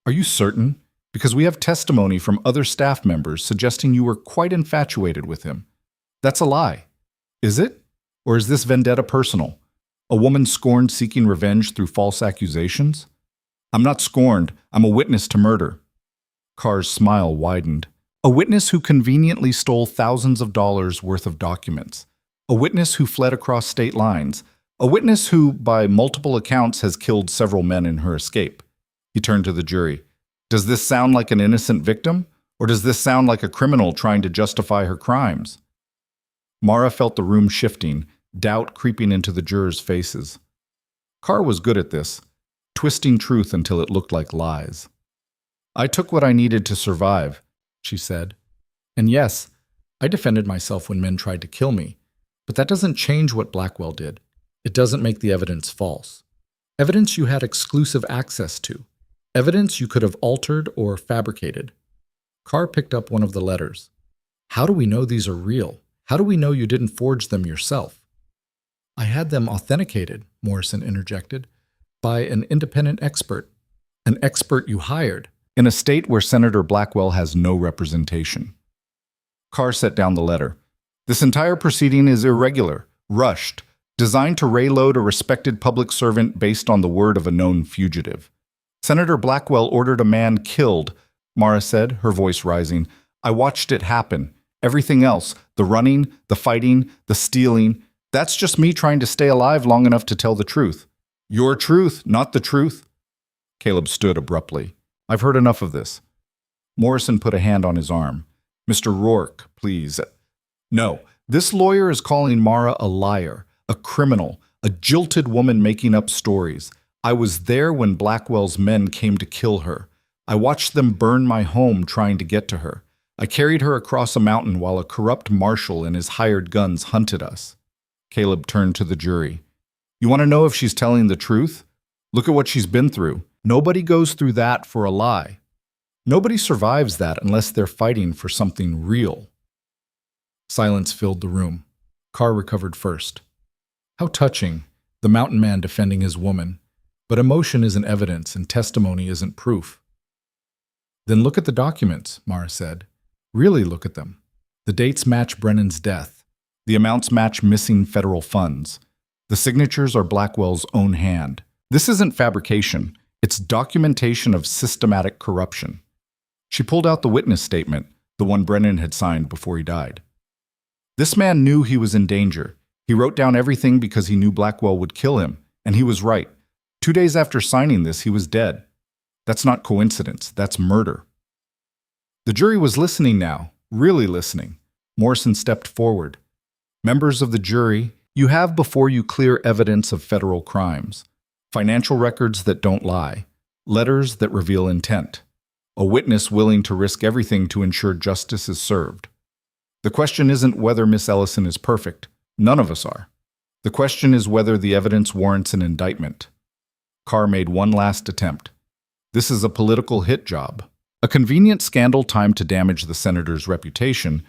"Are you certain? Because we have testimony from other staff members suggesting you were quite infatuated with him." "That's a lie." "Is it? Or is this vendetta personal? A woman scorned seeking revenge through false accusations?" "I'm not scorned. I'm a witness to murder." Carr's smile widened. "A witness who conveniently stole thousands of dollars worth of documents. A witness who fled across state lines. A witness who, by multiple accounts, has killed several men in her escape." He turned to the jury. "Does this sound like an innocent victim? Or does this sound like a criminal trying to justify her crimes?" Mara felt the room shifting, doubt creeping into the jurors' faces. Carr was good at this, twisting truth until it looked like lies. "I took what I needed to survive," she said. "And yes, I defended myself when men tried to kill me. But that doesn't change what Blackwell did. It doesn't make the evidence false. Evidence you had exclusive access to. Evidence you could have altered or fabricated." Carr picked up one of the letters. "How do we know these are real? How do we know you didn't forge them yourself?" "I had them authenticated," Morrison interjected, "by an independent expert. An expert you hired, in a state where Senator Blackwell has no representation." Carr set down the letter. "This entire proceeding is irregular, rushed, designed to rayload a respected public servant based on the word of a known fugitive. Senator Blackwell ordered a man killed," Mara said, her voice rising. "I watched it happen, Everything else, the running, the fighting, the stealing, that's just me trying to stay alive long enough to tell the truth. Your truth, not the truth. Caleb stood abruptly. I've heard enough of this. Morrison put a hand on his arm. Mr. Rourke, please. No, this lawyer is calling Mara a liar, a criminal, a jilted woman making up stories. I was there when Blackwell's men came to kill her. I watched them burn my home trying to get to her. I carried her across a mountain while a corrupt marshal and his hired guns hunted us. Caleb turned to the jury. You want to know if she's telling the truth? Look at what she's been through. Nobody goes through that for a lie. Nobody survives that unless they're fighting for something real. Silence filled the room. Carr recovered first. How touching, the mountain man defending his woman. But emotion isn't evidence and testimony isn't proof. Then look at the documents, Mara said. Really look at them. The dates match Brennan's death. The amounts match missing federal funds. The signatures are Blackwell's own hand. This isn't fabrication. It's documentation of systematic corruption. She pulled out the witness statement, the one Brennan had signed before he died. This man knew he was in danger. He wrote down everything because he knew Blackwell would kill him, and he was right. 2 days after signing this, he was dead. That's not coincidence, that's murder. The jury was listening now, really listening. Morrison stepped forward. Members of the jury, you have before you clear evidence of federal crimes. Financial records that don't lie. Letters that reveal intent. A witness willing to risk everything to ensure justice is served. The question isn't whether Miss Ellison is perfect. None of us are. The question is whether the evidence warrants an indictment. Carr made one last attempt. This is a political hit job. A convenient scandal timed to damage the senator's reputation.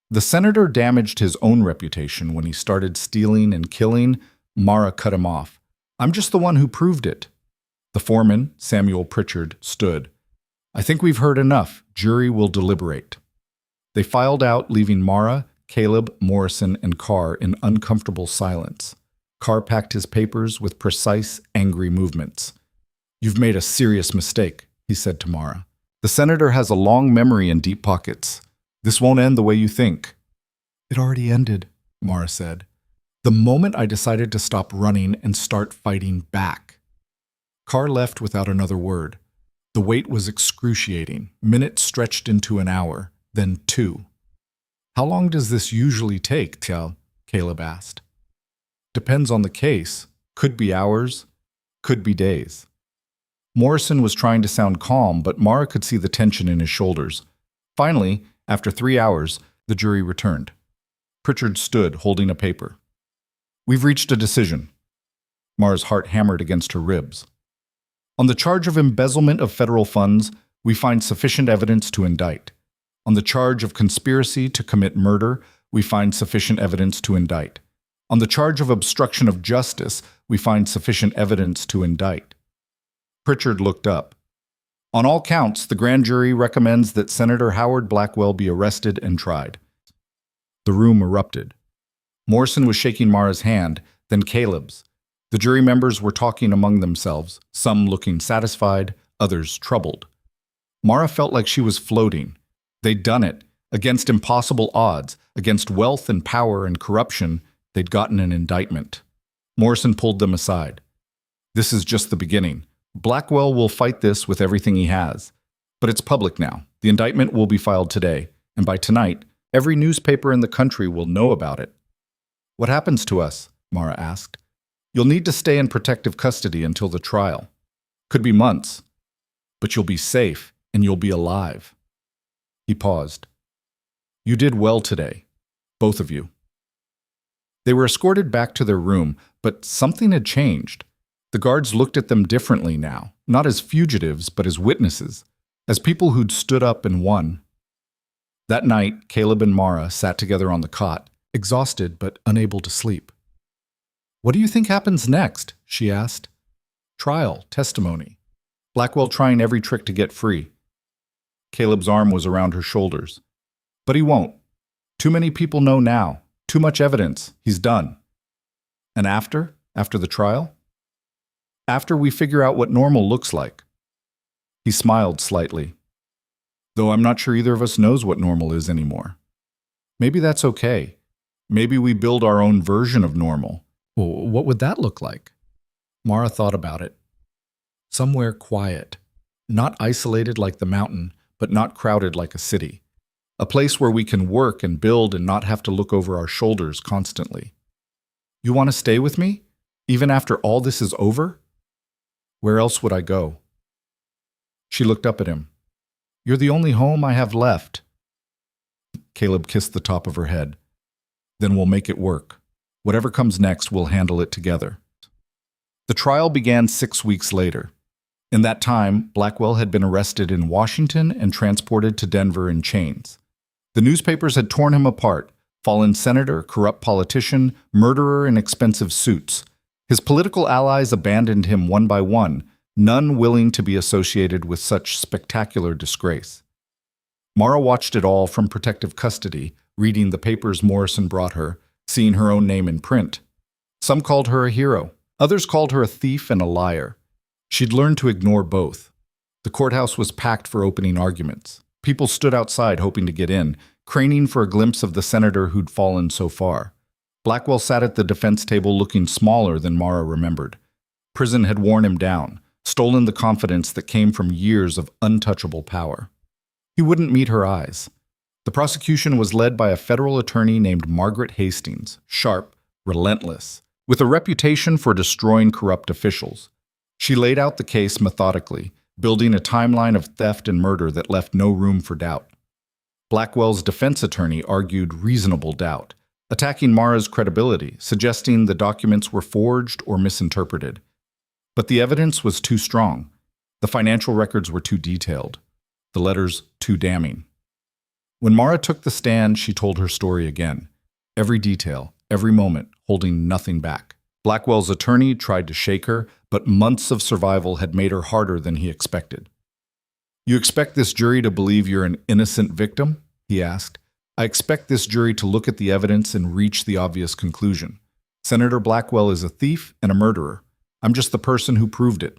The senator damaged his own reputation when he started stealing and killing. Mara cut him off. I'm just the one who proved it. The foreman, Samuel Pritchard, stood. I think we've heard enough. Jury will deliberate. They filed out, leaving Mara, Caleb, Morrison, and Carr in uncomfortable silence. Carr packed his papers with precise, angry movements. You've made a serious mistake, he said to Mara. The senator has a long memory and deep pockets. This won't end the way you think. It already ended, Mara said. The moment I decided to stop running and start fighting back. Carr left without another word. The wait was excruciating. Minutes stretched into an hour, then 2. How long does this usually take, Tiao? Caleb asked. Depends on the case. Could be hours, could be days. Morrison was trying to sound calm, but Mara could see the tension in his shoulders. Finally, after 3 hours, the jury returned. Pritchard stood, holding a paper. We've reached a decision. Mara's heart hammered against her ribs. On the charge of embezzlement of federal funds, we find sufficient evidence to indict. On the charge of conspiracy to commit murder, we find sufficient evidence to indict. On the charge of obstruction of justice, we find sufficient evidence to indict. Pritchard looked up. On all counts, the grand jury recommends that Senator Howard Blackwell be arrested and tried. The room erupted. Morrison was shaking Mara's hand, then Caleb's. The jury members were talking among themselves, some looking satisfied, others troubled. Mara felt like she was floating. They'd done it. Against impossible odds, against wealth and power and corruption, they'd gotten an indictment. Morrison pulled them aside. This is just the beginning. Blackwell will fight this with everything he has. But it's public now. The indictment will be filed today, and by tonight, every newspaper in the country will know about it. What happens to us? Mara asked. You'll need to stay in protective custody until the trial. Could be months. But you'll be safe, and you'll be alive. He paused. You did well today, both of you. They were escorted back to their room, but something had changed. The guards looked at them differently now, not as fugitives, but as witnesses, as people who'd stood up and won. That night, Caleb and Mara sat together on the cot, exhausted but unable to sleep. What do you think happens next? She asked. Trial, testimony. Blackwell trying every trick to get free. Caleb's arm was around her shoulders. But he won't. Too many people know now. Too much evidence. He's done. And after the trial? After we figure out what normal looks like. He smiled slightly. Though I'm not sure either of us knows what normal is anymore. Maybe that's okay. Maybe we build our own version of normal. Well, what would that look like? Mara thought about it. Somewhere quiet, not isolated like the mountain, but not crowded like a city. A place where we can work and build and not have to look over our shoulders constantly. You want to stay with me? Even after all this is over? Where else would I go? She looked up at him. You're the only home I have left. Caleb kissed the top of her head. Then we'll make it work. Whatever comes next, we'll handle it together. The trial began 6 weeks later. In that time, Blackwell had been arrested in Washington and transported to Denver in chains. The newspapers had torn him apart: fallen senator, corrupt politician, murderer in expensive suits. His political allies abandoned him one by one, none willing to be associated with such spectacular disgrace. Mara watched it all from protective custody, reading the papers Morrison brought her, seeing her own name in print. Some called her a hero. Others called her a thief and a liar. She'd learned to ignore both. The courthouse was packed for opening arguments. People stood outside hoping to get in, craning for a glimpse of the senator who'd fallen so far. Blackwell sat at the defense table looking smaller than Mara remembered. Prison had worn him down, stolen the confidence that came from years of untouchable power. He wouldn't meet her eyes. The prosecution was led by a federal attorney named Margaret Hastings, sharp, relentless, with a reputation for destroying corrupt officials. She laid out the case methodically, building a timeline of theft and murder that left no room for doubt. Blackwell's defense attorney argued reasonable doubt, attacking Mara's credibility, suggesting the documents were forged or misinterpreted. But the evidence was too strong. The financial records were too detailed. The letters too damning. When Mara took the stand, she told her story again. Every detail, every moment, holding nothing back. Blackwell's attorney tried to shake her, but months of survival had made her harder than he expected. You expect this jury to believe you're an innocent victim? He asked. I expect this jury to look at the evidence and reach the obvious conclusion. Senator Blackwell is a thief and a murderer. I'm just the person who proved it.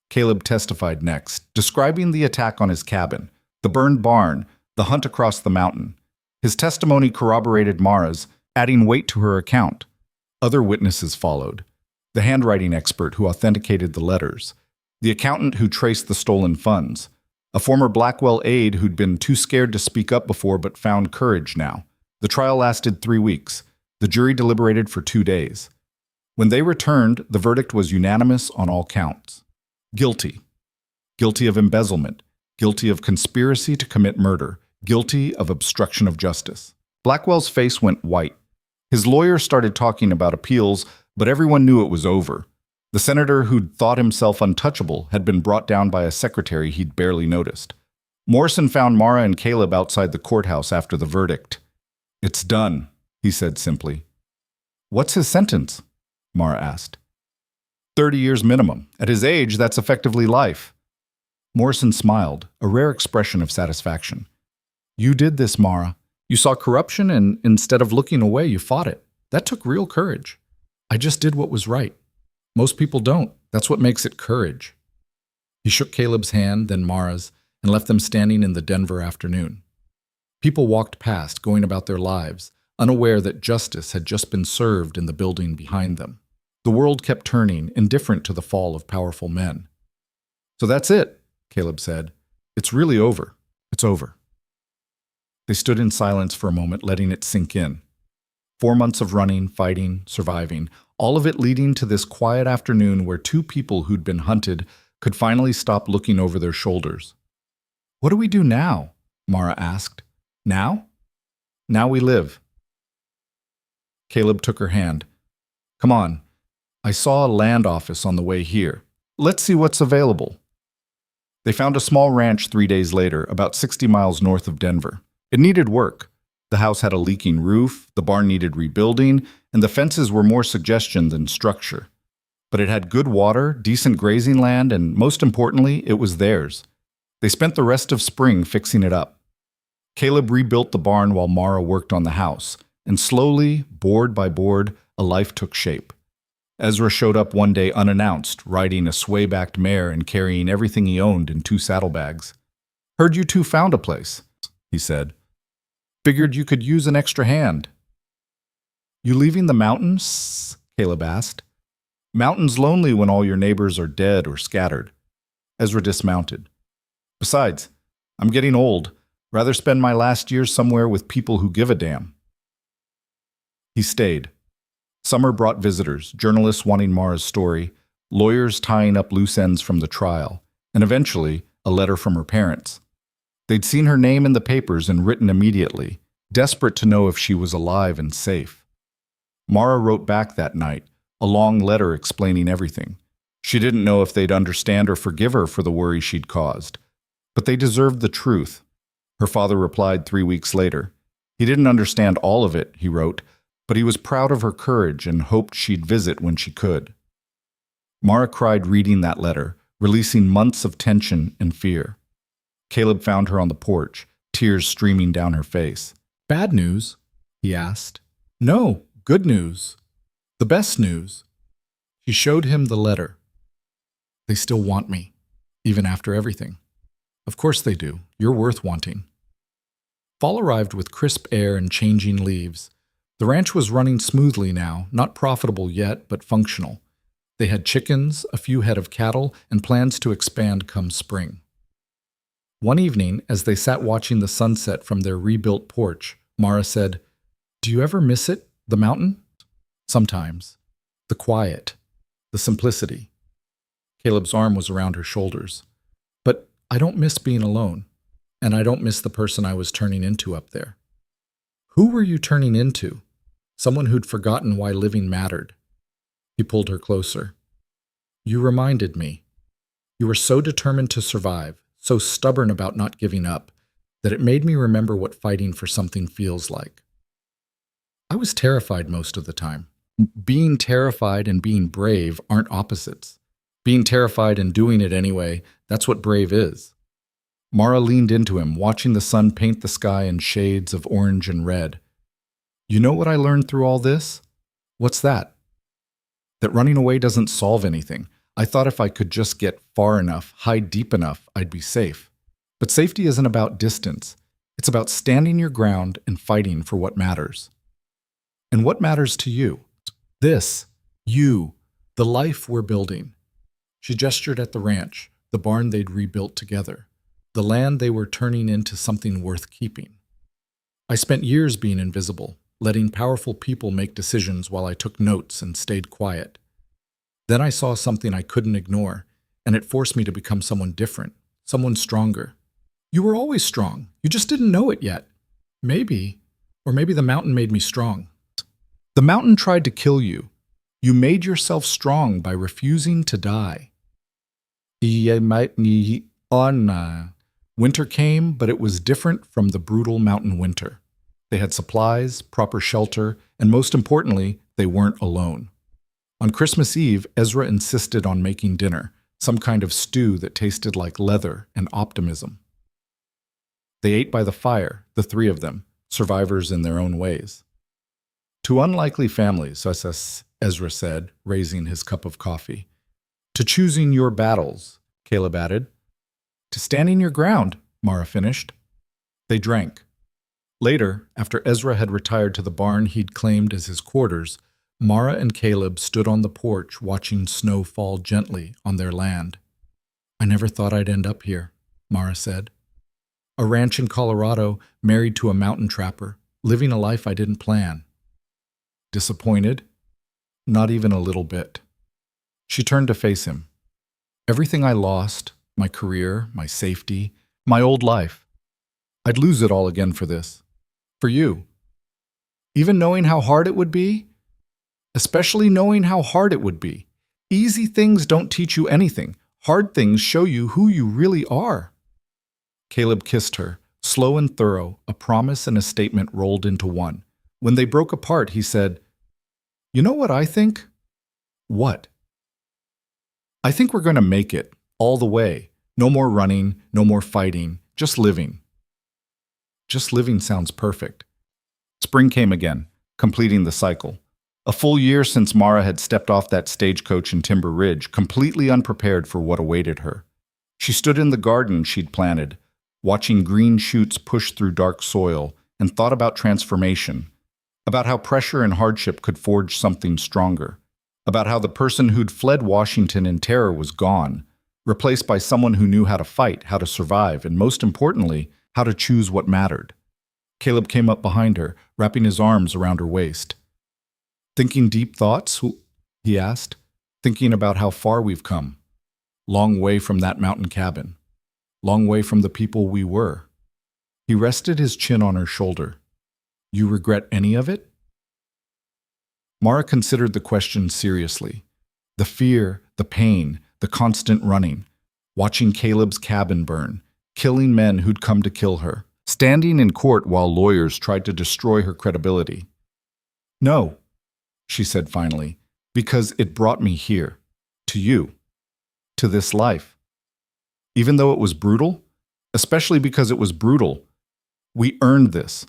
Caleb testified next, describing the attack on his cabin, the burned barn, the hunt across the mountain. His testimony corroborated Mara's, adding weight to her account. Other witnesses followed. The handwriting expert who authenticated the letters, the accountant who traced the stolen funds, a former Blackwell aide who'd been too scared to speak up before but found courage now. The trial lasted 3 weeks. The jury deliberated for 2 days. When they returned, the verdict was unanimous on all counts. Guilty. Guilty of embezzlement. Guilty of conspiracy to commit murder. Guilty of obstruction of justice. Blackwell's face went white. His lawyer started talking about appeals, but everyone knew it was over. The senator who'd thought himself untouchable had been brought down by a secretary he'd barely noticed. Morrison found Mara and Caleb outside the courthouse after the verdict. It's done, he said simply. What's his sentence? Mara asked. 30 years minimum. At his age, that's effectively life. Morrison smiled, a rare expression of satisfaction. You did this, Mara. You saw corruption and instead of looking away, you fought it. That took real courage. I just did what was right. Most people don't. That's what makes it courage. He shook Caleb's hand, then Mara's, and left them standing in the Denver afternoon. People walked past, going about their lives, unaware that justice had just been served in the building behind them. The world kept turning, indifferent to the fall of powerful men. So that's it, Caleb said. It's really over. It's over. They stood in silence for a moment, letting it sink in. 4 months of running, fighting, surviving, all of it leading to this quiet afternoon where 2 people who'd been hunted could finally stop looking over their shoulders. What do we do now? Mara asked. Now? Now we live. Caleb took her hand. Come on. I saw a land office on the way here. Let's see what's available. They found a small ranch 3 days later, about 60 miles north of Denver. It needed work. The house had a leaking roof, the barn needed rebuilding, and the fences were more suggestion than structure. But it had good water, decent grazing land, and most importantly, it was theirs. They spent the rest of spring fixing it up. Caleb rebuilt the barn while Mara worked on the house, and slowly, board by board, a life took shape. Ezra showed up one day unannounced, riding a sway-backed mare and carrying everything he owned in 2 saddlebags. Heard you 2 found a place, he said. Figured you could use an extra hand. You leaving the mountains? Caleb asked. Mountains lonely when all your neighbors are dead or scattered. Ezra dismounted. Besides, I'm getting old. Rather spend my last years somewhere with people who give a damn. He stayed. Summer brought visitors, journalists wanting Mara's story, lawyers tying up loose ends from the trial, and eventually, a letter from her parents. They'd seen her name in the papers and written immediately, desperate to know if she was alive and safe. Mara wrote back that night, a long letter explaining everything. She didn't know if they'd understand or forgive her for the worry she'd caused. But they deserved the truth. Her father replied 3 weeks later. He didn't understand all of it, he wrote, but he was proud of her courage and hoped she'd visit when she could. Mara cried reading that letter, releasing months of tension and fear. Caleb found her on the porch, tears streaming down her face. Bad news? He asked. No, good news. The best news. He showed him the letter. They still want me, even after everything. Of course they do. You're worth wanting. Fall arrived with crisp air and changing leaves. The ranch was running smoothly now, not profitable yet, but functional. They had chickens, a few head of cattle, and plans to expand come spring. One evening, as they sat watching the sunset from their rebuilt porch, Mara said, Do you ever miss it, the mountain? Sometimes. The quiet. The simplicity. Caleb's arm was around her shoulders. But I don't miss being alone, and I don't miss the person I was turning into up there. Who were you turning into? Someone who'd forgotten why living mattered. He pulled her closer. You reminded me. You were so determined to survive, so stubborn about not giving up, that it made me remember what fighting for something feels like. I was terrified most of the time. Being terrified and being brave aren't opposites. Being terrified and doing it anyway, that's what brave is. Mara leaned into him, watching the sun paint the sky in shades of orange and red. You know what I learned through all this? What's that? That running away doesn't solve anything. I thought if I could just get far enough, hide deep enough, I'd be safe. But safety isn't about distance. It's about standing your ground and fighting for what matters. And what matters to you? This, you, the life we're building. She gestured at the ranch, the barn they'd rebuilt together, the land they were turning into something worth keeping. I spent years being invisible, letting powerful people make decisions while I took notes and stayed quiet. Then I saw something I couldn't ignore, and it forced me to become someone different, someone stronger. You were always strong. You just didn't know it yet. Maybe the mountain made me strong. The mountain tried to kill you. You made yourself strong by refusing to die. Winter came, but it was different from the brutal mountain winter. They had supplies, proper shelter, and most importantly, they weren't alone. On Christmas Eve, Ezra insisted on making dinner, some kind of stew that tasted like leather and optimism. They ate by the fire, the three of them, survivors in their own ways. To unlikely families, Ezra said, raising his cup of coffee. To choosing your battles, Caleb added. To standing your ground, Mara finished. They drank. Later, after Ezra had retired to the barn he'd claimed as his quarters, Mara and Caleb stood on the porch watching snow fall gently on their land. I never thought I'd end up here, Mara said. A ranch in Colorado, married to a mountain trapper, living a life I didn't plan. Disappointed? Not even a little bit. She turned to face him. Everything I lost, my career, my safety, my old life, I'd lose it all again for this. For you. Even knowing how hard it would be? Especially knowing how hard it would be. Easy things don't teach you anything. Hard things show you who you really are. Caleb kissed her, slow and thorough, a promise and a statement rolled into one. When they broke apart, he said, You know what I think? What? I think we're going to make it, all the way. No more running, no more fighting, just living. Just living sounds perfect. Spring came again, completing the cycle. A full year since Mara had stepped off that stagecoach in Timber Ridge, completely unprepared for what awaited her. She stood in the garden she'd planted, watching green shoots push through dark soil and thought about transformation, about how pressure and hardship could forge something stronger, about how the person who'd fled Washington in terror was gone, replaced by someone who knew how to fight, how to survive, and most importantly, how to choose what mattered. Caleb came up behind her, wrapping his arms around her waist. "Thinking deep thoughts?" he asked. "Thinking about how far we've come. Long way from that mountain cabin. Long way from the people we were." He rested his chin on her shoulder. "You regret any of it?" Mara considered the question seriously. The fear, the pain, the constant running, watching Caleb's cabin burn, killing men who'd come to kill her, standing in court while lawyers tried to destroy her credibility. "No," she said finally, "because it brought me here, to you, to this life. Even though it was brutal, especially because it was brutal, we earned this.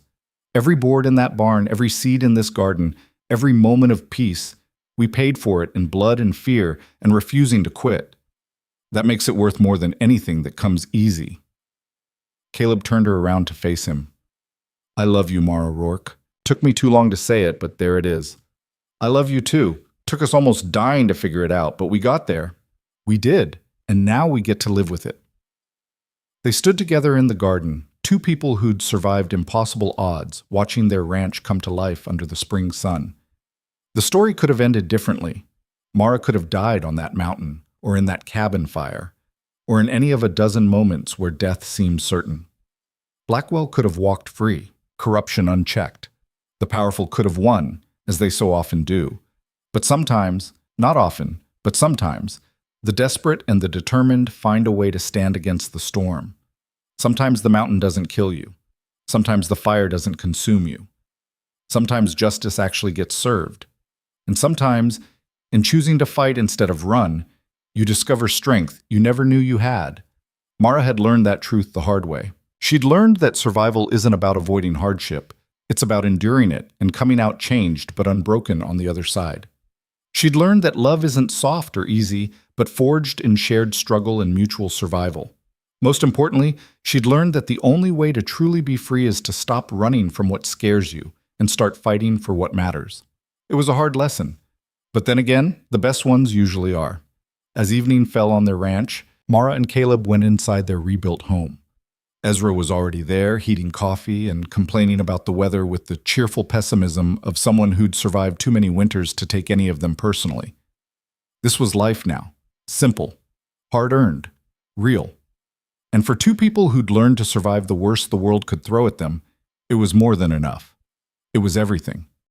Every board in that barn, every seed in this garden, every moment of peace, we paid for it in blood and fear and refusing to quit. That makes it worth more than anything that comes easy." Caleb turned her around to face him. "I love you, Mara Rourke. Took me too long to say it, but there it is. I love you too. Took us almost dying to figure it out, but we got there. We did, and now we get to live with it." They stood together in the garden, two people who'd survived impossible odds, watching their ranch come to life under the spring sun. The story could have ended differently. Mara could have died on that mountain, or in that cabin fire, or in any of a dozen moments where death seemed certain. Blackwell could have walked free, corruption unchecked. The powerful could have won, as they so often do. But sometimes, not often, but sometimes, the desperate and the determined find a way to stand against the storm. Sometimes the mountain doesn't kill you. Sometimes the fire doesn't consume you. Sometimes justice actually gets served. And sometimes, in choosing to fight instead of run, you discover strength you never knew you had. Mara had learned that truth the hard way. She'd learned that survival isn't about avoiding hardship. It's about enduring it and coming out changed but unbroken on the other side. She'd learned that love isn't soft or easy, but forged in shared struggle and mutual survival. Most importantly, she'd learned that the only way to truly be free is to stop running from what scares you and start fighting for what matters. It was a hard lesson. But then again, the best ones usually are. As evening fell on their ranch, Mara and Caleb went inside their rebuilt home. Ezra was already there, heating coffee and complaining about the weather with the cheerful pessimism of someone who'd survived too many winters to take any of them personally. This was life now. Simple, hard-earned, real. And for two people who'd learned to survive the worst the world could throw at them, it was more than enough. It was everything.